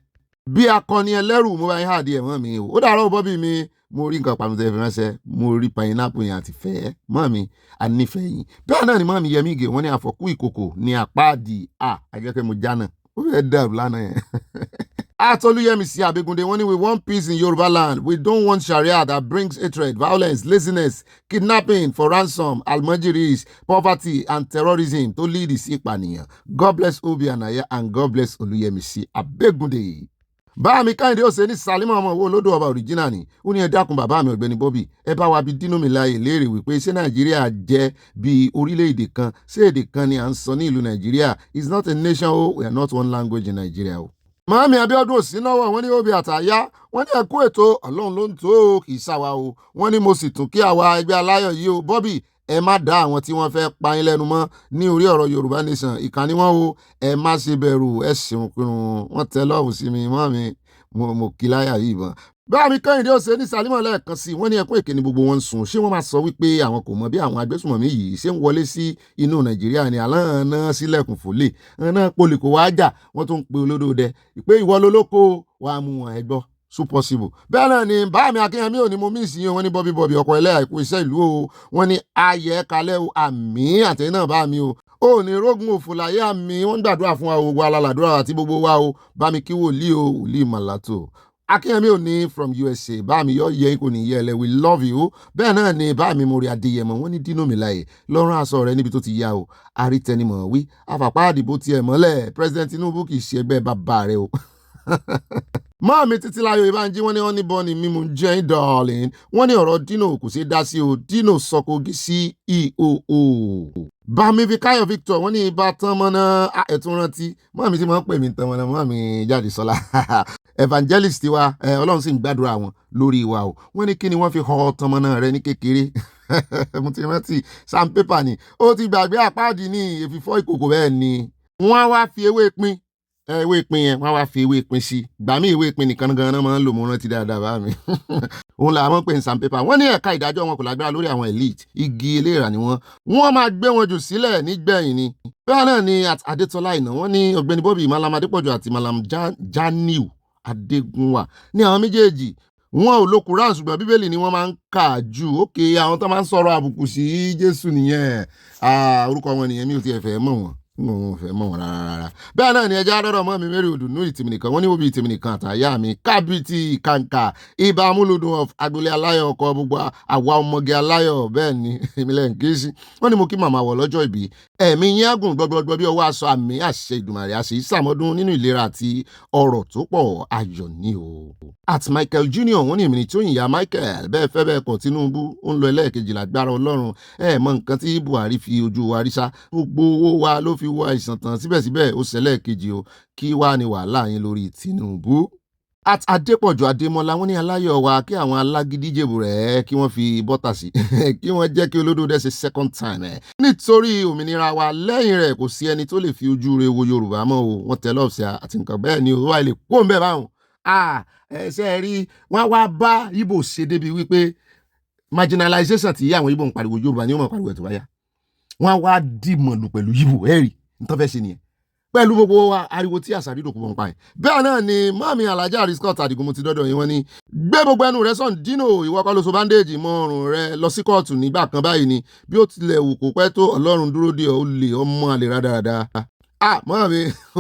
Bí akọni ẹlẹ́rù mo bá yín hàdí ẹ̀ mọ́ mi o. Ó dàárọ̀ Bobby mi mo rí nǹkan pàmùtẹ́ fi ránṣẹ́ mo rí pineapple yẹn àti fẹ́ mọ́ mi ànífẹ́ yín. Bẹ́ẹ̀ náà ni mọ́ mi Yẹmí Ìgè wọ́n ní àfọ̀kù ìkòkò ní àpáàdì àjẹkẹ́ mo jánà ó fẹ́ dàrú lánàá yẹn. Atoluyemisi Abegunde wọ́n ní we want peace in Yoruba land. We don't want Sharia that brings hatred, violence, laziness, kidnapping for ransom, almajiris, poverty and terrorism to lead is ìpànìyàn. God bless Obi Anaya and God bless Oluyemisi Abegunde. Bá mi Káyìndé ó ṣe ní Sálímù ọmọ owó olódò ọba original ni ó ní ẹ dákun bàbá mi Ọ̀gbẹ́ni Bobby ẹ bá wa bí dínú mi láàyè léèrè wípé ṣé Nàìjíríà jẹ́ bí orílẹ̀-èdè kan ṣé èdè kan ni à ń sọ ní ìlú Nàìjíríà. It's not a nation o, we are not one language in Nigeria o. Màámi Abíọ́dún Òsínnáwó wọ́n ní Obi àtàyá wọ́n ní ẹ̀kú ètò Ọlọ́run ló ń tó kì í ṣàwa o. Wọ́n ní mo sì tún kí àwa ẹgbẹ́ aláyọ̀ yìí o. Bobby ẹ má dá àwọn tí wọ́n fẹ́ pa yín lẹ́nu mọ́ ní orí ọ̀rọ̀ Yorùbá nation ìkànnì wọn o. Ẹ má ṣe bẹ̀rù ẹ ṣeun kírun wọ́n tẹ lọ́hùn sí mi mọ́ mi mo kí láyà yìí bọ́n. Bá mi Kẹ́hìndé ó ṣe ní Sálímù lẹ́ẹ̀kan sí wọ́n ní ẹkún èké ni gbogbo wọn ń sùn. Ṣé wọ́n máa sọ wípé àwọn kò mọ bí àwọn agbésùnmọ̀mí yìí ṣe ń wọlé sí inú Nàìjíríà ni àlànà sílẹ̀kùn fòlè ẹ̀nà poli kò wá jà wọ́n tún ń pe olódòdẹ pé ìwọ lólóko wàá mú wọn ẹgbọ́ so possible. Bẹ́ẹ̀ náà ni bá mi Akínyẹmí ò ní mo mí ìsìn wọn ní Bobby ọkọ̀ ẹlẹ́yà ìkú iṣẹ́ ìlú o. Wọ́n ní ayẹ kalẹ̀ o àmì àtẹ̀yìn náà bá mi o. Ó ní rógun òfò láyé àmì wọ́n ń gbàdúrà fún wa o gbogbo alálàdúrà àti gbogbo wa o. Bá mi kí wòlíì o wòlíì màlátò. Akínyẹmí ò ní from USA bá mi yọ yẹ kò ní yẹ ẹlẹ we love you. Bẹ́ẹ̀ náà ni bá mi Mórí Adéyẹmọ wọ́n ní dínú mi láyè lọ́rùn aṣọ rẹ̀ níbi tó ti yá o. Arítẹnimọ̀ wí àfàpá àdìbò tiẹ̀ mọ́lẹ̀ President Tinubu kì í ṣe ẹgbẹ́ bàbá rẹ̀ o. Mọ́ọ̀mí Títílayọ̀ Ìbánjí wọ́n ní wọ́n ní bọ́ọ̀nì mímú jẹ́ darling wọ́n ní ọ̀rọ̀ Dino kò ṣe dá sí o. Dino sọkogi sí EOO. Bámi Fikayo Victor wọ́n ní ibà tán mọ́ná ẹ̀tún rántí mọ́ọ̀mí tí wọ́n pè mí tán mọ́ná mọ́ọ̀mí Jádesọ́lá evangelist wa Ọlọ́run sì ń gbàdúrà wọn lórí wa o. Wọ́n ní kí ni wọ́n fi họ tán mọ́ná rẹ ní kékeré. Mo ti rántí sandpaper ni ó ti gbàgbé àpáàdì ní èfìfọ́ ìkòkò bẹ́ẹ̀ ni wọ́n á wá fi ewé pín ewé ìpín yẹn wọ́n wá fi ewé ìpín sí gbà mí ìwé ìpín nìkan gan-an máa ń lò mo rántí dáadáa bá mi òun là wọ́n pè ní sandpaper. Wọ́n ní ẹ̀ka ìdájọ́ wọn kò lágbára lórí àwọn elite igi eléèrà ni wọ́n máa gbé wọn jù sílẹ̀ nígbẹ̀yìn ni. Bẹ́ẹ̀ náà ni Adétọ́lá Ìná wọ́n ní Ọ̀gbẹ́ni Bobby Malam Adépọ̀jù àti Malam Janiu Adégúnwà ní àwọn méjèèjì wọn ò lo Quran ṣùgbọ́n Bíbélì ni wọ́n máa ń kà jù. Ókè àwọn tó máa ń sọ̀rọ̀ àbùkù sí Jésù nìyẹn orúkọ wọn nìyẹn mi ò tiẹ̀ fẹ́ mọ̀ wọn mo fẹ́ mọ̀ wọn rárá. Bẹ́ẹ̀ náà ni ẹja dọ́dọ̀ mọ́ mi mẹ́rin òdùnú ìtìmì nìkan wọ́n ní wọ́n bí ìtìmì nìkan àtàyà mi kábíyèsí kàǹkà ibà amúlùdùn of agboolé aláyọ̀ ọkọ̀ gbogbo àwa ọmọge aláyọ̀ bẹ́ẹ̀ ni ìmìlẹ̀ nkèésì wọ́n ní mo kí màmá wọ̀ lọ́jọ́ ìbí ẹ̀mí yín àgùn gbọgbọgbọ bí ọwọ́ aṣọ àmì àṣẹ ìdùmàrè àṣẹ ìsàmọ́dún nínú ìlera àti ọ̀rọ̀ tó pọ̀ ayọ̀ ní o. At Michael Junior wọ́n ní ìmìnì tó yìnyà Michael bẹ́ẹ̀ fẹ́ bẹ́ẹ̀ kọ̀ Tinubu ń lọ ẹlẹ́ẹ̀kejì lágbára Ọlọ́run mọ nǹkan tí Buhari fi ojú wa rí sá gbogbo owó wa ló fi wọ àìsàn tán síbẹ̀síbẹ̀ ó ṣẹlẹ̀ kejì o kí wá ní wàhálà yín lórí Tinubu. At Adépọ̀jù Adémọ́lá wọ́n ní aláyọ̀ wa kí àwọn alágídí jèbù rẹ̀ kí wọ́n fi bọ́tà sí kí wọ́n jẹ́ kí olódò dẹ́ ṣe second time nítorí òmìnira wa lẹ́yìn rẹ̀ kò sí ẹni tó lè fi ojú rẹ̀ wo Yorùbá mọ́ o wọ́n tẹ lọ́ọ̀sì àti nǹkan bẹ́ẹ̀ ni ó wà lè kó ń bẹ́ẹ̀ báwọn. ẹsẹ̀ rí wọ́n wá bá Ìgbò ṣe débi wípé marginalization tí àwọn Ìgbò ń pariwo Yorùbá ni wọ́n mọ̀ pariwo ẹ̀ tó bá yá wọ́n wá dìmọ̀lù pẹ̀lú Ìgbò ẹ̀rí nítorí fẹ́ ṣe nìyẹn pẹ̀lú gbogbo wa ariwo tí àṣà dídò kò mọ̀ ń pa ẹ̀. bẹ́ẹ̀ náà ni mọ́mí alájà Scott Adigun mo ti dọ́dọ̀ yín wọ́n ní gbé gbogbo ẹnu rẹ sọ̀n dínà ìwọ kọ́ ló so bandage mọ́ ọrùn rẹ lọ sí kóòtù nígbà kan báyìí ni bí ó tilẹ̀ wù kó pẹ́ tó Ọlọ́run dúró dè ọ́ ó lè ọmọ àlè rádaràda. mọ́mí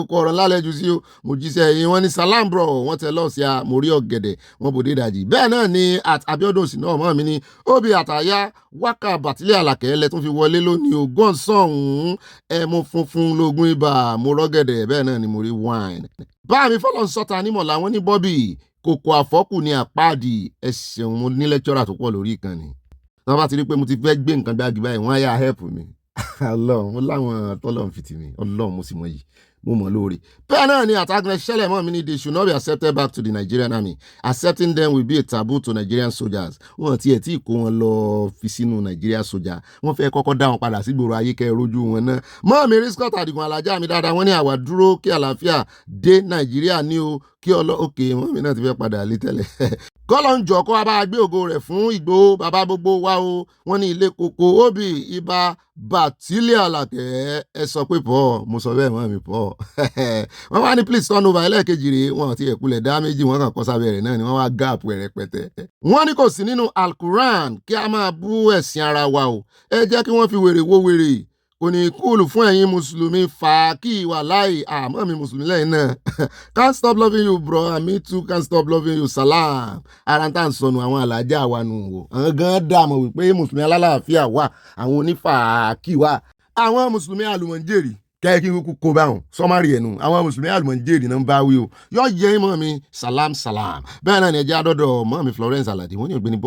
kò ọ̀rọ̀ lálẹ́ jù sí o mo jíṣẹ́ yín wọ́n ní salam bro wọ́n tẹ lọ́ọ̀sì a mo rí ọ̀gẹ̀dẹ̀ wọ́n bòde ìdajì. bẹ́ẹ̀ náà ni at Abiodun sí náà mọ́mí ni óbí àtàyà wákà bàtílẹ̀ àlàkẹ́ lẹ tún fi wọlé lónìí ògùn sọ̀hún ẹmu funfun lógún ibà mo rọ́gẹ̀dẹ̀ bẹ́ẹ̀ náà ni mo rí wine. báàmí fọlọ́n sọ́ta nímọ̀ làwọn ní Bobby kòkò àfọ́kù ní àpáàdì ẹ̀sìn mo ní lẹ́kítọ́rà tó pọ̀ lórí ìkànnì. wọ́n bá ti rí pé mo ti fẹ́ gbé nǹkan gbági báyìí wọ́n á yà help mi. Ọlọ́run mo láwọn tọ́lọ́run fi tì mí Ọlọ́run mo sì mọ yìí mo mọ̀ lóore. bẹ́ẹ̀ náà ni Agnes ṣẹlẹ̀ mọ́ mi ni they should not be accepted back to the Nigerian army. Accepting them will be a taboo to Nigerian soldiers. wọ́n tiẹ̀ tí kó wọn lọ fi sínú Nigerian soldier wọ́n fẹ́ kọ́kọ́ dá wọn padà sí gbòòrò ayé kẹ́ rojú wọn náà. mọ́ mi rí Scott Adigun alájà mi dáadáa wọ́n ní àwa dúró kí àlàáfíà dé Nàìjíríà ní o kí òkè mọ́ mi náà ti fẹ́ padà lé tẹ́lẹ̀. kọ́lọ̀ ń jọ kó wa bá gbé ògo rẹ̀ fún Ìgbòho bàbá gbogbo wa o wọ́n ní ilé koko óbì ibà bàtílẹ̀ àlàkẹ́ ẹ sọ pé pọ̀ mo sọ bẹ́ẹ̀ mọ́ mi pọ̀ wọ́n wá ní please turn over ẹlẹ́ẹ̀kejì rèé wọn ti ẹ̀kulẹ̀ dá méjì wọn kàn kọ́ sábẹ́ rẹ̀ náà ni wọ́n wá gáàpù ẹ̀ rẹpẹtẹ. wọ́n ní kò sí nínú Al-Quran kí a máa bú ẹ̀sìn ara wa o ẹ jẹ́ kí wọ́n fi wèrè wó wèrè kò ní kúlù fún ẹ̀yin mùsùlùmí fàákì wà láì àmọ́ mi mùsùlùmí lẹ́yìn náà can't stop loving you bro and me too can't stop loving you salam ara ń tà ń sọnù àwọn alájà wa nù wò àwọn gan dààmú wípé mùsùlùmí alálàáfíà wà àwọn onífàákì wà àwọn mùsùlùmí àlùmọ̀ǹjèrì kẹ́kí kúkú kó báwọn sọ́márì ẹ̀nu àwọn mùsùlùmí àlùmọ̀ǹjèrì náà ń bá wí o yọ yẹ mọ́ mi salam salam bẹ́ẹ̀ náà ni ẹjẹ́ àdọ́dọ̀ mọ́ mi Florence Alade wọ́n ní Ọ̀gbẹ́ni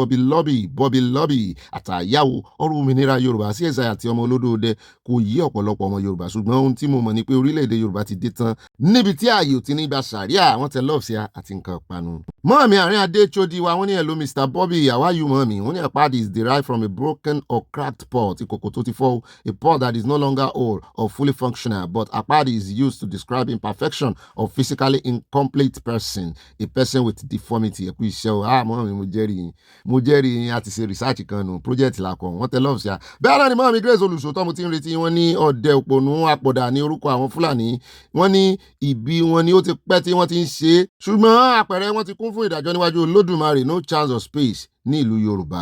Bobby Lobby àtàyàwó ọ̀rọ̀ òmìnira Yorùbá sí ẹ̀sà àti ọmọ olódòdẹ kò yí ọ̀pọ̀lọpọ̀ ọmọ Yorùbá ṣùgbọ́n ohun tí mo mọ̀ ni pé orílẹ̀-èdè Yorùbá ti dé tán níbi tí ààyè ò ti ní gba sàríà wọ́n tẹ lọ́ọ̀sì àti nǹkan panu. mọ́ mi àárín adé chodi wa wọ́n ní hello Mr. Bobby how are you mọ́ mi wọ́n ní àpáàdì is derived from a broken or cracked pot ìkòkò tó ti fọ́ a pot that is no longer whole or fully functional but apadi is used to describe imperfection of physically incomplete person a person with deformity ẹ̀kú iṣẹ́ o mọ́ mi mo jẹ́rìí àti ṣe research kan nù project làkọ̀ wọ́n tẹ lọ́ọ̀sì à bẹ́ẹ̀ náà ni mọ́ mi Grace Olùṣòótọ́ mo ti ń retí wọ́n ní ọ̀dẹ òpònú àpọ̀dà ní orúkọ àwọn Fúlàní wọ́n ní ìbí wọn ni ó ti pẹ́ tí wọ́n ti ń ṣe é ṣùgbọ́n àpẹẹrẹ wọn ti kún fún ìdájọ́ níwájú Olódùmarè no chance of space ní ìlú Yorùbá.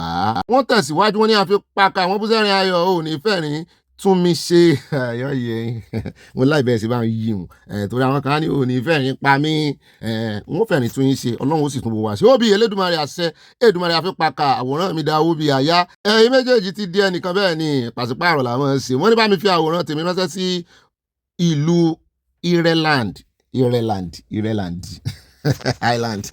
wọ́n tẹ̀síwájú wọn ní àfipáka àwọn búsẹ́rin ayọ̀ ò ní fẹ́rin tún mi ṣe ayọ̀yẹ mo láì bẹ̀rẹ̀ sí bá ń yí hùn torí àwọn kan ní ò ní fẹ́rin pa mí wọ́n fẹ́rin tún yín ṣe Ọlọ́run ó sì tún bò wá sí ó bí Elédùmarè àṣẹ Èdùmarè àfipáka àwòrán mi dá owó bí àyá ẹ̀yin méjèèjì ti di ẹnìkan bẹ́ẹ̀ ni pàṣípààrọ̀ làwọn ṣe wọ́n ní bá mi fi àwòrán tèmi ránṣẹ́ sí ìlú Ireland Island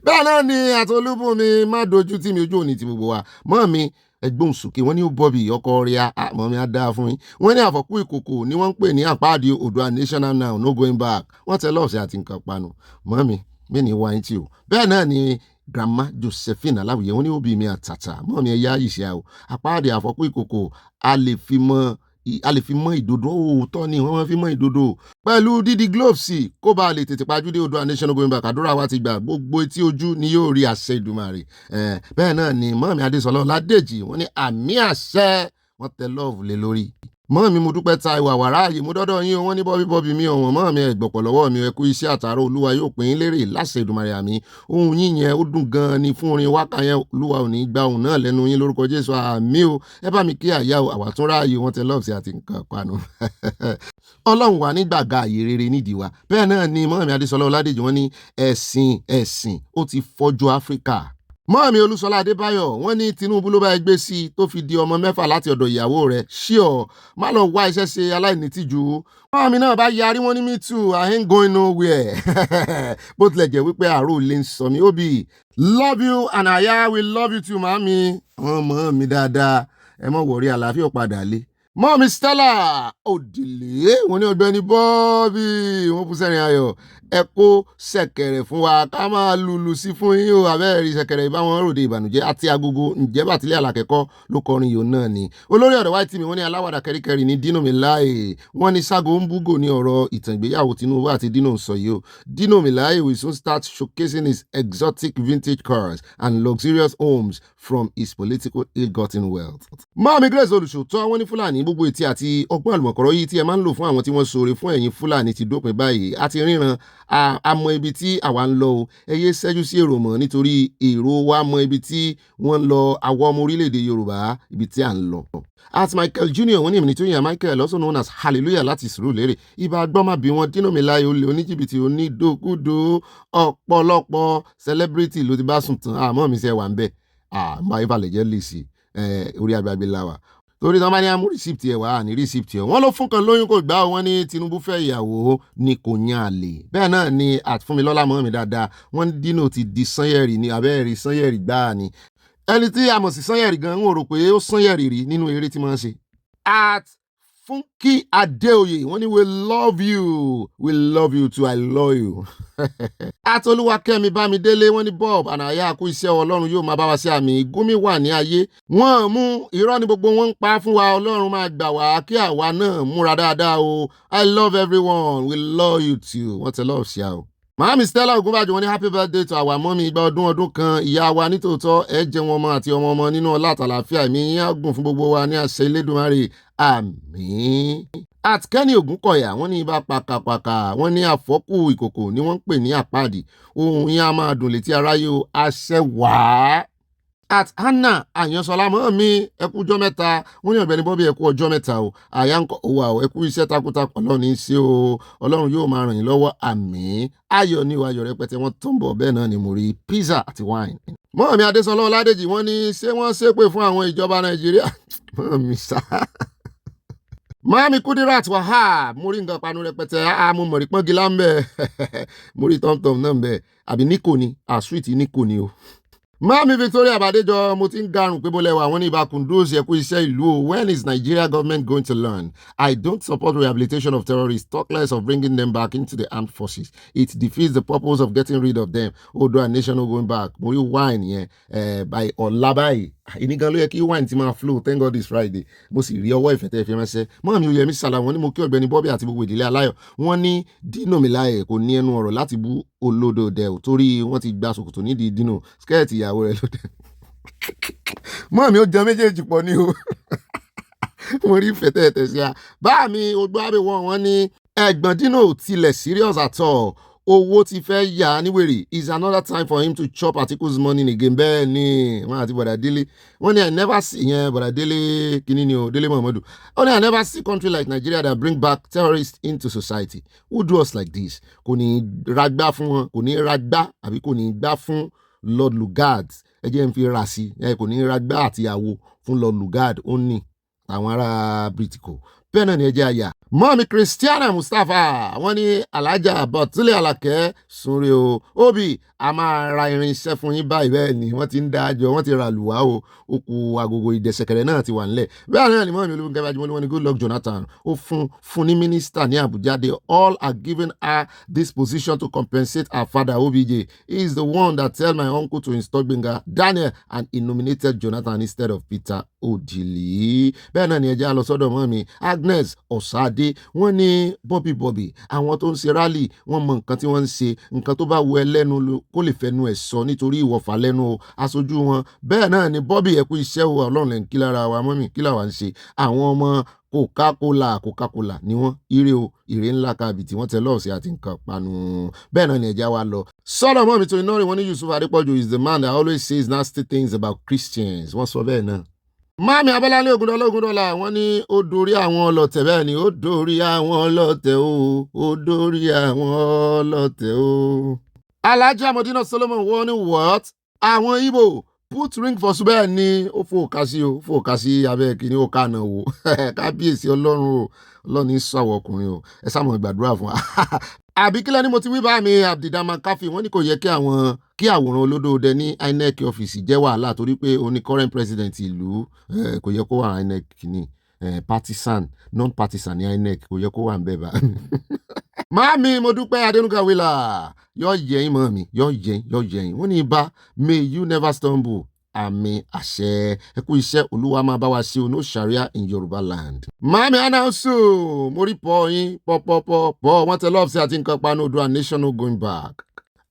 bẹ́ẹ̀ náà ni àtolúbùnmi má dojú tí mi ojú òní ti gbogbo wa mọ́ mi ẹgbọ́n sókè wọ́n ní Bobby ọkọ rẹ̀ àmọ́ mi á dáa fún yín wọ́n ní àfọ̀kù ìkòkò ni wọ́n ń pè ní àpáàdì Oòduà national now no going back wọ́n tẹ lọ́ọ̀sì àti nǹkan panu mọ́ mi mí ní wáyé tí o bẹ́ẹ̀ náà ni grandma Josephine Aláwìyé wọ́n ní òbí mi àtàtà mọ́ mi ẹ̀yà ìṣẹ́ o àpáàdì àfọ̀kù ìkòkò a lè fi mọ́ ìdodo òótọ́ ni wọ́n máa fi mọ́ ìdodo pẹ̀lú dídí gloves kó bá lè tètè pajúdé Oòduà national going back àdúrà wa ti gbà gbogbo etí ojú ni yóò rí àṣẹ Ìdùmarè bẹ́ẹ̀ náà ni mọ́mí Adésọlá Ọládèjì wọ́n ní àmì àṣẹ wọ́n tẹ lọ́ọ̀fù lé lórí mọ́ mi mo dúpẹ́ ta ìwà wàráàyè mo dọ́dọ̀ yín o wọ́n ní bọ́bí mi ọ̀wọ̀n mọ́ mi ẹ̀gbọ̀pọ̀ lọ́wọ́ mi ẹ kú iṣẹ́ àtàrà olúwa yóò pín in lérè láṣẹ Èdùmàrè àmì ohun yín yẹn ó dùn gan-an ni fún orin wákà yẹn olúwa ò ní gba ohun náà lẹ́nu yín lórúkọ Jésù àmì o ẹ bá mi kí àyà o àwa tún ráàyè wọn tẹ lọ́ọ̀sì àti nǹkan panu ọlọ́run wà ní gbàgà àyè rere nídìí wa bẹ́ẹ̀ náà ni mọ́mí Adésọlá Ọládèjì wọ́n ní ẹ̀sìn ó ti fọ́jú Áfíríkà mọ́mí Olúṣọlá Adébáyọ̀ wọ́n ní Tinubu ló bá ẹgbẹ́ sí i tó fi di ọmọ 6 láti ọ̀dọ̀ ìyàwó rẹ̀ ṣíọ̀ má lọ wá iṣẹ́ ṣe aláìnítìjú mọ́mí náà bá yarí wọ́n ní me too I ain't going nowhere bó tilẹ̀ jẹ́ wípé àárò lè ń sọ mí Obi love you and Aya will love you too màmí ọmọ mi dáadáa ẹ mọ̀ wọ̀rí àlàáfíà padà lé mọ́mí Stella Òdìlé wọ́n ní Ọ̀gbẹ́ni Bobby wọ́n kú sẹ́rin ayọ̀ ẹ kó ṣẹ̀kẹ̀rẹ̀ fún wa ká máa lùlù sí fún yín o abẹ́rẹ́ ṣẹ̀kẹ̀rẹ̀ ìbáwọn ròde ìbànújẹ́ àti agogo ǹjẹ́ bàtílẹ̀ àlàkẹ́kọ́ ló kọrin yòó náà ni olórí ọ̀dọ̀ wáìtì mi wọ́n ní aláwàdà kẹ́ríkẹ́rí ní Dino Melaye wọ́n ní Sago ń búgò ní ọ̀rọ̀ ìtàn ìgbéyàwó Tinubu àti Dino ń sọ yìí o Dino Melaye will soon start showcasing his exotic vintage cars and luxurious homes from his political ill-gotten wealth. Mọ́mí Grace Olùṣòótọ́ wọ́n ní Fúlàní gbogbo etí àti ọgbọ́n àlùmọ̀kọ́rọ́ yìí tí ẹ máa ń lò fún àwọn tí wọ́n ṣoore fún ẹ̀yin Fúlàní ti dópin báyìí àti ríran àmọ́ ibi tí àwa ń lọ o ẹ yé ṣẹ́jú sí èrò mọ́ nítorí èrò wa mọ ibi tí wọ́n ń lọ àwọn ọmọ orílẹ̀-èdè Yorùbá ibi tí à ń lọ. At Michael Junior wọ́n ní èmi tó yàn Michael also known as Hallelujah láti Sùúrùlérè ibà gbọ́mà bí wọ́n Dino Melaye olè oníjìbìtì onídòkúdò ọ̀pọ̀lọpọ̀ celebrity ló ti bá sùn tán àmọ́ mi ṣe wà ń bẹ̀ máa ìfàlẹ̀ jẹ́ lè sí orí agbègbè láwà torí tí wọ́n bá ní amú rìsíptì ẹ̀ wá ní rìsíptì ẹ̀ wọ́n ló fún kan lóyún kò gbà wọ́n ní Tinubu fẹ́ ìyàwó ni kò yan àlè bẹ́ẹ̀ náà ni àtúnmilọ́lá mọ́ mi dáadáa wọ́n ní Dino ti di Sanyẹ̀rì ní abẹ́rẹ́ Sanyẹ̀rì gbáà ni ẹni tí a mọ̀ sí Sanyẹ̀rì gan ń rò pé ó Sanyẹ̀rì rí nínú eré tí wọ́n ṣe. At Funky Adeoye wọ́n ní we love you too I love you. Atolúwakẹ́mi Bámidélé wọ́n ní Bob ànàyà kú iṣẹ́ Ọlọ́run yóò máa bá wa sí àmì Gúnmi wà ní ayé wọ́n mú irọ́ ní gbogbo wọn ń pa fún wa Ọlọ́run máa gbà wá kí àwa náà múra dáadáa o I love everyone we love you too wọ́n tẹ lọ́ọ̀ ṣá o. Màámi Stella Ògúnbàjò wọ́n ní happy birthday to our mọ́mí ìgbà ọdún kan ìyá wa nítòótọ́ ẹ jẹ́ wọn ọmọ àti ọmọ nínú ọlá àtàlàfíà mi yín á gùn fún gbogbo wa ní àṣẹ Elédùmarè àmín. At Kenny Ògúnkọ̀yà wọ́n ní ibà pàkàpàkà wọ́n ní àfọ́kù ìkòkò ni wọ́n ń pè ní àpáàdì ohun yín á máa dùn létí aráyé o àṣẹ wàá. At Hannah Àyànsọlá mọ́ mi ẹkú ọjọ́ mẹ́ta wọ́n ní Ọ̀gbẹ́ni Bobby ẹkú ọjọ́ mẹ́ta o àyà ń kọ́ wà o ẹkú iṣẹ́ takuntakun Ọlọ́run ní í ṣe o Ọlọ́run yóò máa ràn yín lọ́wọ́ àmín ayọ̀ ní ayọ̀ rẹpẹtẹ wọ́n tó ń bọ̀ bẹ́ẹ̀ náà ni mo rí pizza àti wine. Mọ́ mi Adésọlá Ọládèjì wọ́n ní ṣé wọ́n ṣépè fún àwọn ìjọba Nàìjíríà mọ́ mi sá. Mami Kudirat Wahab mo rí nǹkan panu rẹpẹtẹ mo mọ̀ rí pọ́ngilá ń bẹ̀ mo rí tọ́mtọ́m náà ń bẹ̀ àbí níkò ni sweet níkò ni o. Mami Victoria Badejo mo ti ń garùn pé bó lẹ́wà àwọn ní ibà Kunduz ẹ̀kú iṣẹ́ ìlú o when is Nigeria government going to learn? I don't support rehabilitation of terrorists talk less of bringing them back into the armed forces it defeats the purpose of getting rid of them odo and nation no going back mo rí wine yẹn by ọ̀la báyìí ìní gan ló yẹ kí wine ti máa flow thank God it's Friday mo sì rí ọwọ́ ìfẹ́ tẹ́ fi ránṣẹ́ mọ́ mi Oyèmí Sàlà wọ́n ní mo kí Ọ̀gbẹ́ni Bobby àti gbogbo ìdílé aláyọ̀ wọ́n ní Dino Melaye kò ní ẹnu ọ̀rọ̀ láti bú olódo dẹ̀ torí wọ́n ti gba ṣòkòtò nídìí Dino skẹ́ẹ̀tì ìyàwó rẹ̀ lóde mọ́ mi ó jẹ méjèèjì pọ̀ ní o mo rí ìfẹ́ tẹ́ sí a bá mi ogbó àbẹ̀wọ̀ wọn ní ẹ̀gbọ́n Dino tilẹ̀ serious at all owó ti fẹ́ yà níwèrè is another time for him to chop Atiku's money again bẹ́ẹ̀ ni wọ́n àti bọ̀dà Délé wọ́n ní I never see yẹn bọ̀dà Délé kìíní ni o Délé Muhammadu wọ́n ní I never see country like Nigeria that bring back terrorists into society who do us like this kò ní ragbá fún wọn kò ní ragbá àbí kò ní gbá fún Lord Lugard ẹ jẹ́ n fi ra sí kò ní ragbá àtìyàwó fún Lord Lugard ó ní àwọn ará Britico bẹ́ẹ̀ náà ni ẹ jẹ́ àyà. Mọ́mí Christiana Mustapha wọ́n ní alájà Bọ̀túlẹ̀ Àlàkẹ́ sunre o Obi a máa ra irinṣẹ́ fún yín báyìí bẹ́ẹ̀ ni wọ́n ti ń dájọ́ wọ́n ti ra lùwá o okù agogo ìdẹ̀sẹ̀kẹ̀rẹ̀ náà ti wà nílẹ̀ bẹ́ẹ̀ náà ni mọ́mí Olúfúnkẹ́ Bájúmọ́ wọ́n ní Goodluck Jonathan ó fún ní mínísítà ní Àbújá they all are giving her this position to compensate her father OBJ he is the one that tell my uncle to install Gbenga Daniel and he nominated Jonathan instead of Peter Odili bẹ́ẹ̀ náà ni ẹ jẹ́ á lọ sọ́dọ̀ mọ́mí Agnes Ọ̀sádé wọ́n ní Bobby àwọn tó ń ṣe rálì wọ́n mọ nǹkan tí wọ́n ń ṣe nǹkan tó bá wù ẹ́ lẹ́nu kó lè fẹnu ẹ̀ sọ nítorí ìwọ̀fà lẹ́nu o aṣojú wọn bẹ́ẹ̀ náà ni Bobby ẹ̀kú iṣẹ́ o Ọlọ́run lẹ́ ń kí lára wa mọ́mí kí làwa ń ṣe àwọn ọmọ Coca-Cola ni wọ́n ire o ire ńlá kábì tí wọ́n tẹ lọ́ọ̀sì àti nǹkan panu bẹ́ẹ̀ náà ni ẹ̀já wa lọ. sọ́dọ̀ mọ́ mi tó iná rí wọn ní Yusuf Adépọ̀jù is the man that always says nasty things about Christians wọ́n sọ bẹ́ẹ̀ náà. Máàmí Abọ́láńlé Ògúndọ́lá wọ́n ní ó dorí àwọn ọlọ́tẹ̀ bẹ́ẹ̀ ni ó dorí àwọn ọlọ́tẹ̀ o ó dorí àwọn ọlọ́tẹ̀ o. Alhaji Amodina Solomon wọ́n ní what àwọn Igbo put ring for bẹ́ẹ̀ ni ó fòkà sí abẹ́ kìíní ó kànà wò kábíyèsí ọlọ́run o ọlọ́run ní sọ̀wọ́ ọkùnrin o ẹ sáàmù gbàdúrà fún wa. àbí kílẹ̀ ni mo ti wí bá mi Abdidama Kafi wọ́n ní kò yẹ kí àwòrán olódòdẹ ní INEC ọ́fíìsì jẹ́ wàhálà torí pé ó ní current president ìlú kò yẹ kó wà INEC ní partisan non-partisan ní INEC kò yẹ kó wà ń bẹ̀ bá. Máàmí mo dúpẹ́ Adénúgà Wílà yọ yẹyin mọ́ mi yọ yẹyin wọ́n ní ibà may you never stumble àmì àṣẹ ẹ kú iṣẹ́ olúwa máa bá wa ṣe no sharia in Yorùbá land. Máàmí anáwùsù mo rí pọ̀ yín pọ̀ wọ́n tẹ lọ́ọ̀sì àti nǹkan panu Oòduà nation no going back.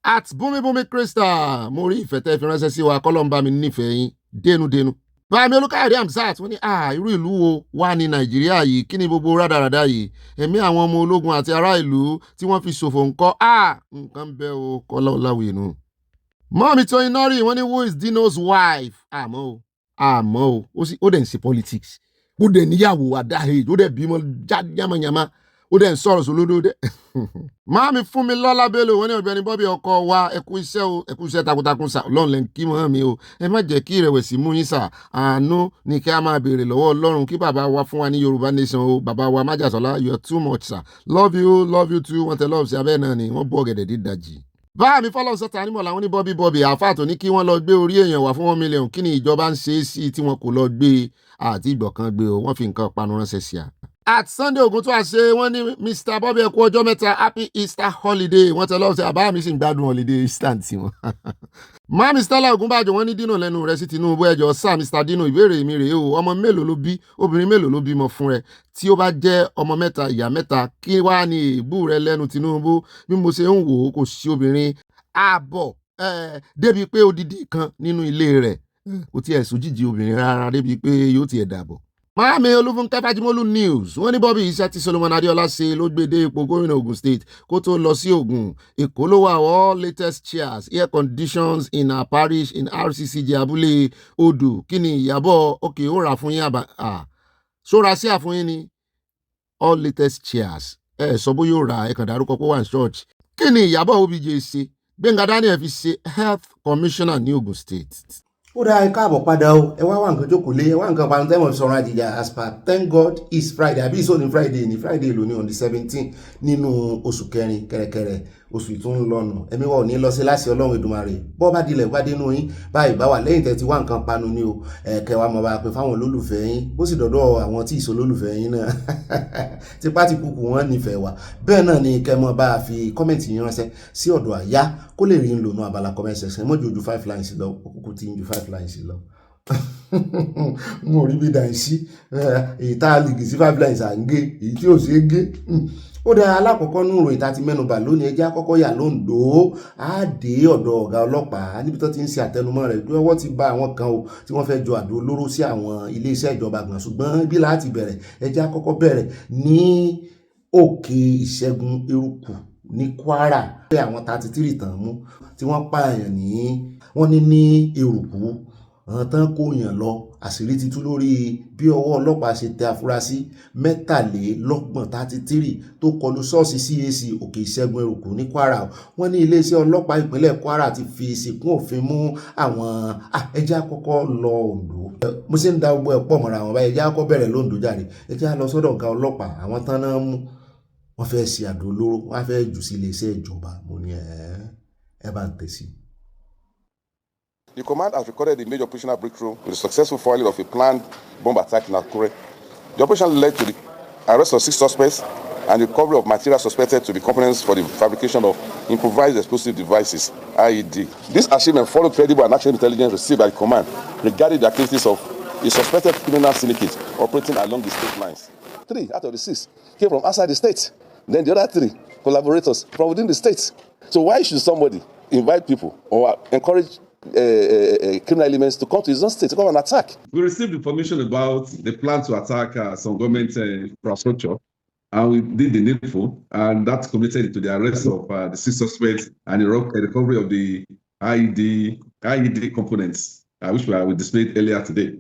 At Bumi Crystal mo rí ìfẹ́ tẹ́ fi ránṣẹ́ sí wa kọ́lọ́mbà mi nífẹ̀ẹ́ yín dénúdénú. Báàmí Olúkáyọ̀dé Hamzat wọ́n ní irú ìlú wo wà ní Nàìjíríà yìí kí ni gbogbo rádaràdà yìí ẹ̀mí àwọn ọmọ ológun àti ará ìlú tí wọ́n fi ṣòfò ńkọ́ nǹkan bẹ́ o kọ́lá ọ̀làwìí nù. Mọ́mí tó iná rí wọ́n ní who is Dino's wife àmọ́ o ó dẹ̀ ń ṣe politics ó dẹ̀ níyàwó àdáhìí ó dẹ̀ bímọ yamayama ó dẹ̀ ń sọ̀rọ̀ sólódó dẹ̀. Máàmí Fúnmilọ́lá Bello wọ́n ní Ọ̀gbẹ́ni Bobby ọkọ wa ẹ kú iṣẹ́ takuntakun sà Ọlọ́run lẹ́ ń kí mọ́ mi o ẹ má jẹ́ kí ìrẹ̀wẹ̀sì mú yín sà àánú ni kí a máa béèrè lọ́wọ́ Ọlọ́run kí bàbá wa fún wa ní Yorùbá nation o bàbá wa Májàsọ́lá you are too much sà love you too wọ́n tẹ lọ́ọ̀ sí abẹ́ náà ni wọ́n bọ́ ọ̀gẹ̀dẹ̀ dídàjì. Báàmí fọlọ́ sọ́ta nímọ̀ làwọn ní Bobby àáfàá tó ní kí wọ́n lọ gbé orí èèyàn wá fún 1 million kí ni ìjọba ń ṣe é sí tí wọn kò lọ gbé àti ìgbọ̀kan gbé o wọ́n fi nǹkan panu ránṣẹ́ sí a. At Sunday ogun tó àṣẹ wọ́n ní Mr. Bobby ẹ kú ọjọ́ mẹ́ta happy Easter holiday wọ́n tẹ lọ́wọ́ sí àbá mi sì ń gbádùn holiday Easter tí wọn. Máàmí Stella Ògúnbàjò wọ́n ní Dino lẹ́nu rẹ̀ sí Tinubu ẹjọ́ sá Mr. Dino ìbéèrè mi rèé o ọmọ mélòó ló bí obìnrin mélòó ló bímọ fún rẹ tí ó bá jẹ́ ọmọ mẹ́ta ìyá mẹ́ta kí wàá ní èébú rẹ lẹ́nu Tinubu bí mo ṣe ń wò ó kò sí obìnrin ààbọ̀ débi pé odidi kan nínú ilé rẹ̀ kò tiẹ̀ sójìjì obìnrin rárá débi pé yóò tiẹ̀ dàbọ̀. Máàmí Olúfúnkẹ́ Fájímọ́lú news wọ́n ní Bobby iṣẹ́ tí Solomon Adéọlá ṣe ló gbé dé ipò gómìnà Ògùn state kó tó lọ sí Ògùn Èkó ló wà all latest chairs air conditions in our parish in RCCG Abúlé Odò kí ni Ìyábọ̀ òkè ó rà fún yín ṣóra sí àfún yín ni all latest chairs sọ bó yóò rà kàn dárúkọ pé wà ní church kí ni Ìyábọ̀ Obj ṣe Gbẹ́ngà Daniel fi ṣe health commissioner ní Ògùn state. Ó dáa ẹ káàbọ̀ padà o ẹ wá nǹkan jókòó lé ẹ wá nǹkan panu tẹ́wọ̀n sọ̀rọ̀ àjèjà as per thank God is Friday àbí ìsọ̀ ní Friday lónìí on the 17 nínú oṣù kẹrin kẹrẹkẹrẹ oṣù ìtún lọ́nà ẹ̀mí wa ò ní lọ sí láti Ọlọ́run Èdùmàrè bọ́ bá dilẹ̀ bá dénú yín báyìí bá wà lẹ́yìn tẹ́ ti wá nǹkan panu ní o kẹwàá mọ̀ bá pè fáwọn olólùfẹ́ yín bó sì dọ̀dọ̀ àwọn tí ìsọ olólùfẹ́ yín náà tipá ti kúkú wọn nífẹ̀ẹ́ wa bẹ́ẹ̀ náà ni kẹmọ́ bá fi kọ́mẹ̀ntì yín ránṣẹ́ sí ọ̀dọ̀ àyá kó lè rí ń lò ní abala comment section mọ́jú ojú 5 lines lọ òkùnkùn tí ń ju 5 lines lọ. Mo rí bí dàísí èyí tá a lè gè sí 5 lines à ń gé èyí tí ò sí é gé. Ó dá alákọ̀ọ́kọ́ ní ìròyìn tá a ti mẹ́nubà lónìí ẹjẹ́ àkọ́kọ́ yà lóńdó á dé ọ̀dọ̀ ọ̀gá ọlọ́pàá níbi tó ti ń ṣe àtẹnumọ́ rẹ̀ pé ọwọ́ ti bá àwọn kan o tí wọ́n fẹ́ jọ àdó olóró sí àwọn iléeṣẹ́ ìjọba gan ṣùgbọ́n bí láti bẹ̀rẹ̀ ẹjẹ́ àkọ́kọ́ bẹ̀rẹ̀ ní òkè ìṣẹ́gun eruku ní Kwara pé àwọn 33 tàn mú tí wọ́n pààyàn wọ́n ní eruku àwọn tán kó yàn lọ àṣírí ti tú lórí bí ọwọ́ ọlọ́pàá ṣe tẹ afurasí 33 tó kọlu ṣọ́ọ̀ṣì CAC òkè ìṣẹ́gun eruku ní Kwara wọ́n ní iléeṣẹ́ ọlọ́pàá ìpínlẹ̀ Kwara ti fi ìsìnkún òfin mú àwọn ẹjẹ́ àkọ́kọ́ lọ Oǹdó mo ṣe ń da gbogbo ẹ̀ pọ̀ mọ́ra àwọn báyìí ẹjẹ́ àkọ́kọ́ bẹ̀rẹ̀ lóńdó jàre ẹjẹ́ lọ sọ́dọ̀ ọ̀gá ọlọ́pàá àwọn tán náà mú wọ́n fẹ́ ṣe àdó olóró wọ́n fẹ́ jù sí iléeṣẹ́ ìjọba mo ní ẹ bá ń tẹ̀sí. The command has recorded a major operational breakthrough with the successful foiling of a planned bomb attack in Akure. The operation led to the arrest of 6 suspects and the recovery of material suspected to be components for the fabrication of improvised explosive devices, IED. This achievement followed credible and actual intelligence received by the command regarding the activities of a suspected criminal syndicate operating along the state lines. 3 out of the 6 came from outside the state. Then the other 3 collaborators from within the state. So why should somebody invite people or encourage criminal elements to come to his own state to come and attack. We received information about the plan to attack some government infrastructure, and we did the needful, and that culminated into the arrest of the 6 suspects and the recovery of the IED components, which we displayed earlier today.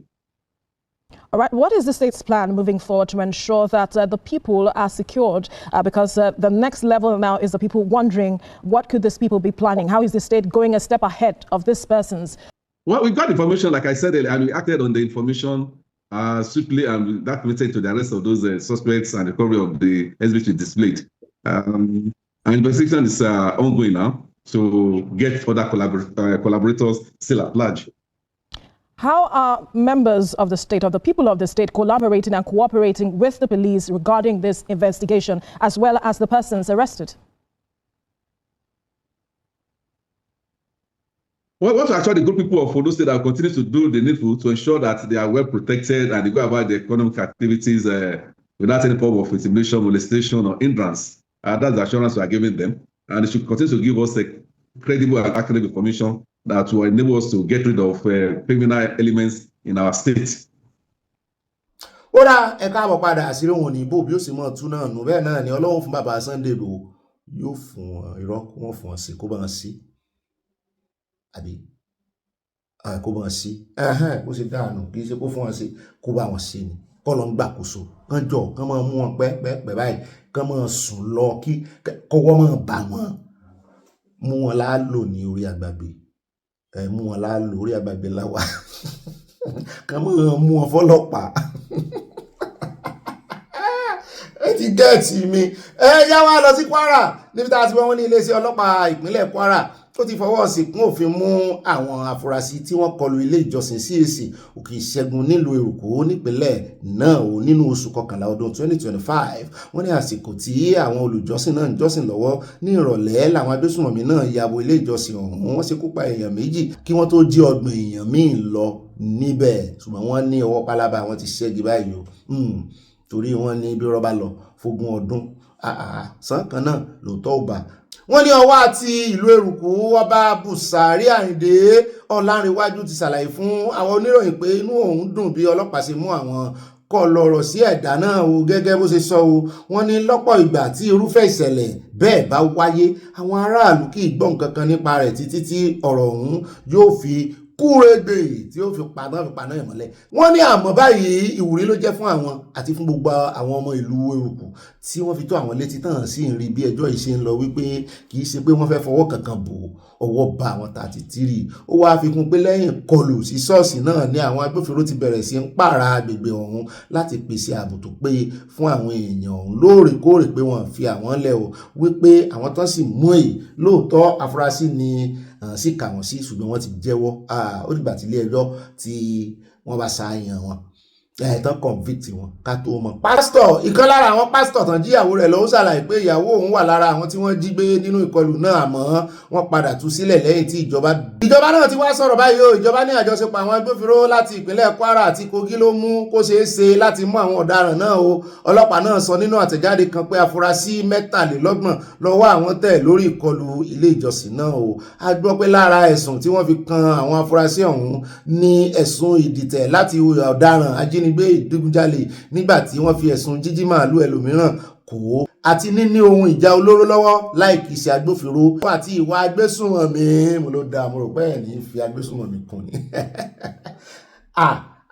All right, what is the state's plan moving forward to ensure that the people are secured? Because the next level now is the people wondering, what could these people be planning? How is the state going a step ahead of these persons? Well, we got information, like I said earlier, and we acted on the information swiftly, and that committed to the arrest of those suspects and the recovery of the exhibits displayed. And investigation is ongoing now to get further collaborators still at large. How are members of the state, of the people of the state, collaborating and cooperating with the police regarding this investigation, as well as the persons arrested? Well, what actually the good people of Ondo State that continue to do the needful to ensure that they are well protected and they go about their economic activities without any form of intimidation, molestation, or hindrance. That's the assurance we are giving them. And they should continue to give us a credible and accurate information that will enable us to get rid of criminal elements in our state. Ó dá ẹ káàbọ̀ padà àṣírí wọn ní bó bí ó sì mọ̀ tún náà nù bẹ́ẹ̀ náà ni Ọlọ́run fún bàbá Sunday Igboho yóò fún wọn irọ́ wọn fún wọn sí kó bá wọn sí àbí kó bá wọn sí bó ṣe dáànù kì í ṣe kó fún wọn sí kó bá wọn sí ni kọ́ lọ ń gbàkóso kán jọ kán máa mú wọn pẹ́pẹ́pẹ́ báyìí kán máa sùn lọ kí kọ́wọ́ máa bà wọ́n mú wọn láàlò ní orí àgbàgbé mú wọn láàlò orí àgbàgbé láwà kán máa mú wọn fọ́lọ́pàá ẹ ti gẹ́ẹ̀tì mi yá wá lọ sí Kwara níbi tá a ti wọ́n ní iléeṣẹ́ ọlọ́pàá ìpínlẹ̀ Kwara tó ti fọwọ́ sí kún òfin mú àwọn afurasí tí wọ́n kọlu ilé ìjọsìn CAC Òkè Ìṣẹ́gun nílùú Èrùkò nípínlẹ̀ náà nínú oṣù kọkànlá ọdún 2025 wọ́n ní àsìkò tí àwọn olùjọ́sìn náà ń jọ́sìn lọ́wọ́ ní ìrọ̀lẹ́ làwọn agbésùnmọ̀mí náà ya bo ilé ìjọsìn ọ̀hún wọ́n ṣekú pa èèyàn méjì kí wọ́n tó jí ọgbọ̀n èèyàn míì lọ níbẹ̀ ṣùgbọ́n wọ́n ní ọwọ́ pálábá wọn ti ṣẹ́gi báyìí o torí wọ́n ní bí rọ́bà lọ fógún ọdún sàn kan náà lóòótọ́ ò bá wọ́n ní ọwọ́ àti ìlú Èrùkò ọba Bùsàárì Àyìndé Ọlárìnwájú ti ṣàlàyé fún àwọn oníròyìn pé inú òun dùn bí ọlọ́pàá ṣe mú àwọn kọ lọ́rọ̀ sí ẹ̀dá náà o gẹ́gẹ́ bó ṣe sọ o wọ́n ní lọ́pọ̀ ìgbà tí irúfẹ́ ìṣẹ̀lẹ̀ bẹ́ẹ̀ bá wáyé àwọn aráàlú kì í gbọ́ nǹkan kan nípa rẹ̀ títí tí ọ̀rọ̀ ọ̀hún yóò fi kúrègbè tí ó fi paná ìmọ́lẹ̀. Wọ́n ní àmọ́ báyìí ìwúrí ló jẹ́ fún àwọn àti fún gbogbo àwọn ọmọ ìlú Èrùkò tí wọ́n fi tó àwọn létí tán sí ń rí bí ẹjọ́ yìí ṣe ń lọ wípé kì í ṣe pé wọ́n fẹ́ fọwọ́ kankan bò ọwọ́ bá àwọn 33. Ó wáá fi kún pé lẹ́yìn kọlù sí ṣọ́ọ̀ṣì náà ni àwọn agbófinró ti bẹ̀rẹ̀ sí ń pààrà agbègbè ọ̀hún láti pèsè ààbò tó péye fún àwọn èèyàn ọ̀hún lóòrèkóòrè pé wọ́n fi àwọn lẹ̀ o wípé àwọn tán sì mú èyí lóòótọ́ afurasí ni sì kà wọ́n sí ṣùgbọ́n wọ́n ti jẹ́wọ́ ó dìgbà tí ilé ẹjọ́ tí wọ́n bá ṣàyàn wọn tán convict wọn ká tó mọ̀. Pásítọ̀ ìkan lára àwọn pásítọ̀ tán jíyàwó rẹ̀ lọ ó ṣàlàyé pé ìyàwó òun wà lára àwọn tí wọ́n jí gbé nínú ìkọlù náà àmọ́ wọ́n padà tú sílẹ̀ lẹ́yìn tí ìjọba náà ti wá sọ̀rọ̀ báyìí o ìjọba ní àjọṣepọ̀ àwọn agbófinró láti ìpínlẹ̀ Kwara àti Kogi ló mú kó ṣeé ṣe láti mú àwọn ọ̀daràn náà o ọlọ́pàá náà sọ nínú àtẹ̀jáde kan pé afurasí 23 lọ́wọ́ àwọn tẹ̀ lórí ìkọlù ilé ìjọsìn náà o a gbọ́ pé lára ẹ̀sùn tí wọ́n fi kan àwọn afurasí ọ̀hún ní ẹ̀sùn ìdìtẹ̀ láti ọ̀daràn ajínigbé ìdígunjalè nígbà tí wọ́n fi ẹ̀sùn jíjí màálù ẹlòmíràn kò àti níní ohun ìjà olóró lọ́wọ́ láì kìí ṣe agbófinró àti ìwà agbésùnmọ̀mí mo ló dáa mo rò pé ẹ̀ ní fi agbésùnmọ̀mí kún ni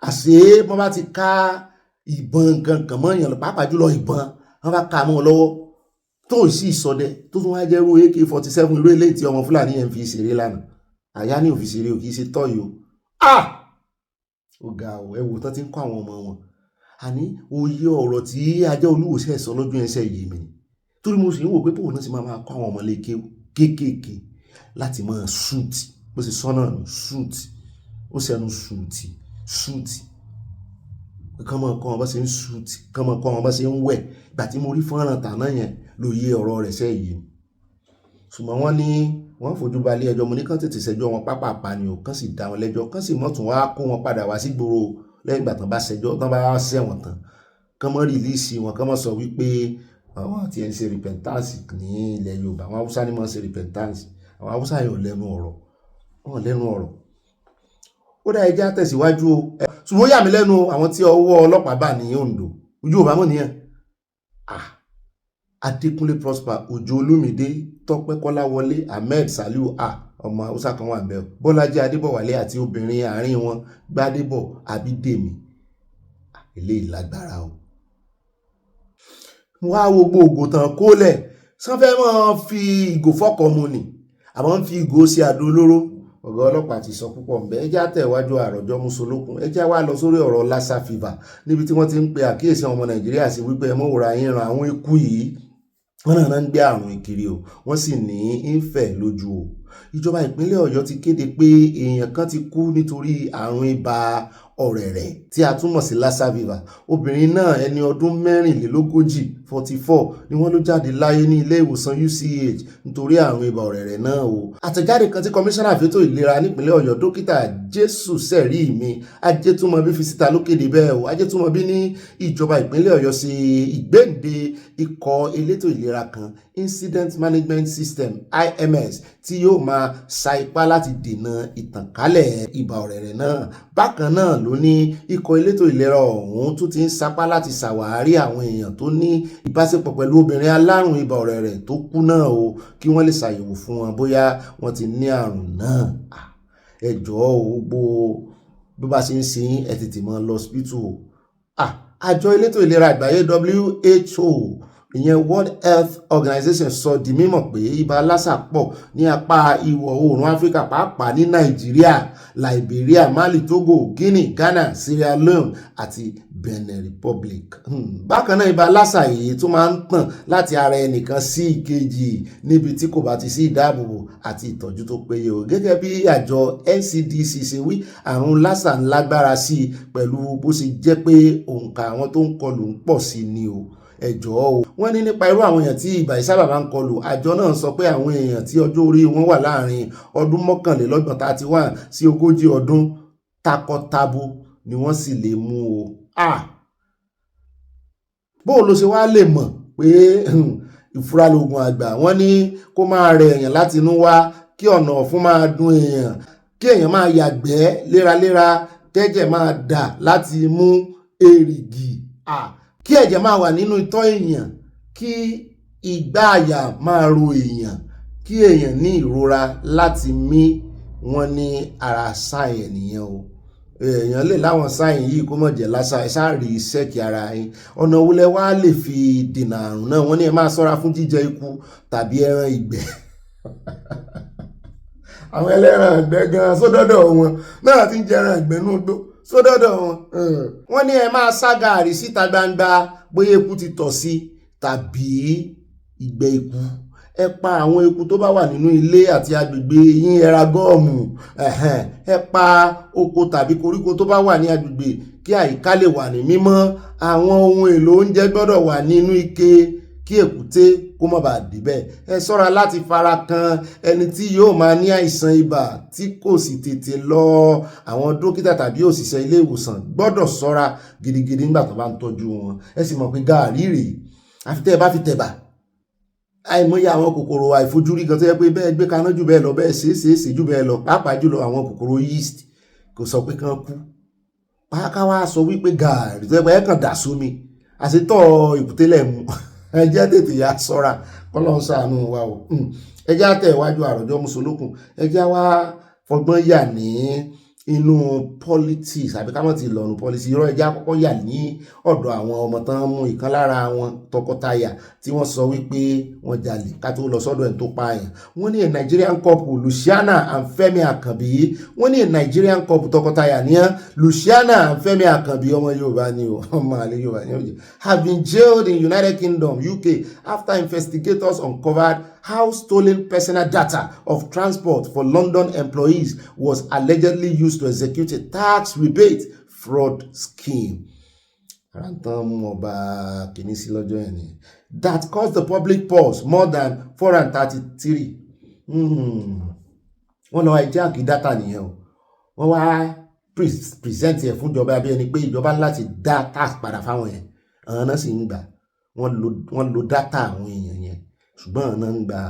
àṣé wọ́n bá ti ká ìbọn gangan mọ́ èèyàn pàápàá jùlọ ìbọn wọ́n bá ká mọ́ ọ lọ́wọ́ tó sì sọdẹ tó tún wá jẹ́rú AK-47 irú eléyìí tí ọmọ Fúlàní yẹn fi ṣeré lánàá àyá ní òfin ṣeré ò kìí ṣe tọ́yò ó ga ọ̀ ẹ̀wò tán ti ń kọ́ àwọn ọmọ wọn àní òye ọ̀rọ̀ tí ajá olúwòsẹ̀ sọ lójú ẹsẹ̀ yìí mi torí mo sì ń wò pé bóun náà sì máa kọ́ àwọn ọmọ lékè kéékèèké láti máa ṣúùtì bó ṣe sọ́nà nù ṣúùtì ó ṣẹnu ṣúùtì kán máa kọ́ wọn bá ṣe ń ṣúùtì kán máa kọ́ wọn bá ṣe ń wẹ̀ ìgbà tí mo rí fọ́nrán tàná yẹn lóye ọ̀rọ̀ rẹ̀ sẹ́ yìí ṣùgbọ́n wọ́n ní wọ́n fojú balẹ̀ ẹjọ́ mo ní kán tètè ṣẹjọ́ wọn pápá ni ò kán sì dá wọn lẹ́jọ́ kán sì mọ̀tún wá kó wọn padà wá sí gbòòrò lẹ́yìn ìgbà tán bá ṣẹjọ́ tán bá ṣẹ̀wọ̀n tán kán mọ́ rìlíìsì wọn kán mọ́ sọ wípé àwọn àti ẹ̀ ń ṣe repentance ní ilẹ̀ Yorùbá àwọn Haúsá ni mọ́ ń ṣe repentance àwọn Haúsá yóò lẹ́nu ọ̀rọ̀ wọn lẹ́nu ọ̀rọ̀. Ó dá ẹjẹ́ àtẹ̀síwájú o. Ṣùgbọ́n yà mí lẹ́nu àwọn tí ọwọ́ ọlọ́pàá bá ní Ondo ojú ò bá mọ̀ nìyẹn. Adékúnlé Prosper, Òjó Olúmídé, Tọ́pẹ́ Kọ́láwọlé, Ahmed Saliu ọmọ Haúsá kan wà ńbẹ̀, Bọ́lájí Adébọ̀wálé àti obìnrin àárín wọn Gbádébọ̀ Abídèmí. Eléyìí lágbára o. Wá wo gbogbo tán kólẹ̀ sanfẹ́ máa fi ìgò fọ́kọ̀ mu ni àmọ́ ń fi ìgò sí àdó olóró. Ọ̀gá ọlọ́pàá ti sọ púpọ̀ ńbẹ̀. Ẹjẹ́ àtẹ̀wájú àròjọ Musolókun. Ẹjẹ́ wá lọ sórí ọ̀rọ̀ Lassa fever níbi tí wọ́n ti ń pe àkíyèsí ọmọ Nàìjíríà sí wípé ẹ mọ́ wòrà yín ran àwọn eku yìí wọ́n náà ń gbé àrùn ìkiri o, wọ́n sì ní ìfẹ́ lójú o. Ìjọba ìpínlẹ̀ Ọ̀yọ́ ti kéde pé èèyàn kan ti kú nítorí àrùn ibà ọ̀rẹ̀rẹ̀ tí a túmọ̀ sí Lassa fever. Obìnrin náà ẹni ọdún 44 ni wọ́n ló jáde láyé ní ilé ìwòsàn UCH nítorí àrùn ibà ọ̀rẹ̀rẹ̀ náà o. Àtẹ̀jáde kan tí kọmíṣánná fétò ìlera nípínlẹ̀ Ọ̀yọ́ dókítà Jésù Sẹ̀ríìmí Ajétúmọ̀bí fi síta ló kéde bẹ́ẹ̀ o. Ajétúmọ̀bí ní ìjọba ìpínlẹ̀ Ọ̀yọ́ ṣe ìgbéǹde ikọ̀ elétò ìlera kan Incident Management System IMS tí yóò máa sa ipá láti dènà ìtànkálẹ̀ ibà ọ̀rẹ̀rẹ̀ náà. Bákan náà ló ní ikọ̀ elétò ìlera ọ̀hún tún ti ń sapá láti ṣàwárí àwọn èèyàn tó ní ìbáṣepọ̀ pẹ̀lú obìnrin alárùn ibà ọ̀rẹ̀rẹ̀ tó kú náà o kí wọ́n lè ṣàyẹ̀wò fún wọn bóyá wọ́n ti ní àrùn náà. Ẹ jọ̀ọ́ o bó bá ṣe ń ṣe yín ẹ tètè máa lọ hospital o. Àjọ elétò ìlera àgbáyé WHO ìyẹn World Health Organization sọ di mímọ̀ pé ibà Lassa pọ̀ ní apá ìwọ̀ oòrùn Áfíríkà pàápàá ní Nàìjíríà, Liberia, Mali, Togo, Guinea, Ghana, Sierra Leone àti Benin Republic. Bákan náà ibà Lassa yìí tó máa ń tàn láti ara ẹnìkan sí ìkejì níbi tí kò bá ti sí ìdáàbòbò àti ìtọ́jú tó péye o. Gẹ́gẹ́ bí àjọ NCDC ṣe wí, àrùn Lassa ń lágbára sí i pẹ̀lú bó ṣe jẹ́ pé òǹkà àwọn tó ń kọlù ń pọ̀ sí ni o. Ẹ jọ̀ọ́ o. Wọ́n ní nípa irú àwọn èèyàn tí ibà ìsábà máa ń kọlù, àjọ náà sọ pé àwọn èèyàn tí ọjọ́ orí wọn wà láàrin ọdún 31 31 sí 40 ọdún takọtabo ni wọ́n sì lè mú o. Bó ló ṣe wá lè mọ̀ pé ìfura lògùn àgbà? Wọ́n ní kó máa rẹ èèyàn láti inú wá, kí ọ̀nà ọ̀fun máa dùn èèyàn, kí èèyàn máa yàgbẹ́ léraléra, tẹ́jẹ̀ máa dà láti mú èrìgì, kí ẹ̀jẹ̀ máa wà nínú itọ́ èèyàn, kí igbá àyà máa ro èèyàn, kí èèyàn ní ìrora láti mí. Wọ́n ní ara sáyẹn nìyẹn o. Èèyàn lè láwọn sáyẹn yìí kó mọ̀ jẹ́ Lassa, ẹ sáà rí sẹ́ẹ̀kì ara yín. Ọ̀nà wo lẹ wá lè fi dènà àrùn náà? Wọ́n ní ẹ máa ṣọ́ra fún jíjẹ ikú tàbí ẹran ìgbẹ́. Àwọn ẹlẹ́ran ìgbẹ́ gan sódọ́dọ̀ wọn náà ti ń jẹ ẹran ìgbẹ́ ní odó sódọ́dọ̀ wọn. Wọ́n ní ẹ máa sá gààrí síta gbangba bóyá eku ti tọ̀ sí tàbí ìgbẹ́ eku. Ẹ pa àwọn eku tó bá wà nínú ilé àti agbègbè yín, ẹ ra gọ́ọ̀mù. Ẹ pa oko tàbí koríko tó bá wà ní agbègbè kí àyíká lè wà ní mímọ́. Àwọn ohun èlò oúnjẹ gbọ́dọ̀ wà nínú ike kí èkúté kó má bàa débẹ̀. Ẹ ṣọ́ra láti fara kan ẹni tí yóò máa ní àìsàn ibà tí kò sì tètè lọ. Àwọn dókítà tàbí òṣìṣẹ́ ilé ìwòsàn gbọ́dọ̀ ṣọ́ra gidigidi nígbà tó bá ń tọ́jú wọn. Ẹ sì mọ̀ pé gààrí rèé, àfi tẹ́ ẹ bá fi tẹ̀bà. Àìmọye àwọn kòkòrò àìfojúrí gan tó yẹ pé bẹ́ẹ̀ gbé kaná jù bẹ́ẹ̀ lọ, bẹ́ẹ̀ ṣe jù bẹ́ẹ̀ lọ, pàápàá jùlọ àwọn kòkòrò yeast kò sọ pé kán kú. Ká wá sọ wípé gààrí tó yẹ pé ẹ kàn dà sómi, àṣetọ̀ èkúté lẹ̀ mú. Ẹ jẹ́ tètè yá ṣọ́ra, k'Ọlọ́run ṣàánú wa o. Ẹ jẹ́ àtẹ̀wájú àròjọ Musolókun. Ẹ jẹ́ wá fọgbọ́n yà ní inú politics àbí ká mọ̀ ti lọ́nu policy. Irọ́, ẹ jẹ́ àkọ́kọ́ yà ní ọ̀dọ̀ àwọn ọmọ tán mú ìkan lára àwọn tọkọtaya tí wọ́n sọ wípé wọ́n jalè ká tó lọ sọ́dọ̀ ẹ̀ tó pààyàn. Wọ́n ní a Nigerian couple, Luciana and Femi Akanbi. Wọ́n ní a Nigerian couple tọkọtaya ní Luciana and Femi Akanbi, ọmọ Yorùbá ni o, ọmọ àlè Yorùbá ni o, have been jailed in United Kingdom UK after investigators uncovered how stolen personal data of transport for London employees was allegedly used to execute a tax rebate fraud scheme. That caused the public purse more than 433. Wọ́n lọ hijack data nìyẹn o. Wọ́n wá present ẹ̀ fún ìjọba bí ẹni pé ìjọba láti dá tax padà fáwọn yẹn. Àwọn náà sì ń gbà. Wọ́n lo data àwọn èèyàn yẹn. Ṣùgbọ́n àwọn náà ń gba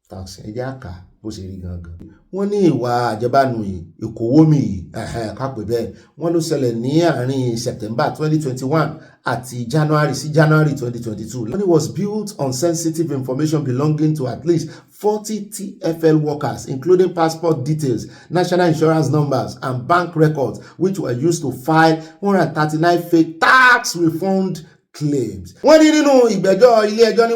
tax. Ẹ jẹ́ àká bó ṣe rí gangan. Wọ́n ní ìwà àjẹbánu yìí ìkówómì yìí kápẹ́ bẹ́ẹ̀ wọ́n ló ṣẹlẹ̀ ní àárín September 2021 àti January 2022. Money was built on sensitive information belonging to at least 40 TFL workers, including passport details, national insurance numbers, and bank records, which were used to file 139 fake tax refund claims. Wọ́n ní nínú ìgbẹ́jọ́ ilé ẹjọ́ ní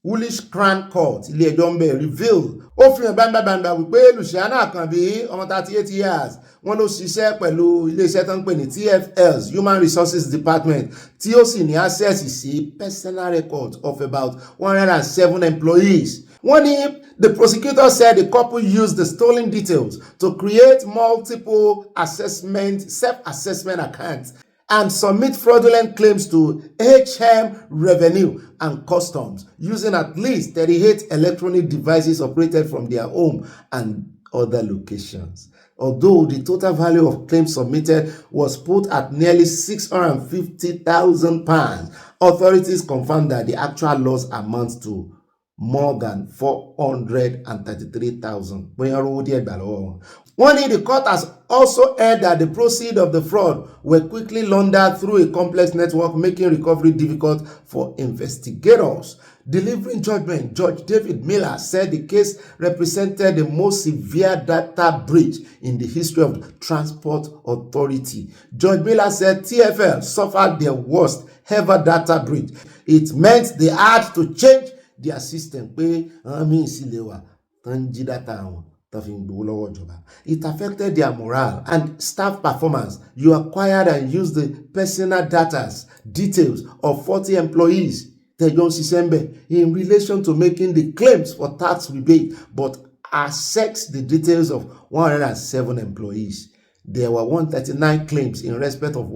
Woolwich Crown Court, ilé ẹjọ́ ń bẹ̀ reveal ó fi hàn gbangba wípé Luciana Akanbi ọmọ 38 years wọ́n ló ṣiṣẹ́ pẹ̀lú iléeṣẹ́ tó ń pè ní TFL's Human Resources Department tí ó sì ní access sí personal records of about 107 employees. Wọ́n ní the prosecutor said the couple used the stolen details to create multiple self-assessment accounts and submit fraudulent claims to HM Revenue and Customs using at least 38 electronic devices operated from their home and other locations. Although the total value of claims submitted was put at nearly £650,000, authorities confirmed that the actual loss amounts to more than 433,000. The court has also heard that the proceeds of the fraud were quickly laundered through a complex network, making recovery difficult for investigators. Delivering judgment, Judge David Miller said the case represented the most severe data breach in the history of the Transport Authority. Judge Miller said TFL suffered their worst ever data breach. It meant they had to change their system. It affected their morale and staff performance. You acquired and used the personal details of 40 employees in relation to making the claims for tax rebate, but accessed the details of 107 employees. There were 139 claims in respect of the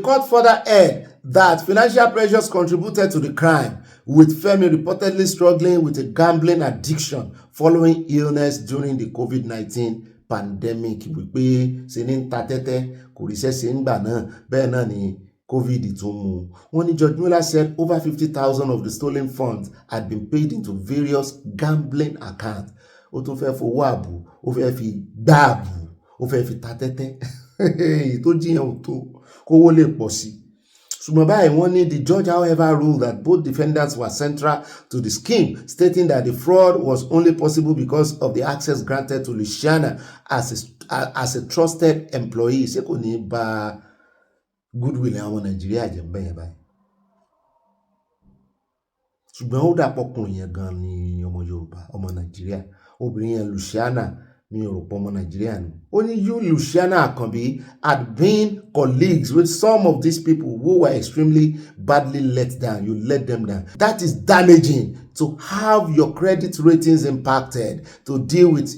court further aired that financial pressures contributed to the crime, with Femi reportedly struggling with a gambling addiction following illness during the COVID-19 pandemic. Wípé ṣe ní ta tẹ́tẹ́ kò ríṣẹ́ ṣe ń gbà náà bẹ́ẹ̀ náà ni COVID tó mú. Wọ́n ní Judge Miller said over 50,000 of the stolen funds had been paid into various gambling accounts. Ó tún fẹ́ fowó àbù, ó fẹ́ fi gbá àbù, ó fẹ́ fi ta tẹ́tẹ́. Tó jiyàn ò tó kówó lè pọ̀ sí. The judge, however, ruled that both defendants were central to the scheme, stating that the fraud was only possible because of the access granted to Luciana as a trusted employee. Ṣé kò ní bà goodwill àwọn Nàìjíríà jẹ́ bẹ́ẹ̀ báyìí? Ṣùgbọ́n ó dàpọ̀ ọkùnrin yẹn gan ni ọmọ Yorùbá, ọmọ Nàìjíríà. Obìnrin yẹn Luciana mi ò rò pọ̀ ọmọ Nàìjíríà ni. Only you, Luciana Akanbi, had been colleagues with some of these people who were extremely badly let down. You let them down. That is damaging to have your credit ratings impacted, to deal with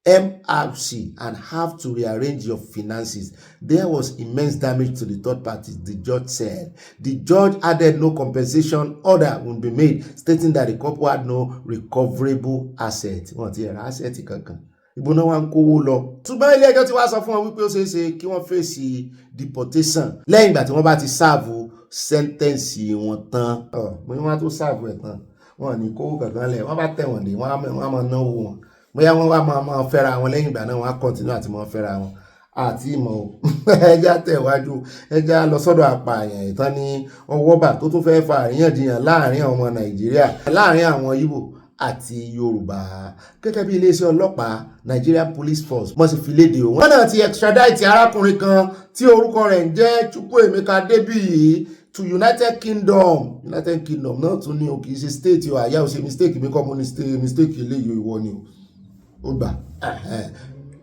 HMRC and have to rearrange your finances. There was immense damage to the third parties, the judge said. The judge added no compensation order would be made, stating that the couple had no recoverable asset. Ṣùgbọ́n ilé ẹjọ́ ti wá sọ fún wọn wípé ó ṣeé ṣe kí wọ́n fèsì deportation lẹ́yìn ìgbà tí wọ́n bá ti sáàbù sẹ́ńtẹ́ǹsì wọn tán. Bóyá wọ́n á tó sáàbù ẹ̀ tán, wọ́n ní kówó kankan lẹ̀, wọ́n bá tẹ̀ wọ́n dé, wọ́n á máa náwó wọn. Bóyá wọ́n wá máa fẹ́ra wọn lẹ́yìn ìgbà náà, wọ́n á kọ́ntínú àti máa fẹ́ra wọn. Àti ìmọ̀ o ẹja tẹ̀wájú ẹja lọ sọ́dọ̀ apààyàn ìtàn ní ọwọ́bà tó tún fẹ́ fa àríyànjiyàn láàrin àwọn ọmọ Nàìjíríà, láàrin àwọn Ìgbò àti Yorùbá. Gẹ́gẹ́ bí iléeṣẹ́ ọlọ́pàá Nigerian Police Force wọ́n sì fi léde o. Wọ́n náà ti extradite arákùnrin kan tí orúkọ rẹ̀ ń jẹ́ Chukwuemeka Adebiyi to United Kingdom. United Kingdom náà tún ní o kì í ṣe state o, àyà ò ṣe mistake mi kọ́ mo ní mistake eléyìí ìwọ ni o gbà.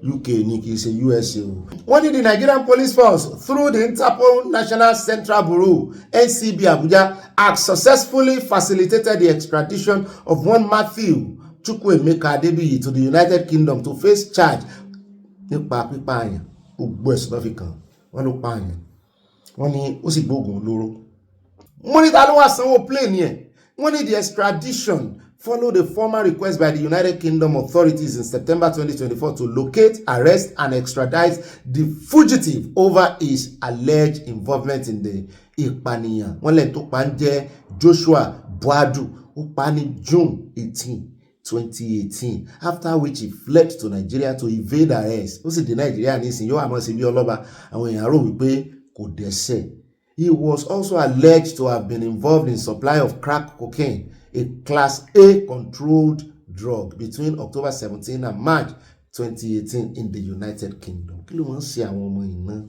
UK ní kì í ṣe USA o. Wọ́n ní the Nigerian Police Force through the Interpol National Central Bureau NCB Abuja has successfully facilitated the extradition of one Matthew Chukwuemeka Adebiyi to the United Kingdom to face charge nípa pípààyàn. Gbogbo ẹ̀sùn náà fi kàn wọ́n ló pààyàn. Wọ́n ní ó sì gbóògùn olóró. Wọ́n ní ta ló wá sanwó plane yẹn. Wọ́n ní the extradition followed a formal request by the United Kingdom authorities in September 2024 to locate, arrest, and extradite the fugitive over his alleged involvement in the ìpànìyàn. Wọ́n lẹ́yìn tó pa ń jẹ́ Joshua Buadu, ó pa ní June 18, 2018, after which he fled to Nigeria to evade arrest. Ó sì dé Nigeria nísìnyí, yóò àmọ́ sí bí ọlọ́ba, àwọn èèyàn rò wípé kò dẹ́ṣẹ̀. He was also alleged to have been involved in supply of crack cocaine, a Class A controlled drug, between October 17 and March 2018 in the United Kingdom. Kí ló wọ́n ṣe àwọn ọmọ yìí náà?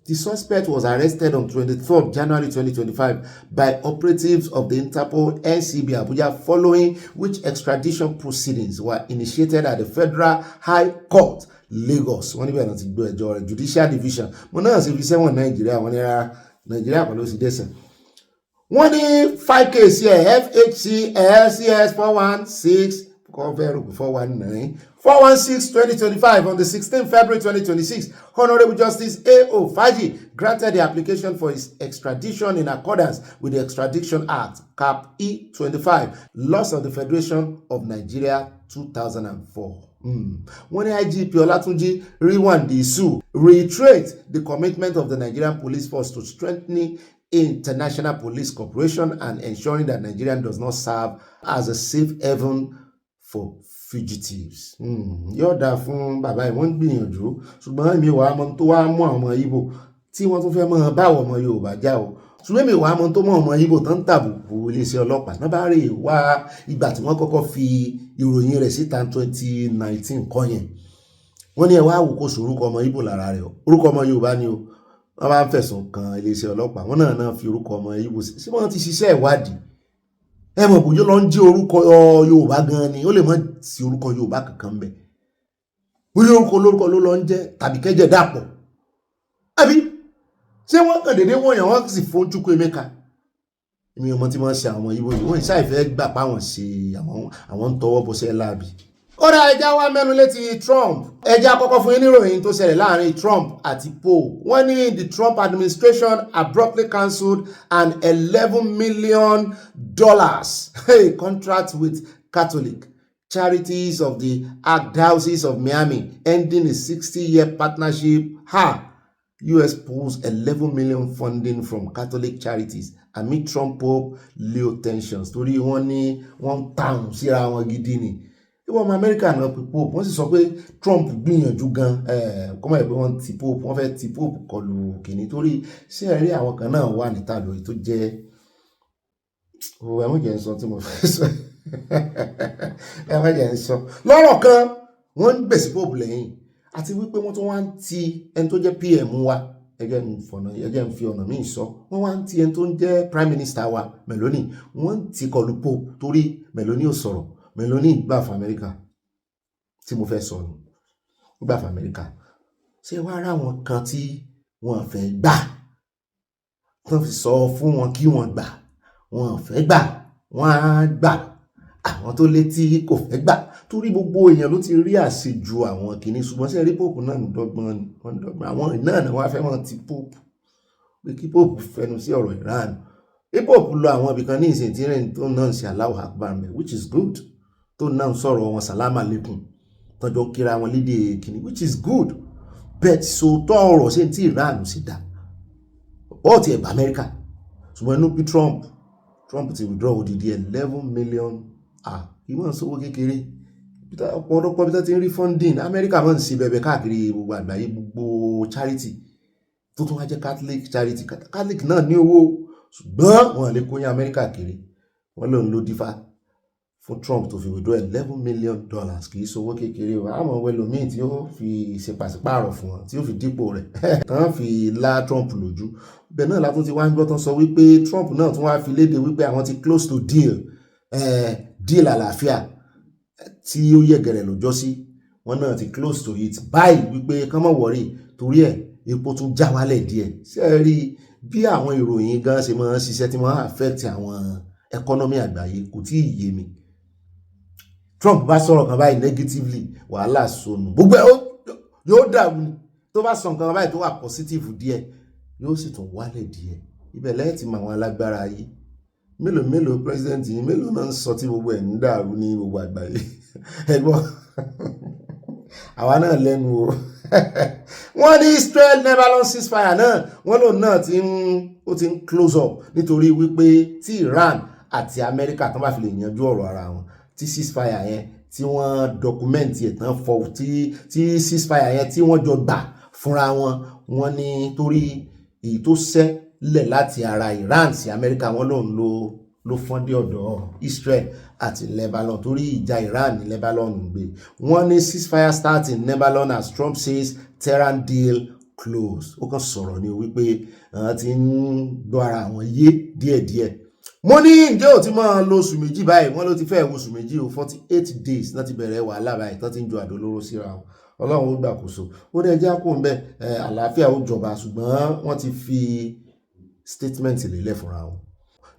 The suspect was arrested on 23rd January 2025 by operatives of the Interpol NCB Abuja, following which extradition proceedings were initiated at the Federal High Court, Lagos. Wọ́n níbẹ̀ náà ti gbọ́ ẹjọ́ rẹ̀, Judicial Division. Mo náà sì fi sẹ́wọ̀n Nàìjíríà, wọ́n ní rárá Nàìjíríà kan ló sì dẹ́ṣẹ̀. Wọ́n ní 5 cases here, FHC LCS 416 419 416 2025 on the 16th February 2026. Honorable Justice A.O. Faji granted the application for his extradition in accordance with the Extradition Act, Cap E25, Laws of the Federation of Nigeria 2004. When the IGP Olatunji Riwandisu reiterates the commitment of the Nigerian Police Force to strengthening international police cooperation and ensuring that Nigeria does not serve as a safe haven for fugitives. Yóò dáa fún bàbá yìí, wọ́n gbìyànjú, ṣùgbọ́n èmi wà á mọ tó wá mú àwọn ọmọ Ìgbò tí wọ́n tún fẹ́ mọ́ báwọn ọmọ Yorùbá já o. Ṣùgbọ́n èmi wà á mọ tó mọ́ ọmọ Ìgbò tán tàbùkù iléeṣẹ́ ọlọ́pàá náà bá rè wá ìgbà tí wọ́n kọ́kọ́ fi ìròyìn rẹ̀ síta 2019 kọ́ yẹn. Wọ́n ní ẹ wá wò kó sorúkọ ọmọ Ìgbò lára rẹ̀ o, orúkọ ọmọ Yorùbá ni o. Wọ́n bá ń fẹ̀sùn kan iléeṣẹ́ ọlọ́pàá, wọ́n náà fi orúkọ ọmọ Ìgbò sí wọ́n ti ṣiṣẹ́ ìwádìí. Ẹ mọ̀ bóyá lọ ń jí orúkọ Yorùbá gan ni, ó lè mọ̀ sí orúkọ Yorùbá kankan bẹ̀. Bóyá orúkọ olórúkọ ló lọ ń jẹ́ tàbí kẹ́jẹ́ dàpọ̀. Àbí ṣé wọ́n kàn déédéé wọ́n yàn wọ́n sì fún Chukwuemeka. Èmi ọmọ tí wọ́n ṣe àwọn Ìgbò yìí, wọ́n ìṣàìfẹ́ gbà pa wọ́n ṣe àwọn ń tọwọ́ bọ́ sẹ́ láàbì. Ó dá ẹja wá mẹ́nu létí Trump. Ẹja kọ́kọ́ fún yín níròyìn tó ṣẹlẹ̀ láàrin Trump àti Pope. Wọ́n ní the Trump administration abruptly cancelled an $11 million contract with Catholic Charities of the Archdiocese of Miami, ending a 60-year partnership. U.S. pulls $11 million funding from Catholic charities amid Trump Pope Leo tensions. Torí wọ́n ní wọ́n tàùn síra wọn gidi ni. Ìwọ̀n ọmọ Amẹ́ríkà náà pé Pope, wọ́n sì sọ pé Trump gbìyànjú gan kọ́mọ̀ ẹ̀ pé wọ́n ti Pope, wọ́n fẹ́ ti Pope kọlù kìíní torí ṣé ẹ̀rí àwọn kan náà wà níta lórí tó jẹ́ ẹ̀mú jẹ́ ń sọ tí mo fẹ́ sọ ẹ̀mú jẹ́ ń sọ lọ́rọ̀ kan wọ́n ń gbèsè Pope lẹ́yìn àti wípé wọ́n tún wá ń ti ẹni tó jẹ́ PM wa ẹgẹ́ ń fi ọ̀nà míì sọ wọ́n wá ń ti ẹni tó ń jẹ́ Prime Minister wa Meloni, wọ́n ń ti kọlù Pope torí Meloni ò sọ̀rọ̀. Meloni gbà fún Amẹ́ríkà tí mo fẹ́ sọ nù, gbà fún Amẹ́ríkà. Ṣé wàá rà wọn kan tí wọ́n fẹ́ gbà tán fi sọ fún wọn kí wọ́n gbà, wọ́n fẹ́ gbà, wọ́n á gbà. Àwọn tó létí kò fẹ́ gbà torí gbogbo èèyàn ló ti rí àṣejù àwọn kìíní, ṣùgbọ́n ṣe rí Pope náà dọ́gbọ́n ni wọ́n dọ́gbọ́n. Àwọn náà ni wọ́n á fẹ́ mọ́ ti Pope pé kí Pope fẹnu sí ọ̀rọ̀ Iran. Pope lọ àwọn ibìkan ní ìsìn tí rẹ̀ tó náà ń ṣe Allahu Akbar mẹ́, which is good. Tó náà sọ̀rọ̀ wọn sàlámà lẹ́kùn tọ́jọ́ kíra wọn lédè kìíní, which is good. But so tọ́ ọ̀rọ̀ sí tí Iran sì dá ọ̀ ti ẹ̀bà Amẹ́ríkà, ṣùgbọ́n inú bí Trump ti withdraw odidi $11 million. Ìwọ̀n ń sówó kékeré ọ̀pọ̀lọpọ̀ bí tó ti ń rí funding. Amẹ́ríkà máa ń ṣe bẹ̀bẹ̀ káàkiri gbogbo àgbáyé, gbogbo charity tó tún wá jẹ́ Catholic charity. Catholic náà ní owó ṣùgbọ́n wọn lè kó yín Amẹ́ríkà kiri. Wọ́n lòun ló dífá fún Trump tó fi withdraw $11 million, kì í ṣowó kékeré o. Àwọn ẹlòmíì tí ó fi ṣe pàṣípààrọ̀ fún wọn tí ó fi dípò rẹ̀ tán fi lá Trump lójú. Bẹ́ẹ̀ náà látún ti wá ń gbọ́ tán sọ wípé Trump náà tún wá fi léde wípé àwọn ti close to deal àlàáfíà tí ó yẹ̀gẹ̀rẹ̀ lọ́jọ́ sí, wọn náà ti close to it báyìí wípé kán mọ̀ wọ́rí torí ẹ̀ epo tún já wálẹ̀ díẹ̀. Ṣé ẹ rí bí àwọn ìròyìn gan ṣe máa ń ṣiṣẹ́ tí wọ́n affect àwọn economy àgbáyé kò tí ì yé mi. Trump bá sọ̀rọ̀ kan báyìí negatively, wàhálà sọnù gbogbo ẹ̀ yóò dàrú ni. Tó bá sọ nǹkan báyìí tó wà positive díẹ̀ yóò sì tún wálẹ̀ díẹ̀. Ibẹ̀ lẹ́yìn tí màwọn alágbára ayé mélòó president yìí mélòó náà ń sọ tí gbogbo ẹ̀ ń dàrú ní gbogbo àgbáyé ẹ̀gbọ́n àwa náà lẹ́nu o wọ́n ní Israel Lebanon ceasefire náà wọ́n lòun náà ti ń close up nítorí wípé tí Iran àti Amẹ́ríkà tán bá fi lè yanjú ọ̀rọ̀ ara wọn tí ceasefire yẹn tí wọ́n document ẹ̀ tán fọ tí ceasefire yẹn tí wọ́n jọ gbà fúnra wọn wọ́n ní torí èyí tó ṣẹlẹ̀ láti ara Iran sí Amẹ́ríkà wọ́n lòun ló fọ́n dé ọ̀dọ̀ Israel àti Lebanon torí ìjà Iran ní Lebanon ń gbé wọ́n ní ceasefire start in Lebanon as Trump says Tehran deal close ó kàn sọ̀rọ̀ ní wípé ti ń gbọ́ ara wọn yé díẹ̀díẹ̀ mo ní ǹjẹ́ ò ti máa lo oṣù méjì báyìí wọ́n ló ti fẹ́ oṣù méjì o 48 days láti bẹ̀rẹ̀ wàhálà báyìí tán ti ń ju àdó olóró síra wọn Ọlọ́run ó gbàkóso ó dẹ̀ jẹ́ kó ń bẹ àlàáfíà ó jọba ṣùgbọ́n wọ́n ti fi statement lélẹ̀ fúnra wọn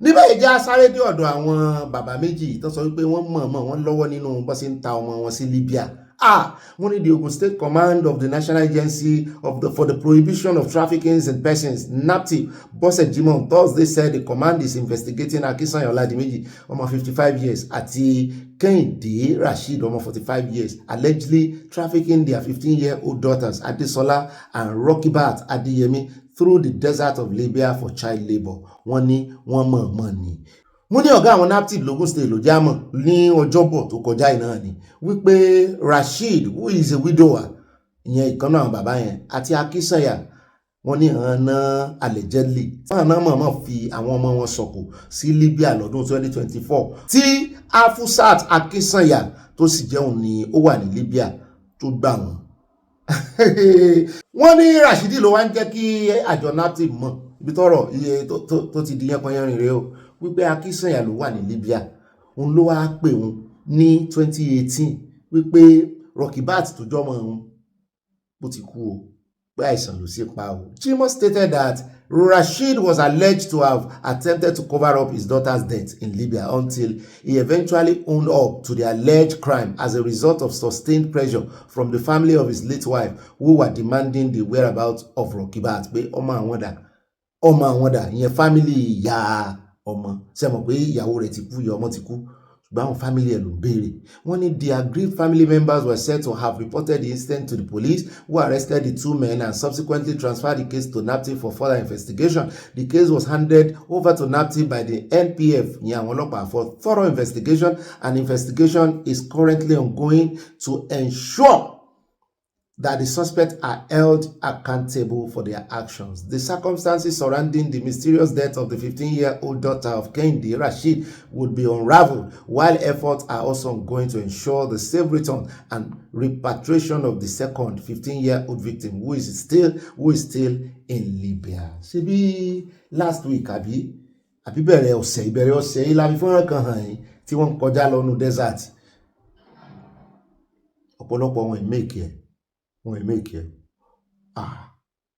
níbẹ̀ ìjà sáré dé ọ̀dọ̀ àwọn bàbá méjì tó sọ wípé wọ́n mọ̀ọ́mọ̀ wọ́n lọ́wọ́ nínú bó ṣe ń ta ọmọ wọn sí Libya wọ́n ní the Ogun State Command of the National Agency for the Prohibition of Trafficking in Persons NAPTIP Bose Jimoh on Thursday said the command is investigating Akínṣányà Ọládìméjì ọmọ 55 years àti Kẹ́hìndé Rasheed ọmọ 45 years allegedly trafficking their 15-year-old daughters Adesola and Rokibat Adeyemi through the desert of Libya for child labour. Wọ́n ní wọ́n mọ̀ ni. Wọ́n ní ọ̀gá àwọn NAPTIP lógún state ló jámọ̀ ní ọjọ́bọ̀ tó kọjá iná ni wípé Rasheed who is a widower ìyẹn ìkànnà àwọn bàbá yẹn àti Akínṣányà wọ́n ní ọ̀nà allegedly wọ́n náà mọ̀ọ́mọ̀ fi àwọn ọmọ wọn sọ̀kò sí Libya lọ́dún 2024 tí Afusat Akínṣányà tó sì jẹun ni ó wà ní Libya tó gbà wọ́n. Wọ́n ní Rasheed ló wá ń jẹ́ kí àjọ NAPTIP mọ̀ ibi tọ́rọ̀ iye tó ti di yẹpọnyẹrin rèé o wípé Akínṣányà ló wà ní Libya òun ló wá pè òun ní 2018 wípé Rokibat tó jọmọ òun bó ti kú o pé àìsàn ló sì pa o. Jimoh stated that Rasheed was alleged to have attempted to cover up his daughter's death in Libya until he eventually owned up to the alleged crime as a result of sustained pressure from the family of his late wife who were demanding the whereabouts of Rokibat. Pé ọmọ àwọn dà ìyẹn family ìyá ọmọ ṣe mọ̀ pé ìyàwó rẹ̀ ti kú ìyá ọmọ ti kú ṣùgbọ́n àwọn family ẹ̀ ló ń béèrè. Wọ́n ní the aggrieved family members were said to have reported the incident to the police who arrested the two men and subsequently transferred the case to NAPTIP for further investigation. The case was handed over to NAPTIP by the NPF ìyẹn àwọn ọlọ́pàá for thorough investigation, and investigation is currently ongoing to ensure that the suspects are held accountable for their actions. The circumstances surrounding the mysterious death of the 15-year-old daughter of Kẹ́hìndé Rasheed would be unraveled, while efforts are also ongoing to ensure the safe return and repatriation of the second 15-year-old victim who is still in Libya. Ṣebí last week àbí ìbẹ̀rẹ̀ ọ̀sẹ̀ yìí la fi fọ́nrán kan hàn yín tí wọ́n kọjá lọ́nu desert. Ọ̀pọ̀lọpọ̀ wọn make ẹ̀. Wọ́n èmèkì ẹ̀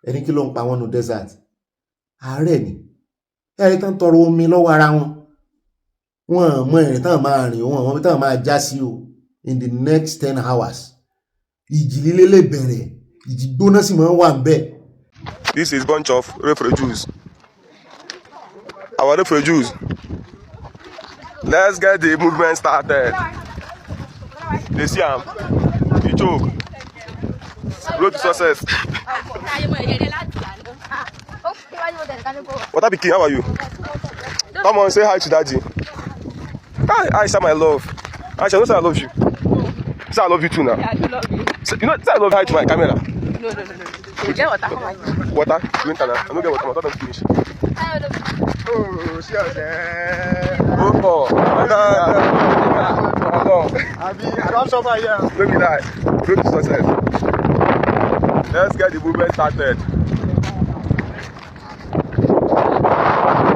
ẹni kí ló ń pa wọ́n nù desert ààrẹ ni ẹ̀rí tán tọrọ omi lọ́wọ́ ara wọn wọ́n mọ ẹ̀rìn tán máa rìn wọ́n mọ tán máa já sí o in the next 10 hours ìjì líle lè bẹ̀rẹ̀ ìjì gbóná sì máa ń wà ń bẹ̀. This is bunch of refugees. Our refugees. Let's get the movement started. They see am. You choke. Road to success. What up, King? How are you? Come on, say hi to Daddy. Hi, Aisha, my love. Aisha, don't say I love you. Say I love you too now. Yeah, I do love you. Say, you know, say I love hi to my camera. No. You get water? Water? You went now. I don't get water. Water don't finish. Oh, she was there. Oh, I don't suffer here. Look at that. Road to success. Let's get the movement started.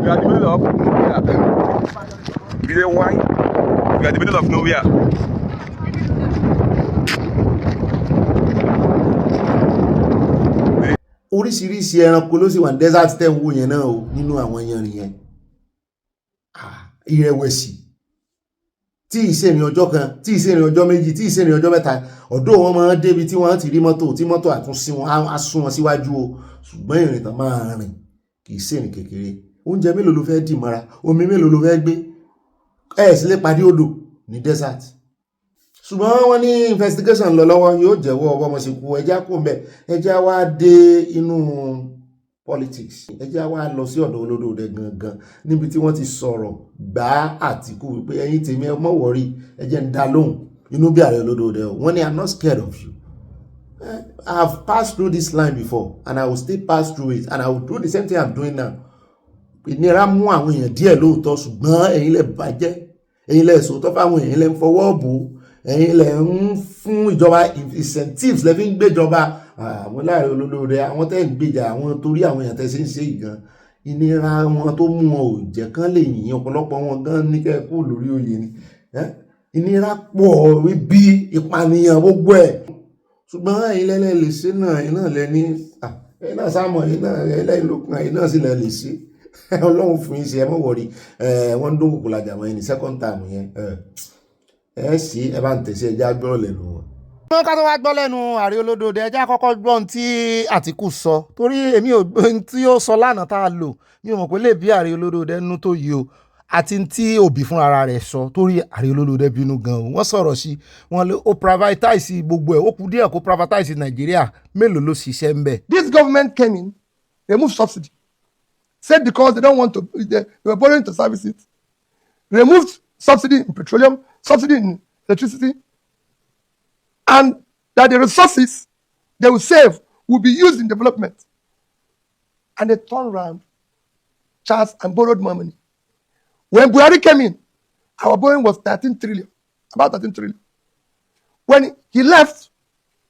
We are in the middle of nowhere. We are why? We are in the middle of nowhere. Oríṣiríṣi ẹranko ló sì wà ní desert tẹ́ ń wò yẹn náà o nínú àwọn yanrìn yẹn. Ìrẹ̀wẹ̀sì tí ìṣẹ́ni ọjọ́ kan, tí ìṣẹ́ni ọjọ́ méjì, tí ìṣẹ́ni ọjọ́ mẹ́ta, ọ̀dọ̀ wọn máa ń débi tí wọ́n ti rí mọ́tò tí mọ́tò àtúnṣí wọn á sún wọn síwájú o ṣùgbọ́n ìrìn tán máa rìn kì í ṣèrìn kékeré. oúnjẹ mélòó ló fẹ́ dì mọ́ra, omi mélòó ló fẹ́ gbé, sì lè pàdé odò ní desert. Ṣùgbọ́n wọ́n ní investigation lọ lọ́wọ́, yóò jẹ́wọ́ ọwọ́ ọmọ sí kú, ẹjá kò mbẹ̀, ẹjá wá dé inú politics, ẹjá wá lọ sí ọ̀dọ̀ Olódòdẹ gangan níbi tí wọ́n ti sọ̀rọ̀ gbá Àtìkù wípé ẹ̀yin tèmi ẹ mọ́ wọ̀rí, ẹjẹ́ ń dá lóhùn inú bí ààrẹ Olódòdẹ o. Wọ́n ní I'm not scared of you. I've passed through this line before and I will still pass through it and I will do the same thing I'm doing now. Ìnira mú àwọn èèyàn díẹ̀ lóòótọ́, ṣùgbọ́n ẹ̀yin lẹ bàjẹ́, ẹ̀yin lẹ sòótọ́ fáwọn èèyàn, lẹ ń fọwọ́ bò, ẹ̀yin lẹ ń fún ìjọba incentives, lẹ fi ń gbéjọba. Àwọn láàrin Olódòdẹ, àwọn tẹ́ ń gbèjà àwọn torí àwọn èèyàn tẹ́ ṣe ń ṣe ìgan, ìnira wọn tó mú wọn ò jẹ́ kán lè yìn, ọ̀pọ̀lọpọ̀ wọn gan ní kẹ́ kú lórí oyè ni. Ìnira pọ̀, bí ìpànìyàn gbogbo ẹ̀. Ṣùgbọ́n ẹ̀yin lẹ́lẹ́ lè ṣe náà, ẹ̀yin náà lẹ́ni, ẹ̀yin náà sáàmọ̀, ẹ̀yin náà ẹlẹ́yìn lókun, ẹ̀yin náà sì lẹ́ lè ṣe. Ọlọ́run fún yín ṣe, ẹ mọ́ wọ̀rí, wọ́n ń dún kòkò lajà wọ́n ní second time yẹn, sí ẹ bá ń tẹ̀sí ẹjá gbọ́ lẹ́nu wọn. Wọ́n ká tó wá gbọ́ lẹ́nu ààrẹ Olódòdẹ, ẹjá kọ́kọ́ gbọ́ ohun tí Àtìkù sọ, torí èmi ò ohun tí ó sọ lánàá tá a lò, mi ò mọ̀ pé lè bí ààrẹ Olódòdẹ nínú tó yìí o, àti tí Òbí fúnra ara rẹ̀ sọ, torí ààrẹ Olódòdẹ bínú gan-an. Wọ́n sọ̀rọ̀ sí, wọ́n lé ó privatize gbogbo ẹ̀, ó kù díẹ̀ kó privatize Nàìjíríà, mélòó ló ṣiṣẹ́ ń bẹ̀. This government came in, removed subsidy, said because they don't want to, they were borrowing to service it, removed subsidy in petroleum, subsidy in electricity, and that the resources they will save will be used in development. And they turned around, charged and borrowed more money. When Buhari came in, our borrowing was 13 trillion, about 13 trillion. When he left,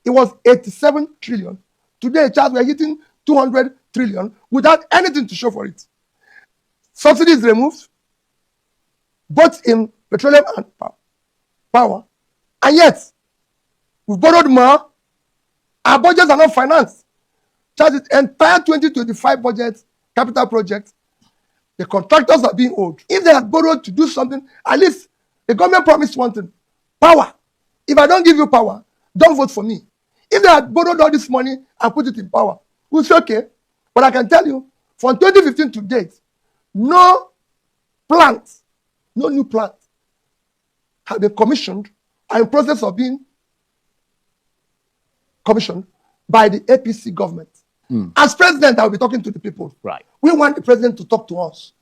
it was 87 trillion. Today, charge we are hitting 200 trillion without anything to show for it. Subsidies removed, both in petroleum and power. And yet, we've borrowed more. Our budgets are not financed. Charge the entire 2025 budget, capital project, the contractors are being owed. If they had borrowed to do something, at least the government promised one thing, power. If I don't give you power, don't vote for me. If they had borrowed all this money and put it in power, we'll say, okay. But I can tell you, from 2015 to date, no plants, no new plants have been commissioned, are in process of being commissioned by the APC government. As president, I will be talking to the people. Right. We want the president to talk to us.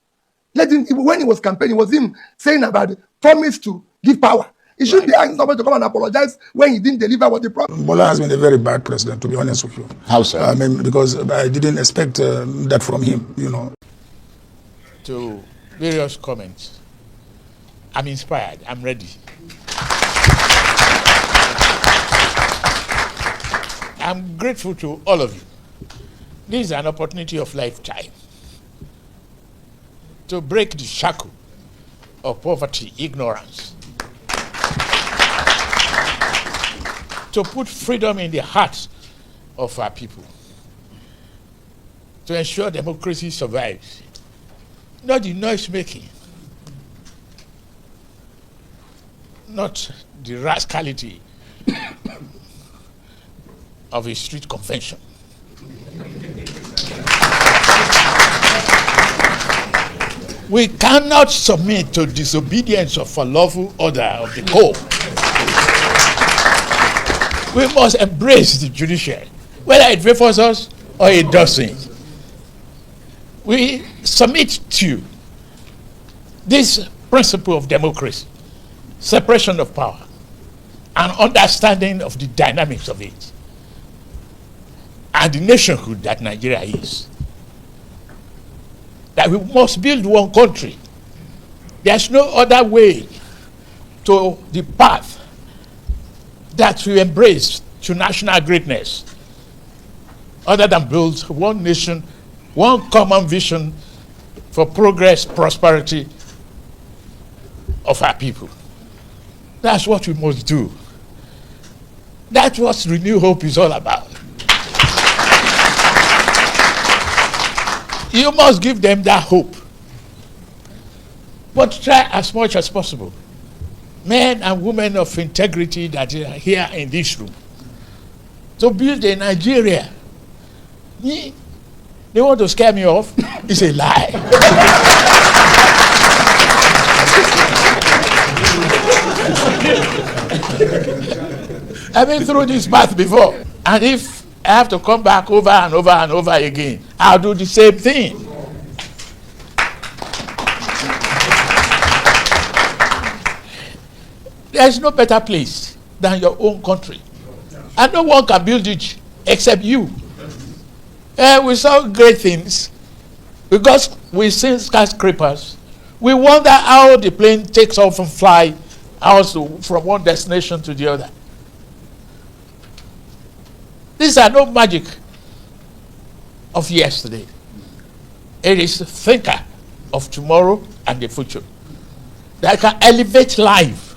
Let him, when he was campaigning, it was him saying about the promise to give power. He shouldn't be asking somebody to come and apologize when he didn't deliver what he promised. Bola has been a very bad president, to be honest with you. How so? I mean, because I didn't expect that from him, you know. To various comments, I'm inspired. I'm ready. I'm grateful to all of you. This is an opportunity of lifetime to break the shackle of poverty, ignorance, to put freedom in the hearts of our people, to ensure democracy survives, not the noise making, not the rascality of a street convention. We cannot submit to disobedience of a lawful order of the court. We must embrace the judiciary, whether it favors us or it doesn't. We submit to this principle of democracy, separation of power, and understanding of the dynamics of it, and the nationhood that Nigeria is. That we must build one country. There's no other way to the path that we embrace to national greatness other than build one nation, one common vision for progress, prosperity of our people. That's what we must do. That's what Renew Hope is all about. You must give them that hope. But try as much as possible. Men and women of integrity that are here in this room, to build a Nigeria. The They want to scare me off. It's a lie. I've been through this path before. And if I have to come back over and over and over again, I'll do the same thing. There's no better place than your own country. And no one can build it except you. We saw great things because we see skyscrapers. We wonder how the plane takes off and fly also from one destination to the other. These are no magic of yesterday. It is the thinker of tomorrow and the future that can elevate life,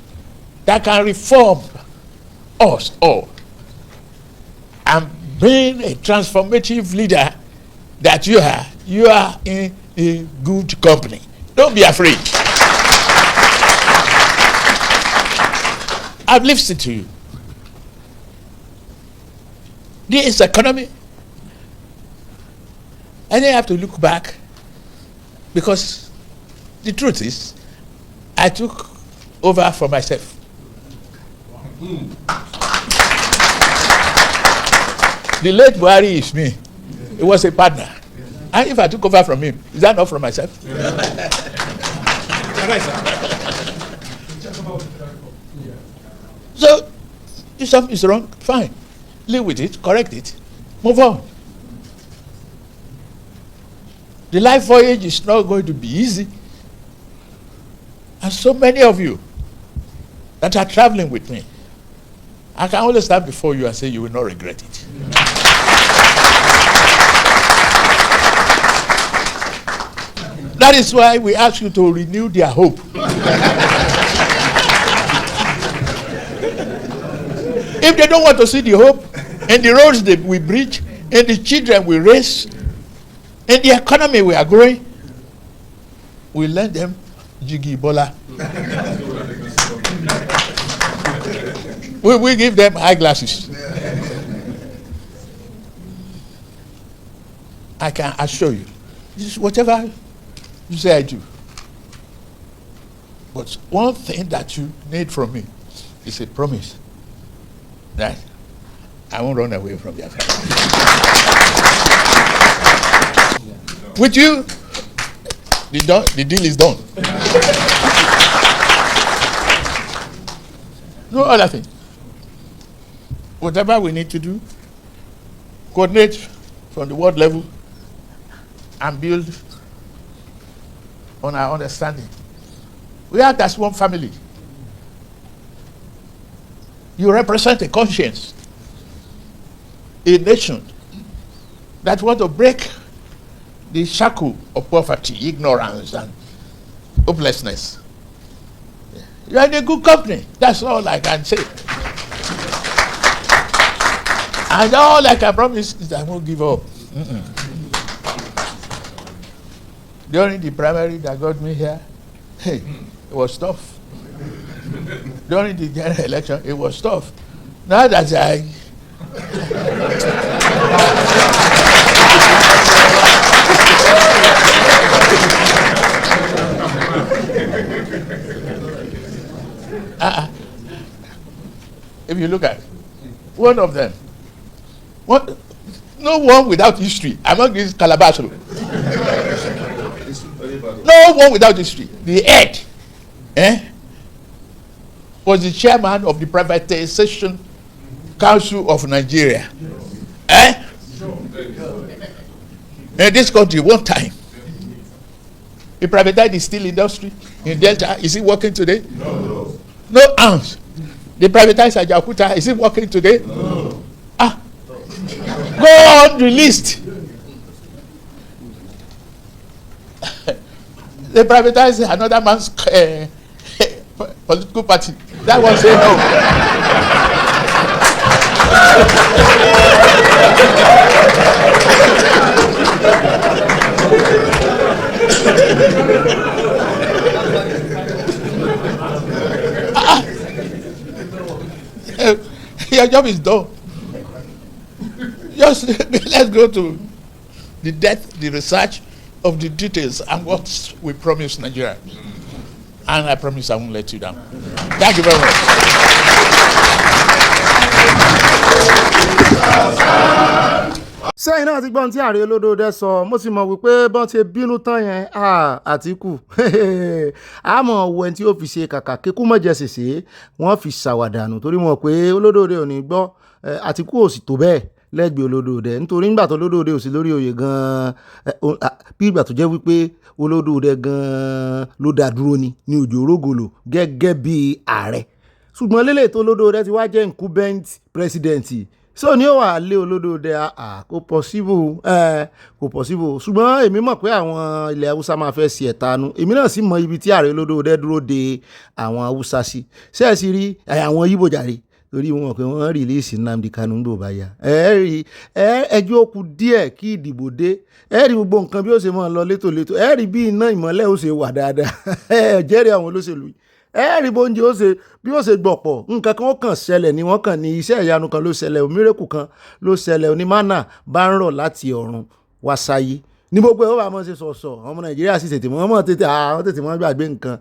that can reform us all. And being a transformative leader that you are in a good company. Don't be afraid. I've listened to you. This economy, and then I have to look back, because the truth is, I took over for myself. The late Buhari is me. He was a partner. And if I took over from him, is that not from myself? So, if something is wrong, fine. Live with it, correct it, move on. The life voyage is not going to be easy. And so many of you that are traveling with me, I can only stand before you and say you will not regret it. That is why we ask you to renew their hope. If they don't want to see the hope, and the roads that we bridge, and the children we raise, and the economy we are growing, we let them jiggy bola. We give them eyeglasses. I can assure you, this is whatever you say I do. But one thing that you need from me is a promise that I won't run away from your family. With you, the deal is done. No other thing. Whatever we need to do, coordinate from the world level and build on our understanding. We act as one family. You represent a conscience, a nation that want to break the shackle of poverty, ignorance, and hopelessness. You are in a good company. That's all I can say. And all I can promise is I won't give up. During the primary that got me here, hey, it was tough. During the general election, it was tough. Now that if you look at it, one of them, no one without history among these Calabash. No one without history. The head was the chairman of the Privatization Council of Nigeria. In this country, one time, he privatized the steel industry in Delta. Is it working today? No. No ounce. They privatized Ajaokuta. Is it working today? No. Go on the list. They privatized another man's political party. That one say no. Your job is done. Just let's go to the death the research of the details and what we promised Nigeria. And I promise I won't let you down. Thank you very much. sẹ́yìn náà ti gbọ́n tí ààrẹ olódòdó sọ mo sì mọ̀ wípé bọ́n ti bínú tán yẹn Àtíkù àmọ́ wo ẹni tí ó fi ṣe kàkà kíkú mọ̀jẹ̀ ṣèṣe wọ́n fi ṣàwàdànù torí wọn pé olódòdó ò ní gbọ́ Àtíkù ò sì tó bẹ́ẹ̀ lẹ́gbẹ̀ẹ́ olódòdó nítorí nígbà tó olódòdó ò sí lórí oyè gan-an bí ìgbà tó jẹ́ wípé olódòdó gan-an ló dá dúró ní òjò orógolo gẹ́gẹ́ bí ààrẹ ṣùgbọ́n lélẹ̀ tó olódòdó ti wá jẹ́ incumbent president so ní ó wà lé olódòdó kò possible ṣùgbọ́n èmi mọ̀ pé àwọn ilẹ̀ haúsá máa fẹ́ sí ẹ̀tanú èmi náà sì mọ ibi tí ààrẹ olódòdó dúró de àwọn haúsá sí ṣe é sì rí àwọn yíbò jàre torí wọn pé wọ́n rìlíìsì Nnamdi Kanu ń bò báyà ẹjọ́ ó kù díẹ̀ kí ìdìbò dé rí gbogbo nǹkan bí ó ṣe máa lọ létòlétò rí bí iná ìmọ́lẹ̀ ó ṣe wà dáadáa jẹ́rìí àwọn olóṣèlú rí bóúnjẹ ó ṣe bí ó ṣe gbọ̀pọ̀ nǹkan kan ó kàn ṣẹlẹ̀ ni wọ́n kàn ní iṣẹ́ ìyanu kan ló ṣẹlẹ̀ mírèkù kan ló ṣẹlẹ̀ onímánà bá ń rọ̀ láti ọ̀run wá sáyé ní gbogbo ẹ̀ ó bá mọ̀ ṣe sọ̀sọ̀ ọmọ Nàìjíríà sì tètè mọ́ gbàgbé nǹkan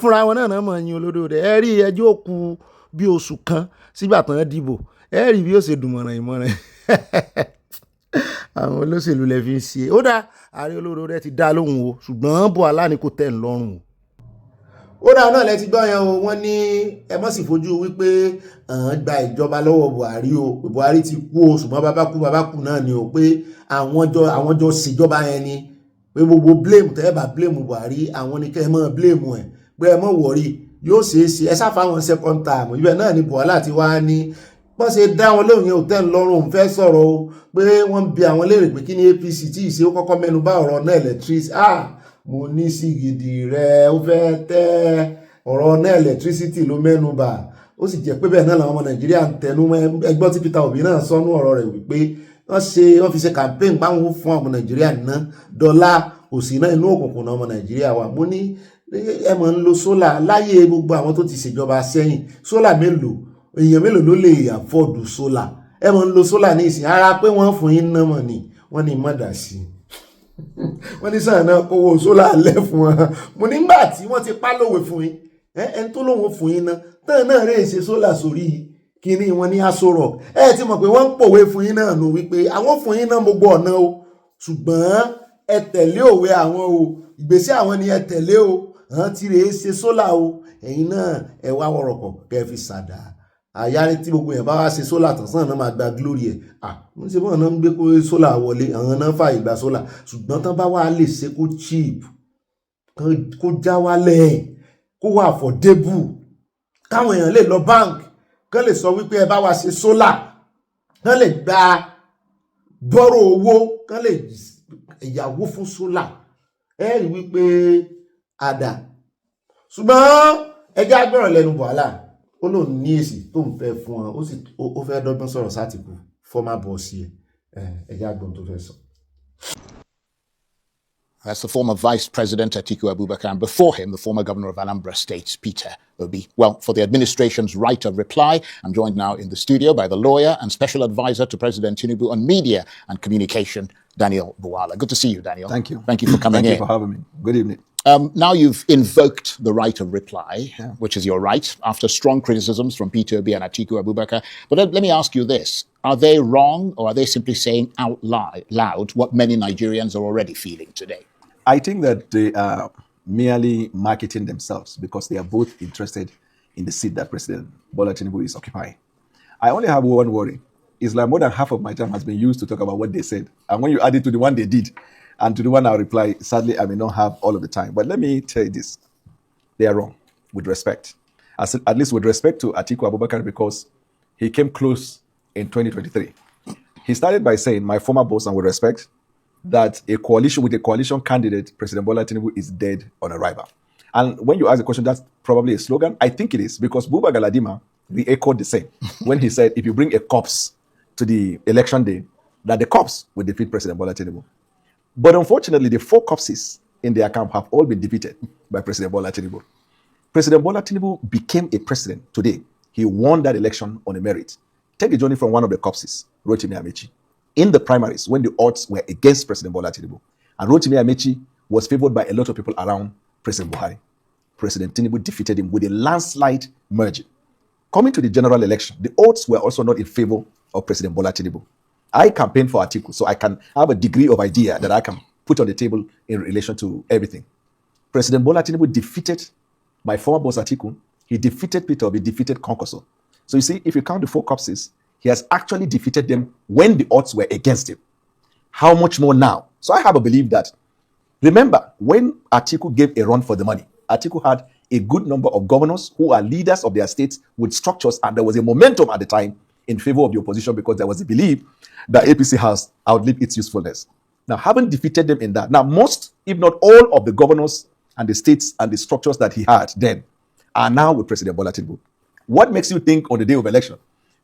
fúnra wọn náà mọ̀ yin olódòdó rí ẹjọ́ ó kù bí oṣù kan sígbà tán dìbò rí bí ó ṣe dùn mọ̀ràn ìmọ̀ràn àwọn olóṣèlú lè fi ń ṣe ó dá ààrẹ olódòdó ti dá lóhùn o ṣùgbọ́n Bọ́lá ni kò tẹ́ ń lọ́rùn o ó dá náà lẹ ti gbọ́ yẹn o wọ́n ní ẹ mọ́ sì fojú wípé gba ìjọba lọ́wọ́ Buhari o Buhari ti kú o ṣùgbọ́n bàbá kú náà ni o pé àwọn jọ ṣèjọba yẹn ni pé gbogbo blame tẹ́ ẹ bá blame Buhari àwọn ni kẹ́ ẹ mọ́ blame ẹ̀ pé ẹ mọ́ wọ̀rí yóò ṣe é ṣe ẹ sáfàwọn second term ibẹ̀ náà ni Buhari ti wá ní wọ́n ṣe dá wọn lóhùn yẹn ò tẹ́ ń lọ́rùn òun fẹ́ sọ̀rọ̀ o pé wọ́n bi àwọn léèrè pé kí ni APC tí ìṣe ó kọ́kọ́ mẹ́nu bá ọ̀rọ̀ náà electricity mo ní sìgìdì rẹ̀ ó fẹ́ tẹ́ ọ̀rọ̀ náà electricity ló mẹ́nu bà ó sì jẹ́ pé bẹ́ẹ̀ náà làwọn ọmọ Nàìjíríà ń tẹnu ẹgbọ́n tí Peter Obi náà sọ́nú ọ̀rọ̀ rẹ̀ wípé wọ́n fi ṣe campaign páwọn fún ọmọ Nàìjíríà ná dọ́là òsì náà inú òkùnkùn náà ọmọ Nàìjíríà wà mo ní ẹ mọ̀ ń lo sólà láyé gbogbo àwọn tó ti ṣèjọba sẹ́yìn sólà èèyàn mélòó ló lè àfọ́ọ̀dù sólà ẹ mọ̀ ń lo sólà ní ìsìn ara pé wọ́n fún yín náà mọ̀ ni wọ́n ní mọ̀dà sí wọ́n ní sàn náà owó sólà lẹ́ fún wọn mo nígbà tí wọ́n ti pa lówe fún yín ẹni tó lóun fún yín náà tán náà rèé ṣe sólà sórí kíní wọn ní Aso Rock ti mọ̀ pé wọ́n ń pòwe fún yín náà nù wípé àwọn fún yín náà gbogbo ọ̀nà o ṣùgbọ́n ẹ tẹ̀lé òwe àwọn o ìgbésẹ̀ àwọn ni ẹ tẹ̀lé o tí rèé ṣe sólà o ẹ̀yin náà ẹ wá wọ̀rọ̀kọ̀ kẹ́ fi ṣàdá àyárí tí gbogbo yẹn bá wá ṣe sólà tán sàn náà máa gba glory ẹ̀ wọ́n ṣe bọ́ọ̀ náà ń gbé kó sólà wọlé àwọn náà fààyè gba sólà ṣùgbọ́n tán bá wá lè ṣe kó cheap kó já wálẹ̀ kó wà affordable káwọn èèyàn lè lọ bank kán lè sọ wípé ẹ bá wá ṣe sólà kán lè gba bọ́rọ̀ owó kán lè ẹ̀yàwó fún sólà rí wípé àdá ṣùgbọ́n ẹjẹ́ agbẹ́rọ̀ lẹ́nu Bọ́lá ó lòun ní èsì tó ń fẹ́ fún wọn ó fẹ́ dọ́gbọ́n sọ̀rọ̀ sátìkù former boss ẹjẹ́ agbọ́n tó fẹ́ sọ. That's the former Vice President Atiku Abubakar, and before him, the former Governor of Anambra State, Peter Obi. Well, for the administration's right of reply, I'm joined now in the studio by the lawyer and special advisor to President Tinubu on media and communication, Daniel Buwala. Good to see you, Daniel. Thank you. Thank you for coming in. Thank you for having me. Good evening. Now you've invoked the right of reply, which is your right, after strong criticisms from Peter Obi and Atiku Abubakar. But let me ask you this. Are they wrong, or are they simply saying out loud what many Nigerians are already feeling today? I think that they are merely marketing themselves because they are both interested in the seat that President Bola Tinubu is occupying. I only have one worry. It's like more than half of my time has been used to talk about what they said. And when you add it to the one they did, and to the one I'll reply, sadly, I may not have all of the time. But let me tell you this. They are wrong, with respect. At least with respect to Atiku Abubakar, because he came close in 2023. He started by saying, my former boss, and with respect, that a coalition with a coalition candidate, President Bola Tinubu, is dead on arrival. And when you ask the question, that's probably a slogan. I think it is, because Buba Galadima re-echoed the same when he said, if you bring a corpse to the election day, that the corpse will defeat President Bola Tinubu. But unfortunately, the 4 corpses in their camp have all been defeated by President Bola Tinubu. President Bola Tinubu became a president today. He won that election on a merit. Take a journey from one of the corpses, Rotimi Amechi. In the primaries, when the odds were against President Bola Tinubu, And Rotimi Amechi was favored by a lot of people around President Buhari. President Tinubu defeated him with a landslide margin. Coming to the general election, the odds were also not in favor of President Bola Tinubu. I campaigned for Atiku, so I can have a degree of idea that I can put on the table in relation to everything. President Bola Tinubu defeated my former boss Atiku. He defeated Peter Obi, defeated Konkoso. So you see, if you count the 4 corpses, he has actually defeated them when the odds were against him. How much more now? So I have a belief that, remember, when Atiku gave a run for the money, Atiku had a good number of governors who are leaders of their states with structures, and there was a momentum at the time in favor of the opposition because there was a belief that APC has outlived its usefulness. Now, having defeated them in that, now most, if not all, of the governors and the states and the structures that he had then are now with President Bola Tinubu. What makes you think on the day of election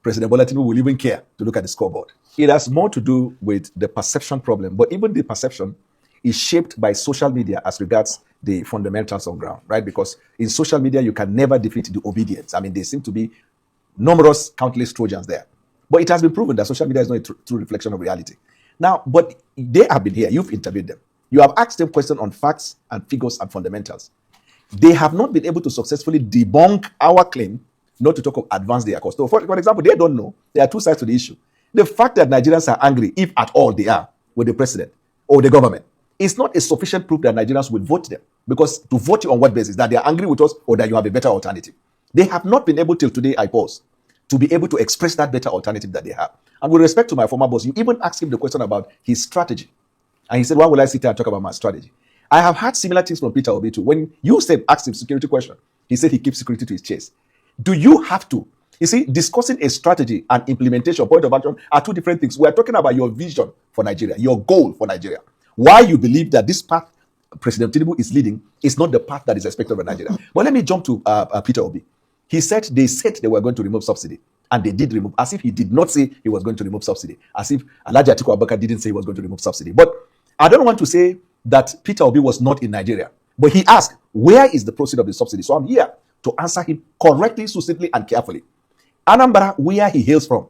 President Bola Tinubu will even care to look at the scoreboard? It has more to do with the perception problem, but even the perception is shaped by social media as regards the fundamentals on ground, right? Because in social media, you can never defeat the obedience. I mean, there seem to be numerous, countless Trojans there. But it has been proven that social media is not a true reflection of reality. Now, but they have been here. You've interviewed them. You have asked them questions on facts and figures and fundamentals. They have not been able to successfully debunk our claim, not to talk of advance their cost. So, for example, they don't know. There are two sides to the issue. The fact that Nigerians are angry, if at all they are, with the president or the government, is not a sufficient proof that Nigerians will vote them. Because to vote you on what basis? That they are angry with us or that you have a better alternative. They have not been able till today, I pause, to be able to express that better alternative that they have. And with respect to my former boss, you even asked him the question about his strategy. And he said, why will I sit here and talk about my strategy? I have had similar things from Peter Obi too. When you said, asked him security question, he said he keeps security to his chest. Do you have to? You see, discussing a strategy and implementation, point of action, are two different things. We are talking about your vision for Nigeria, your goal for Nigeria. Why you believe that this path President Tinubu is leading is not the path that is expected of Nigeria. But let me jump to Peter Obi. He said they were going to remove subsidy. And they did remove, as if he did not say he was going to remove subsidy. As if Alhaji Atiku Abubakar didn't say he was going to remove subsidy. But I don't want to say that Peter Obi was not in Nigeria. But he asked, where is the proceeds of the subsidy? So I'm here to answer him correctly, succinctly, and carefully. Anambra, where he hails from,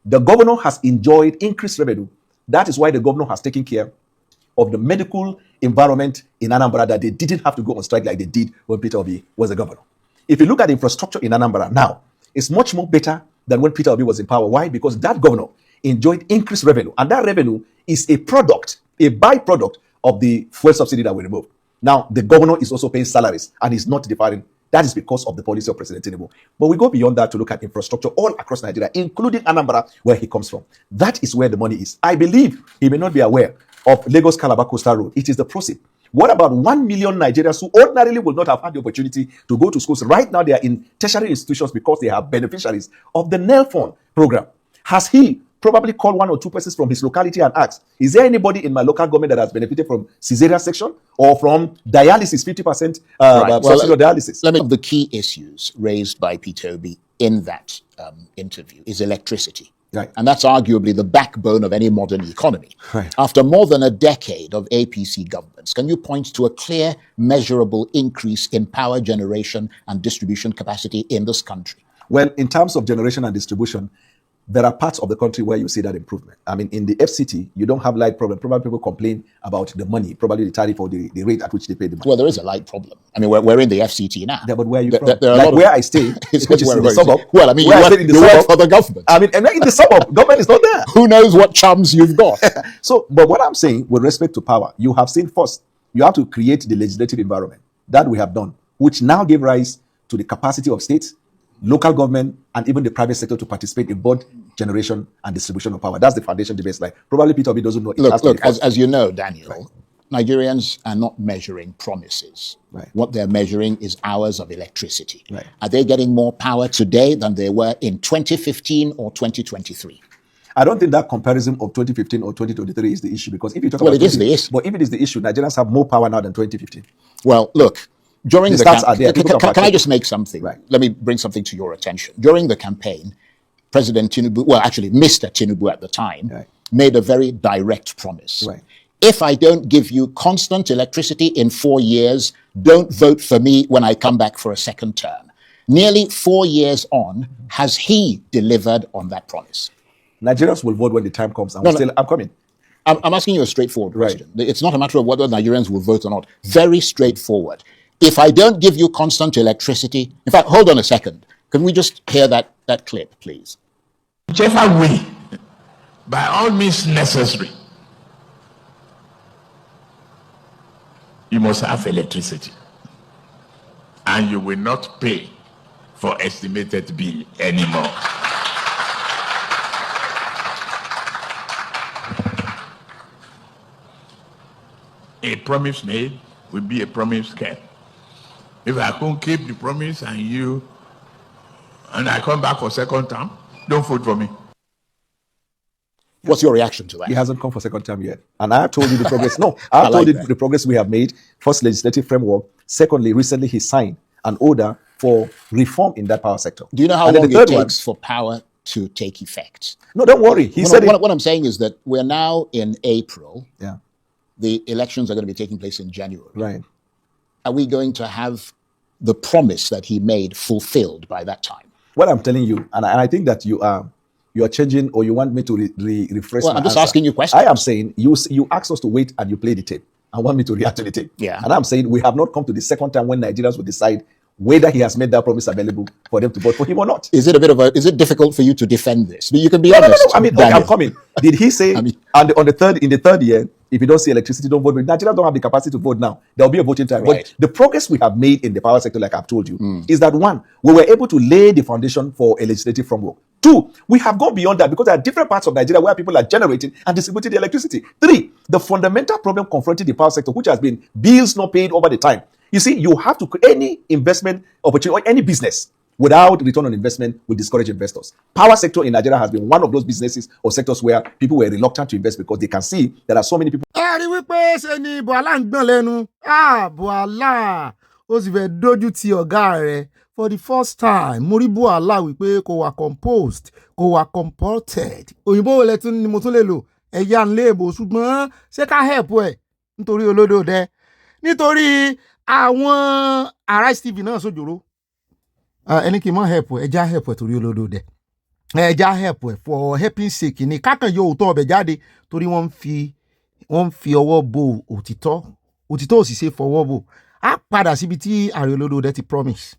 the governor has enjoyed increased revenue. That is why the governor has taken care of the medical environment in Anambra, that they didn't have to go on strike like they did when Peter Obi was the governor. If you look at the infrastructure in Anambra now, it's much more better than when Peter Obi was in power. Why? Because that governor enjoyed increased revenue. And that revenue is a product, a byproduct of the fuel subsidy that we removed. Now, the governor is also paying salaries and is not deferring. That is because of the policy of President Tinubu. But we go beyond that to look at infrastructure all across Nigeria, including Anambra, where he comes from. That is where the money is. I believe he may not be aware of Lagos-Calabar Coastal Road. It is the proceed. What about 1 million Nigerians who ordinarily will not have had the opportunity to go to schools? Right now, they are in tertiary institutions because they are beneficiaries of the NEL Fund program. Has he probably called one or two persons from his locality and asked, is there anybody in my local government that has benefited from cesarean section or from dialysis, 50% subsidy of dialysis? One of the key issues raised by Peter Obi in that interview is electricity. Right. And that's arguably the backbone of any modern economy. Right. After more than a decade of APC governments, can you point to a clear, measurable increase in power generation and distribution capacity in this country? Well, in terms of generation and distribution, there are parts of the country where you see that improvement. I mean, in the FCT, you don't have light problem. Probably people complain about the money, probably the tariff or the rate at which they pay the money. Well, there is a light problem. I mean, we're in the FCT now. Yeah, but where are you from? Like where I stay, which is in the suburb. Well, I mean, you work for the government. I mean, and in the suburb, government is not there. Who knows what chums you've got? So, but what I'm saying with respect to power, you have seen first, you have to create the legislative environment. That we have done, which now gave rise to the capacity of states, local government, and even the private sector to participate in both generation and distribution of power. That's the foundation, the baseline. Probably Peter Obi doesn't know. Look, as you know, Daniel, right, Nigerians are not measuring promises. Right. What they're measuring is hours of electricity. Right. Are they getting more power today than they were in 2015 or 2023? I don't think that comparison of 2015 or 2023 is the issue, because if you talk Well, about it is the issue. But if it is the issue, Nigerians have more power now than 2015. Well, look, during The the stats are there. People can can I check just it. make something? Right. Let me bring something to your attention. During the campaign, President Tinubu, well, actually, Mr. Tinubu at the time, Right. made a very direct promise. Right. If I don't give you constant electricity in 4 years, don't vote for me when I come back for a second term. Nearly 4 years on, has he delivered on that promise? Nigerians will vote when the time comes, and No, I'm coming. I'm asking you a straightforward question. It's not a matter of whether Nigerians will vote or not. Very straightforward. If I don't give you constant electricity, in fact, hold on a second. Can we just hear that clip, please? Whichever way, by all means necessary, you must have electricity. And you will not pay for estimated bill anymore. A promise made will be a promise kept. If I can't keep the promise and I come back for second term, don't vote for me. What's your reaction to that? He hasn't come for second term yet. And I have told you the progress. No, I have told you the progress we have made. First, legislative framework. Secondly, recently he signed an order for reform in that power sector. Do you know how long it takes for power to take effect? No, don't worry. What I'm saying is that we're now in April. Yeah. The elections are going to be taking place in January. Right. Are we going to have the promise that he made fulfilled by that time? What I'm telling you, and I think that you are changing, or you want me to refresh my I'm just answer. asking you questions. I am saying you asked us to wait and you play the tape and want me to react to the tape. Yeah. And I'm saying we have not come to the second time when Nigerians will decide whether he has made that promise available for them to vote for him or not. Is it difficult for you to defend this? You can be honest. No. I mean, okay, I'm coming. Did he say in the third year, if you don't see electricity, don't vote? Nigerians don't have the capacity to vote now. There will be a voting time. Right. But the progress we have made in the power sector, like I've told you, is that one, we were able to lay the foundation for a legislative framework. Two, we have gone beyond that because there are different parts of Nigeria where people are generating and distributing the electricity. Three, the fundamental problem confronting the power sector, which has been bills not paid over the time. You see, you have to create any investment opportunity or any business without return on investment will discourage investors. Power sector in Nigeria has been one of those businesses or sectors where people were reluctant to invest because they can see there are so many people. rí wípé ṣe ni Buhala ń gbọ̀n lẹ́nu Buhala ó sì fẹ́ dójú ti ọ̀gá rẹ̀ for the first time mo rí Buhala wípé kò wà composed kò wà comported òyìnbó wọlé tún ni mo tún lè lò ẹ̀yà ń léèbò ṣùgbọ́n ṣé ká help ẹ̀ nítorí olódò dẹ nítorí àwọn Arise TV náà sójòrò ẹni kì í mọ̀ help ẹ̀ ẹja help ẹ̀ torí olódò dẹ ẹja help ẹ̀ for helping sake ni kákan yóò tọ́ ọbẹ̀ jáde torí wọ́n ń fi ọwọ́ bo òtítọ́ ò sì ṣe fọwọ́ bò á padà síbi tí Ààrẹ Olódòdẹ ti promise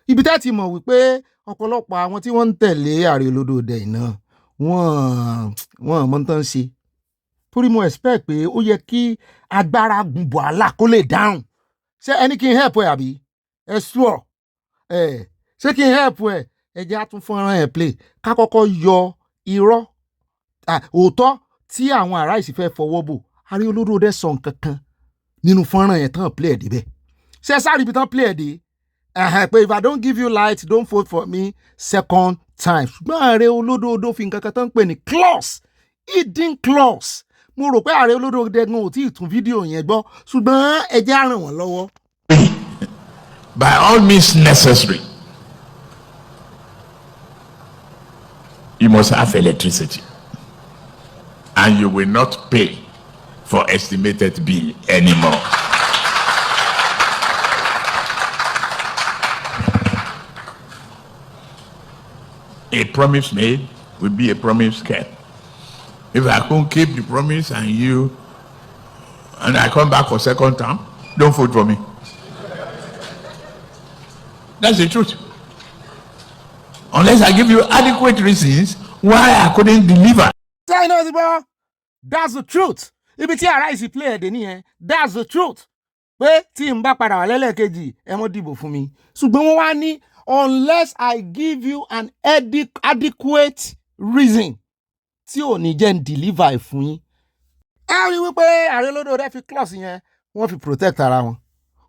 ibi tẹ́ ti mọ̀ wípé ọ̀pọ̀lọpọ̀ àwọn tí wọ́n ń tẹ̀lé Ààrẹ Olódòdẹ iná wọ́n mọ̀ tán ṣe torí mo expect pé ó yẹ kí agbára gun Buhala kó lè dáhùn ṣé ẹni kí n help ẹ àbí ẹ sùọ ṣé kí n help ẹ ẹ jẹ́ àtúnfọ́nrán ẹ̀ play ká kọ́kọ́ yọ irọ́ òótọ́ tí àwọn Arise fẹ́ fọwọ́ bò Ààrẹ Olódòdẹ sọ nǹkan kan nínú fọ́nrán yẹn tán play ẹ̀ débẹ̀ ṣe sáré ibi tán play ẹ̀ dé pé if I don't give you light don't vote for me second time ṣùgbọ́n Ààrẹ Olódòdẹ fi nǹkan kan tán pè ní clause hidden clause mo rò pé Ààrẹ Olódòdẹ gan ò tí ì tún fídíò yẹn gbọ́ ṣùgbọ́n ẹ jẹ́ á ràn wọ́n lọ́wọ́. By all means necessary, you must have electricity. And you will not pay for estimated bill anymore. A promise made will be a promise kept. If I can't keep the promise and I come back for second term, don't vote for me. That's the truth. Unless I give you adequate reasons why I couldn't deliver. That's the truth. Ibi tí Arise play ẹ̀dẹ̀ nìyẹn, that's the truth. Pé tí n bá padà wà lẹ́lẹ́kejì ẹ mọ́ dìbò fún mi. Ṣùgbọ́n wọ́n wá ní unless I give you an adequate reason tí ò ní jẹ́ ń deliver fún yín. Ẹ rí wípé Ààrẹ Olódòdẹ fi clause yẹn wọ́n fi protect ara wọn.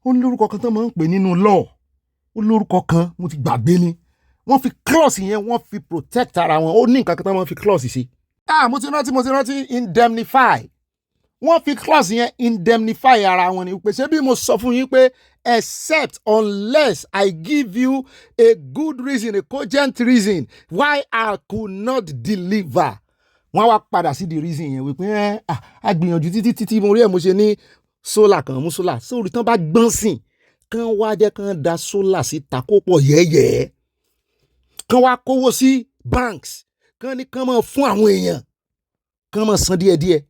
Ó ní lórúkọ kan tó máa ń pè nínú law. Ó lórúkọ kan mo ti gbàgbé ni. Wọ́n fi clause yẹn wọ́n fi protect ara wọn. Ó ní nǹkan kan tó máa ń fi clause ṣe. Mo ti rántí indemnify. Wọ́n fi clause yẹn indemnify ara wọn ni pé ṣé bí mo sọ fún yín pé except unless I give you a good reason, a cogent reason why I could not deliver. Wọ́n wá padà sí the reason yẹn wípé a gbìyànjú títí mo rí ẹ̀ mo ṣe ní solar kan mú solar sórí tán bá gbọ́n sìn kán wá jẹ́ kán da solar sí takópọ̀ yẹ́yẹ́ kán wá kówó sí banks kán ní kán máa fún àwọn èèyàn kán máa san díẹ̀díẹ̀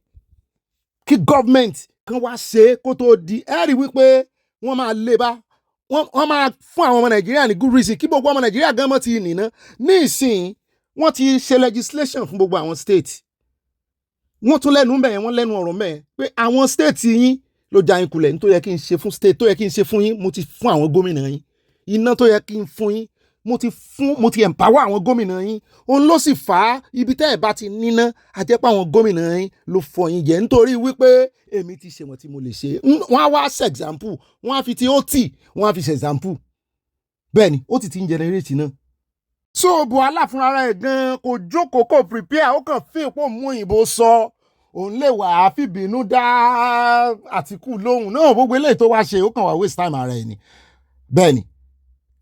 kí gọ́ọ̀mẹ̀ntì kan wá ṣe é kó tó di rí wípé wọ́n máa lé bá wọ́n máa fún àwọn ọmọ Nàìjíríà ní good reason kí gbogbo ọmọ Nàìjíríà gan mọ́ ti nìna ní ìsìn wọ́n ti ṣe legislation fún gbogbo àwọn state wọ́n tún lẹ́nu mẹ́ẹ̀ wọ́n lẹ́nu ọ̀rọ̀ mẹ́ẹ̀ pé àwọn state yín ló ja yín kulẹ̀ ní tó yẹ kí n ṣe fún state tó yẹ kí n ṣe fún yín mo ti fún àwọn gómìnà yín iná tó yẹ kí n fún yín mo ti empower àwọn gómìnà yín òun ló sì fà á ibi tẹ́ ẹ̀ bá ti níná àjẹpọ̀ àwọn gómìnà yín ló fọ yín jẹ nítorí wípé èmi ti ṣe wọ́n tí mo lè ṣe wọ́n á wá ṣe example wọ́n á fi ti ot wọ́n á fi ṣe example bẹ́ẹ̀ ni ó ti ń generate náà. so Buhala fúnra rẹ̀ gan kò jókòó kò prepare ó kàn fi ìpò mú òyìnbó sọ òun lè wà á fìbínú dá Àtìkù lóhùn náà gbogbo eléyìí tó wá ṣe ó kàn wá waste time ara ẹ̀ ni bẹ́ẹ̀ ni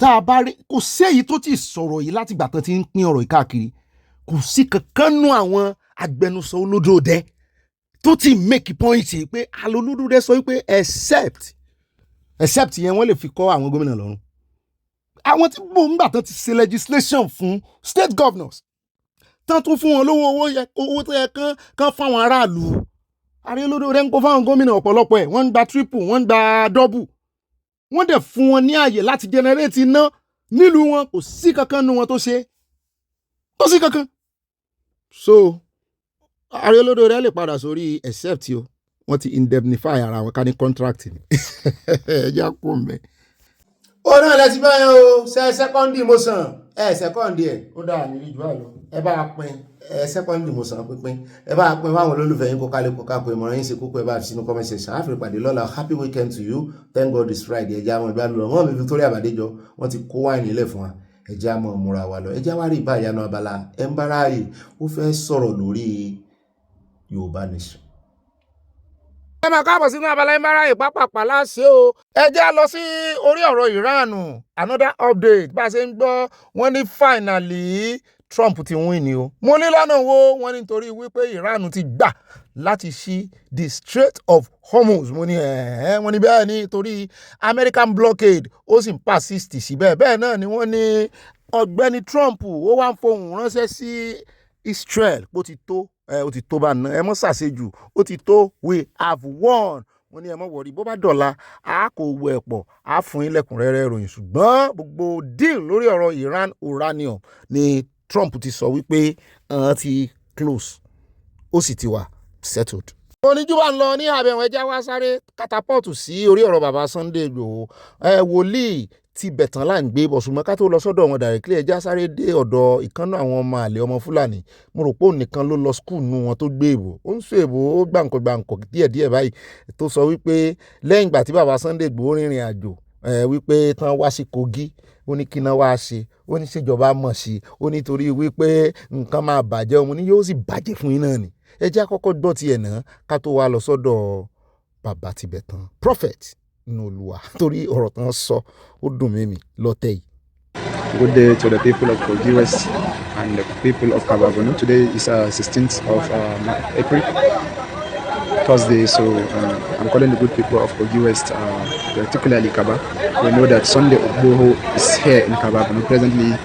tá a bá rí kò sí èyí tó ti sọ̀rọ̀ yìí láti ìgbà tán ti ń pín ọ̀rọ̀ yìí káàkiri kò sí kankan nú àwọn agbẹnusọ olódòdẹ tó ti make point pé alolódòdẹ sọ wípé except yẹn wọ́n lè fi kọ́ àwọn gómìnà lọ́rùn àwọn tí gbòǹgbà tán ti ṣe legislation fún state governors tán tún fún wọn lówó owó tó yẹ kán fáwọn aráàlú àrí olódòdẹ ń kó fáwọn gómìnà ọ̀pọ̀lọpọ̀ ẹ̀ wọ́n ń gba triple wọ́n ń gba double wọ́n dẹ̀ fún wọn ní àyè láti generate iná nílùú wọn kò sí kankan nu wọn tó ṣe tó sí kankan. so ààrẹ olódò rẹ lè padà sórí except o wọ́n ti indemnify ara wọn ká ní contract ni ẹja kó mẹ́. ó náà lẹ ti báyẹn o ṣe sẹ́kọ́ndì mo sàn sẹ́kọ́ndì ẹ̀ ó dáa ní ìjọ àlọ́ ẹ bá a pín sẹ́kọ́ndì mo sàn pínpín ẹ bá a pín fáwọn olólùfẹ́ yín kó kálẹ̀ kó kákó ìmọ̀ràn yín ṣe kókó ẹ bá a fi sínú comment section àáfíì pàdé lọ́la happy weekend to you thank God it's Friday ẹja àwọn ìgbà lọ wọn mi Victoria Àbádéjọ wọn ti kó wáìnì ilẹ̀ fún wa ẹja mọ̀ múra wa lọ ẹja wá rí ìbáyanu abala ẹ̀ ń bára yìí ó fẹ́ sọ̀rọ̀ lórí Yorùbá nation. ẹ máa káàbọ̀ sínú abala ìmárà ìpápàpà láṣẹ o ẹ já lọ sí orí ọ̀rọ̀ Iran another update bá a ṣe ń gbọ́ wọ́n ní finally Trump ti win ni o mo ní lọ́nà wo wọ́n ní nítorí wípé Iran ti gbà láti ṣí the Strait of Homuz mo ní wọ́n ní bẹ́ẹ̀ ni torí American blockade ó sì ń persist síbẹ̀ bẹ́ẹ̀ náà ni wọ́n ní ọ̀gbẹ́ni Trump ó wá ń fohùn ránṣẹ́ sí Israel bó ti tó ó ti tó bá ná ẹ mọ́ ṣàṣejù ó ti tó we have won wọ́n ní ẹ mọ́ wọ̀rí bó bá dọ̀la a kò wọ ẹ̀pọ̀ a fún yín lẹ́kùnrẹ́rẹ́ ìròyìn ṣùgbọ́n gbogbo deal lórí ọ̀rọ̀ Iran uranium ni Trump ti sọ wípé ti close ó sì ti wà settled. oníjúbà ń lọ ní àbẹ̀wọ̀n ẹja wá sáré catapult sí orí ọ̀rọ̀ bàbá Sunday Igboho wòlíì ti bẹ̀tàn là ń gbé bọ̀ ṣùgbọ́n ká tó lọ sọ́dọ̀ wọn directly ẹja sáré dé ọ̀dọ̀ ìkànnà àwọn ọmọ àlè ọmọ Fúlàní mo rò pé òun nìkan ló lọ skul nù wọn tó gbé èbò ó ń sọ èbò ó gbàǹkọ̀ díẹ̀díẹ̀ báyìí tó sọ wípé lẹ́yìn ìgbà tí bàbá Sunday Igboho rìnrìn àjò wípé tán wá sí Kogi ó ní kí náà wá ṣe ó ní ṣèjọba mọ̀ sí ó nítorí wípé nǹkan máa bàjẹ́ òun ní yóò sì bàjẹ́ fún yín náà ni ẹ jẹ́ àkọ́kọ́ gbọ́ tiẹ̀ náà ká tó wá lọ sọ́dọ̀ bàbá Tibetan prophet nínú Olúwa torí ọ̀rọ̀ tán sọ ó dùn mí lọ́tẹ̀ yìí. Good day to the people of Kogi West and the people of Kababonu. Today is 16th of April, Thursday, so I'm calling the good people of Kogi West, particularly Kaba. We know that Sunday Igboho is here in Kababonu presently.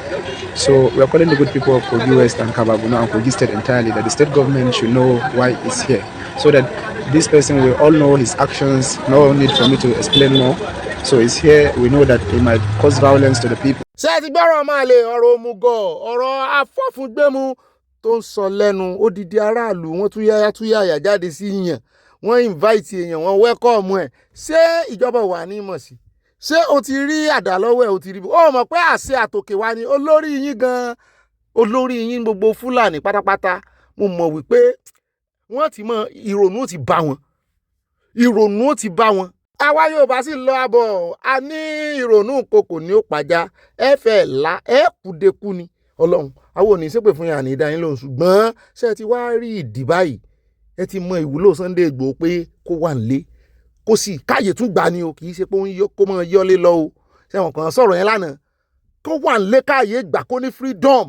So we are calling the good people of Kogi West and Kababonu and Kogi State entirely that the state government should know why he's here, so that this person will all know his actions. No need for me to explain more. So he's here. We know that he might cause violence to the people. ṣé ẹ ti gbọ́rọ̀ máa lè ọ̀rọ̀ òmùgọ̀ ọ̀rọ̀ afọ́fúngbẹ́mu tó ń sọ lẹ́nu odidi aráàlú wọ́n tún yáyà jáde sí yàn wọ́n invite èèyàn wọ́n welcome ẹ̀ ṣé ìjọba wà ní mọ̀ sí ṣé o ti rí àdá lọ́wọ́ ẹ̀ o ti rí bó o mọ̀ pé àṣẹ àtòkè wa ni olórí yín gan olórí yín gbogbo Fúlàní pátápátá mo mọ̀ wípé wọ́n ti mọ ìrònú ó ti bá wọn àwa Yorùbá sì lọ abọ̀ a ní ìrònú kòkò ní ó pàjá ẹ fẹ́ là ẹ kúdekú ni Ọlọ́run àwọn ò ní ṣépè fún yàn ní ìdáyín lóhùn ṣùgbọ́n ṣé ti wá rí ìdí báyìí ẹ ti mọ ìwúlò Sunday Igboho pé kó wà nílé kó sì káyè tún gbà ní o kì í ṣe pé kó mọ yọlé lọ o ṣé wọn kàn sọ̀rọ̀ yẹn lánàá kó wà nílé káyè gbà kó ní freedom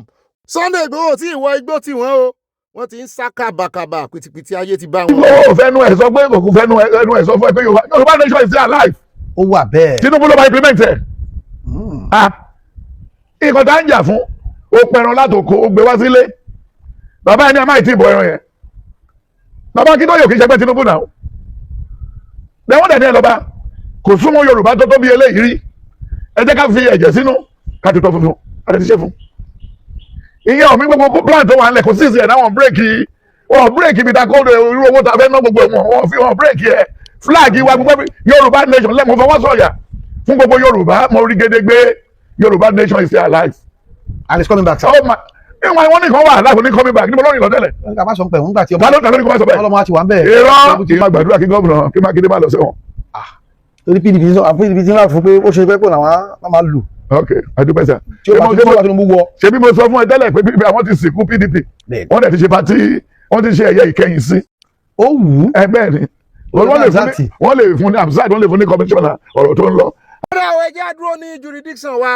Sunday Igboho tí ìwọ igbó tí wọ́n o wọ́n ti ń sá kábàkàbà pìtìpìtì ayé ti bá wọn. ó fẹ́nu ẹ̀ sọ pé kò fẹ́nu ẹ̀ sọ fún ẹ pé Yorùbá nation is still alive. ó wà bẹ́ẹ̀. Tinubu ló bá implement ẹ̀. nǹkan tá ń jà fún ó pẹran látòkò ó gbé wá sílé bàbá ẹni àmà ìtì ìbò ẹran yẹn bàbá kí lóye kì í ṣe pé Tinubu náà lẹ́wọ́n dẹ̀ ní ẹlọ́ba kò súnmọ́ Yorùbá tó tó bí eléyìí rí ẹ jẹ́ ká fi ẹ̀jẹ̀ sínú ká ti tọ́ funfun ká ti ṣe fún. ìyẹn omi gbogbo plan tó wà ń lẹ̀ kò sí ìsìn ẹ̀ náà wọ́n bírèkì ibi ta kó irú owó ta fẹ́ ná gbogbo wọn fi wọn bírèkì ẹ̀ flag wa gbogbo Yorùbá nation lẹ́mọ̀ fọwọ́ sọ̀yà fún gbogbo Yorùbá mo rí gédégbé Yorùbá nation is still alive. And it's coming back, sir. Ìwọ̀n ìwọ̀n nìkan wà láàbò ní coming back níbo lórí ìlọ́tẹ̀lẹ̀. Ká sọ pé òun gbà tí ọba ló ní kó má sọ bẹ́ẹ̀. ọlọ́mọ àti wà ń bẹ̀. Irọ́ kì í máa gbàdúrà kí gómìnà kí Mákindé má lọ sẹ́wọ̀n. Torí PDP ti náà fún pé ó ṣe pé kò làwọn máa lù. Ok, adúpẹ́ sà. Tí ó bá Tinubu wọ. Ṣé bí mo sọ fún ẹ tẹ́lẹ̀ pé PDP àwọn ti sìnkú PDP wọ́n dẹ̀ ti ṣe pati wọ́n ti ṣe ẹ̀yẹ ìkẹyìn sí. Ó wù ú. Ẹgbẹ́ ni wọ́n lè fún ní Amzad wọ́n lè fún ní kọmíṣánná ọ̀rọ̀ tó ń lọ. ọ̀rẹ́ àwọn ẹjẹ́ dúró ní jurisdiction wa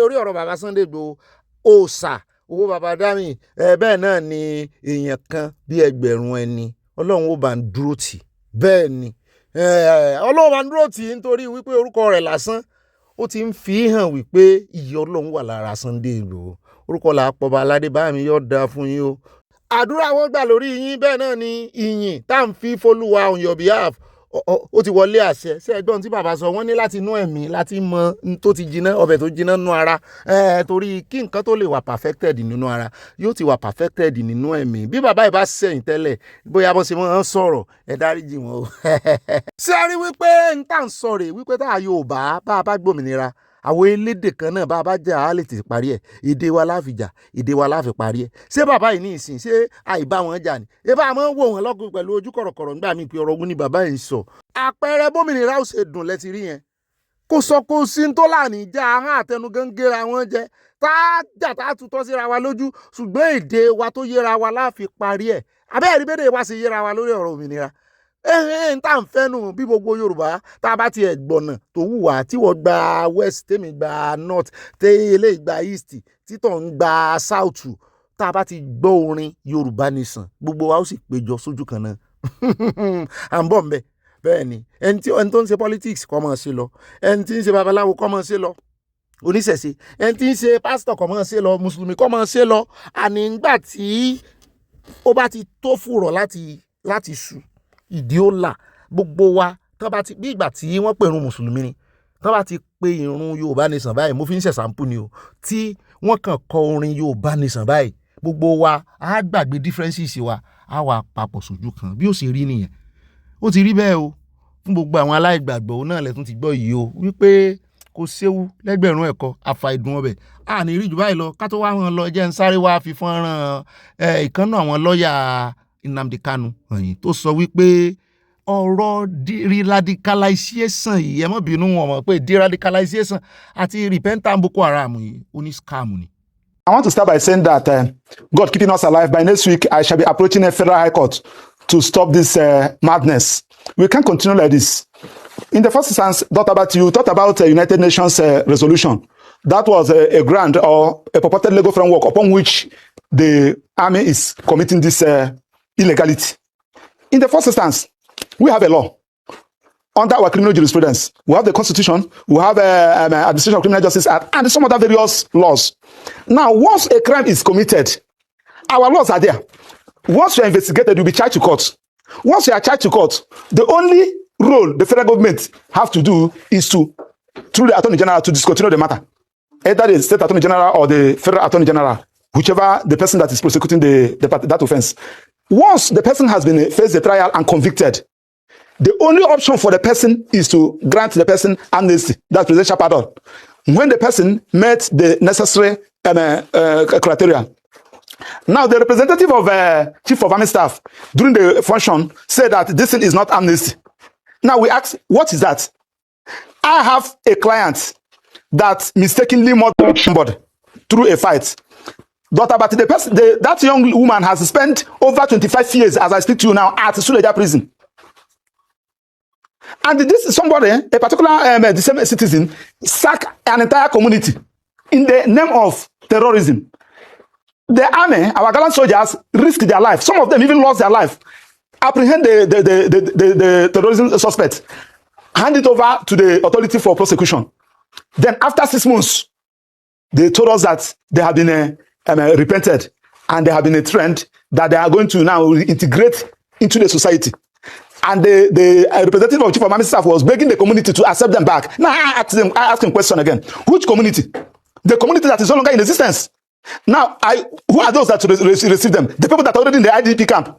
orí ọ̀rọ̀ bàbá Sunday Igboho òòsà owó bàbá dami bẹ́ẹ̀ náà ni èèyàn kan bí ẹgbẹ̀rún ẹni Ọlọ́run ó bá ń dúró tì bẹ́ẹ̀ ni Ọlọ́run bá ń dúró tì nítorí wípé orúkọ rẹ̀ lásán ó ti ń fi hàn wípé ìyè Ọlọ́run wà lára Sunday Igboho orúkọ làpọ̀ba aládé báàmì yóò dáa fún yín o àdúrà wọn gbà lórí yín bẹ́ẹ̀ náà ni ìyìn tá à ń fi f'Olúwa on your behalf ó ti wọlé àṣẹ ṣé ẹgbọ́n tí bàbá sọ wọ́n ní láti inú ẹ̀mí láti mọ tó ti jiná ọbẹ̀ tó jiná nínú ara torí kí nǹkan tó lè wà perfected nínú ara yóò ti wà perfected nínú ẹ̀mí bí bàbá yìí bá sẹ́yìn tẹ́lẹ̀ bóyá bó ṣe máa ń sọ̀rọ̀ ẹ dáríjì wọn o. ṣé a rí wípé n tà ń sọ̀rọ̀ wípé tá a Yorùbá bá a bá gbòmìnira àwọn elédè kan náà bá a bá jà á lè ti parí ẹ̀ èdè wa láfi jà èdè wa láfi parí ẹ̀ ṣé bàbá yìí ní ìsìn ṣé àìbá wọn jà ni ẹ bá a máa ń wò wọn lọ́kùn pẹ̀lú ojú kọ̀rọ̀kọ̀rọ̀ nígbà míì pé ọ̀rọ̀ ogun ni bàbá yìí ń sọ àpẹẹrẹ bómìnira ó ṣe dùn lẹ́ti rí yẹn kò sọ kó sí tó láàní ìjà ahọ́n àtẹnugẹ́ngẹ́ra wọn jẹ tá a jà tá a tutọ́ síra wa lójú ṣùgbọ́n èdè wa tó yẹra wa láfi parí ẹ̀ abẹ́ẹ̀rí bẹ́ẹ̀ wá sí yẹra wa lórí ọ̀rọ̀ òmìnira n tá n fẹ́ nù bí gbogbo Yorùbá tá a bá tiẹ̀ gbọ̀nà tó wù wá tí wọ́n gba west tèmi gba north tẹ́lẹ̀ gba east títọ̀ ń gba south tá a bá ti gbọ́ orin Yorùbá nìsan gbogbo wa ó sì péjọ sójú kan náà à ń bọ̀ ń bẹ̀ bẹ́ẹ̀ ni ẹni tó ń ṣe politics kọ́ mọ̀ ṣe lọ ẹni tí ń ṣe babaláwo kọ́ mọ̀ ṣe lọ oníṣẹ̀ṣe ẹni tí ń ṣe pásítọ̀ kọ́ mọ̀ ṣe lọ mùsùlùmí kọ́ mọ̀ ṣe lọ àní ńgbà tí ó bá ti tó fùrọ̀ láti sùn ìdí ó là gbogbo wa tán bá ti bí ìgbà tí wọ́n pè irun mùsùlùmí ni tán bá ti pe irun Yorùbá nation báyìí mo fi ń ṣe sample ni o tí wọ́n kàn kọ orin Yorùbá nation báyìí gbogbo wa á gbàgbé differences wa á wà papọ̀ sójú kan bí ó ṣe rí nìyẹn ó ti rí bẹ́ẹ̀ o fún gbogbo àwọn aláìgbàgbọ́ náà lẹ́tún ti gbọ́ yìí o wípé kò séwu lẹ́gbẹ̀rún ẹ̀kọ́ àfàìdùn ọbẹ̀ a ní rí jù báyìí lọ ká tó wá wọn lọ jẹ́ ń sáré wá fi fọ́nrán ìkànnà àwọn lọ́ọ̀yà Nnamdi Kanu tó sọ wípé ọ̀rọ̀ deradicalization yìí ẹ má bínú wọn mọ̀ pé deradicalization àti repentant Boko Haram yìí ó ní scam ni. I want to start by saying that God keeping us alive. By next week, I shall be approaching a federal high court to stop this madness. We can't continue like this. In the first instance, you talked about a United Nations resolution. That was a grant or a purported legal framework upon which the army is committing this illegality. In the first instance, we have a law. Under our criminal jurisprudence, we have the Constitution, we have Administration of Criminal Justice Act, and some other various laws. Now, once a crime is committed, our laws are there. Once you are investigated, you'll be charged to court. Once you are charged to court, the only role the federal government have to do is to, through the Attorney General, to discontinue the matter. Either the State Attorney General or the Federal Attorney General, whichever the person that is prosecuting that offense. Once the person has been faced the trial and convicted, the only option for the person is to grant the person amnesty, that's presidential pardon. When the person met the necessary criteria. Now, the representative of Chief of Army Staff during the function said that this thing is not amnesty. Now, we ask, what is that? I have a client that mistakenly murdered somebody through a fight. But that young woman has spent over 25 years, as I speak to you now, at Suleja prison. And this is somebody, a particular the same citizen, sack an entire community in the name of terrorism. The army, our gallant soldiers, risked their life. Some of them even lost their life. Apprehend the terrorism suspect. Hand it over to the authority for prosecution. Then after 6 months, they told us that they have been repented and they have been trained, that they are going to now integrate into the society. And the representative of Chief of Army Staff was begging the community to accept them back. Now I ask him question again. Which community? The community that is no longer in existence. Now, who are those that receive them? The people that are already in the IDP camp.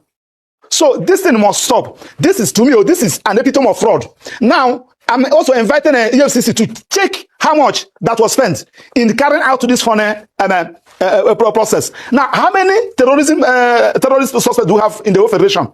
So this thing must stop. This is, to me, this is an epitome of fraud. Now, I'm also inviting EFCC to check how much that was spent in carrying out this funny process. Now, how many terrorist suspects do you have in the whole federation?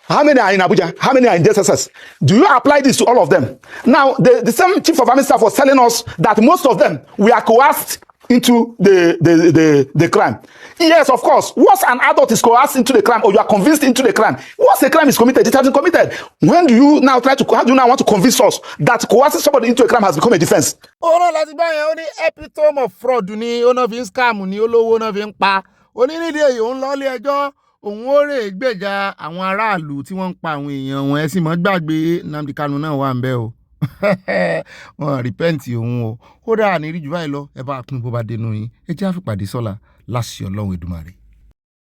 How many are in Abuja? How many are in DSSS? Do you apply this to all of them? Now, the same Chief of Army Staff was telling us that most of them were coerced into the crime. Yes, of course. Once an adult is coerced into the crime, or you are convinced into the crime, once the crime is committed, it has been committed. When do you now how do you now want to convince us that coercing somebody into a crime has become a defense? Oh no, láti bá yẹn ó ní epitome of fraud ni ó náà fi ń scam ni olówó náà fi ń pa. Onínídìí èyí òun lọ ilé ẹjọ́ òun ó rè gbèjà àwọn aráàlú tí wọ́n ń pa àwọn èèyàn wọn ẹ sì mọ́ gbàgbé Nnamdi Kanu náà wà ń bẹ̀ o. Wọ́n repent òun o. Kódà ní rí jù báyìí lọ ẹ bá pín bó bá dénú yín ẹ jẹ́ àfipàdé sọ́la láṣẹ Ọlọ́run Èdùmàrè.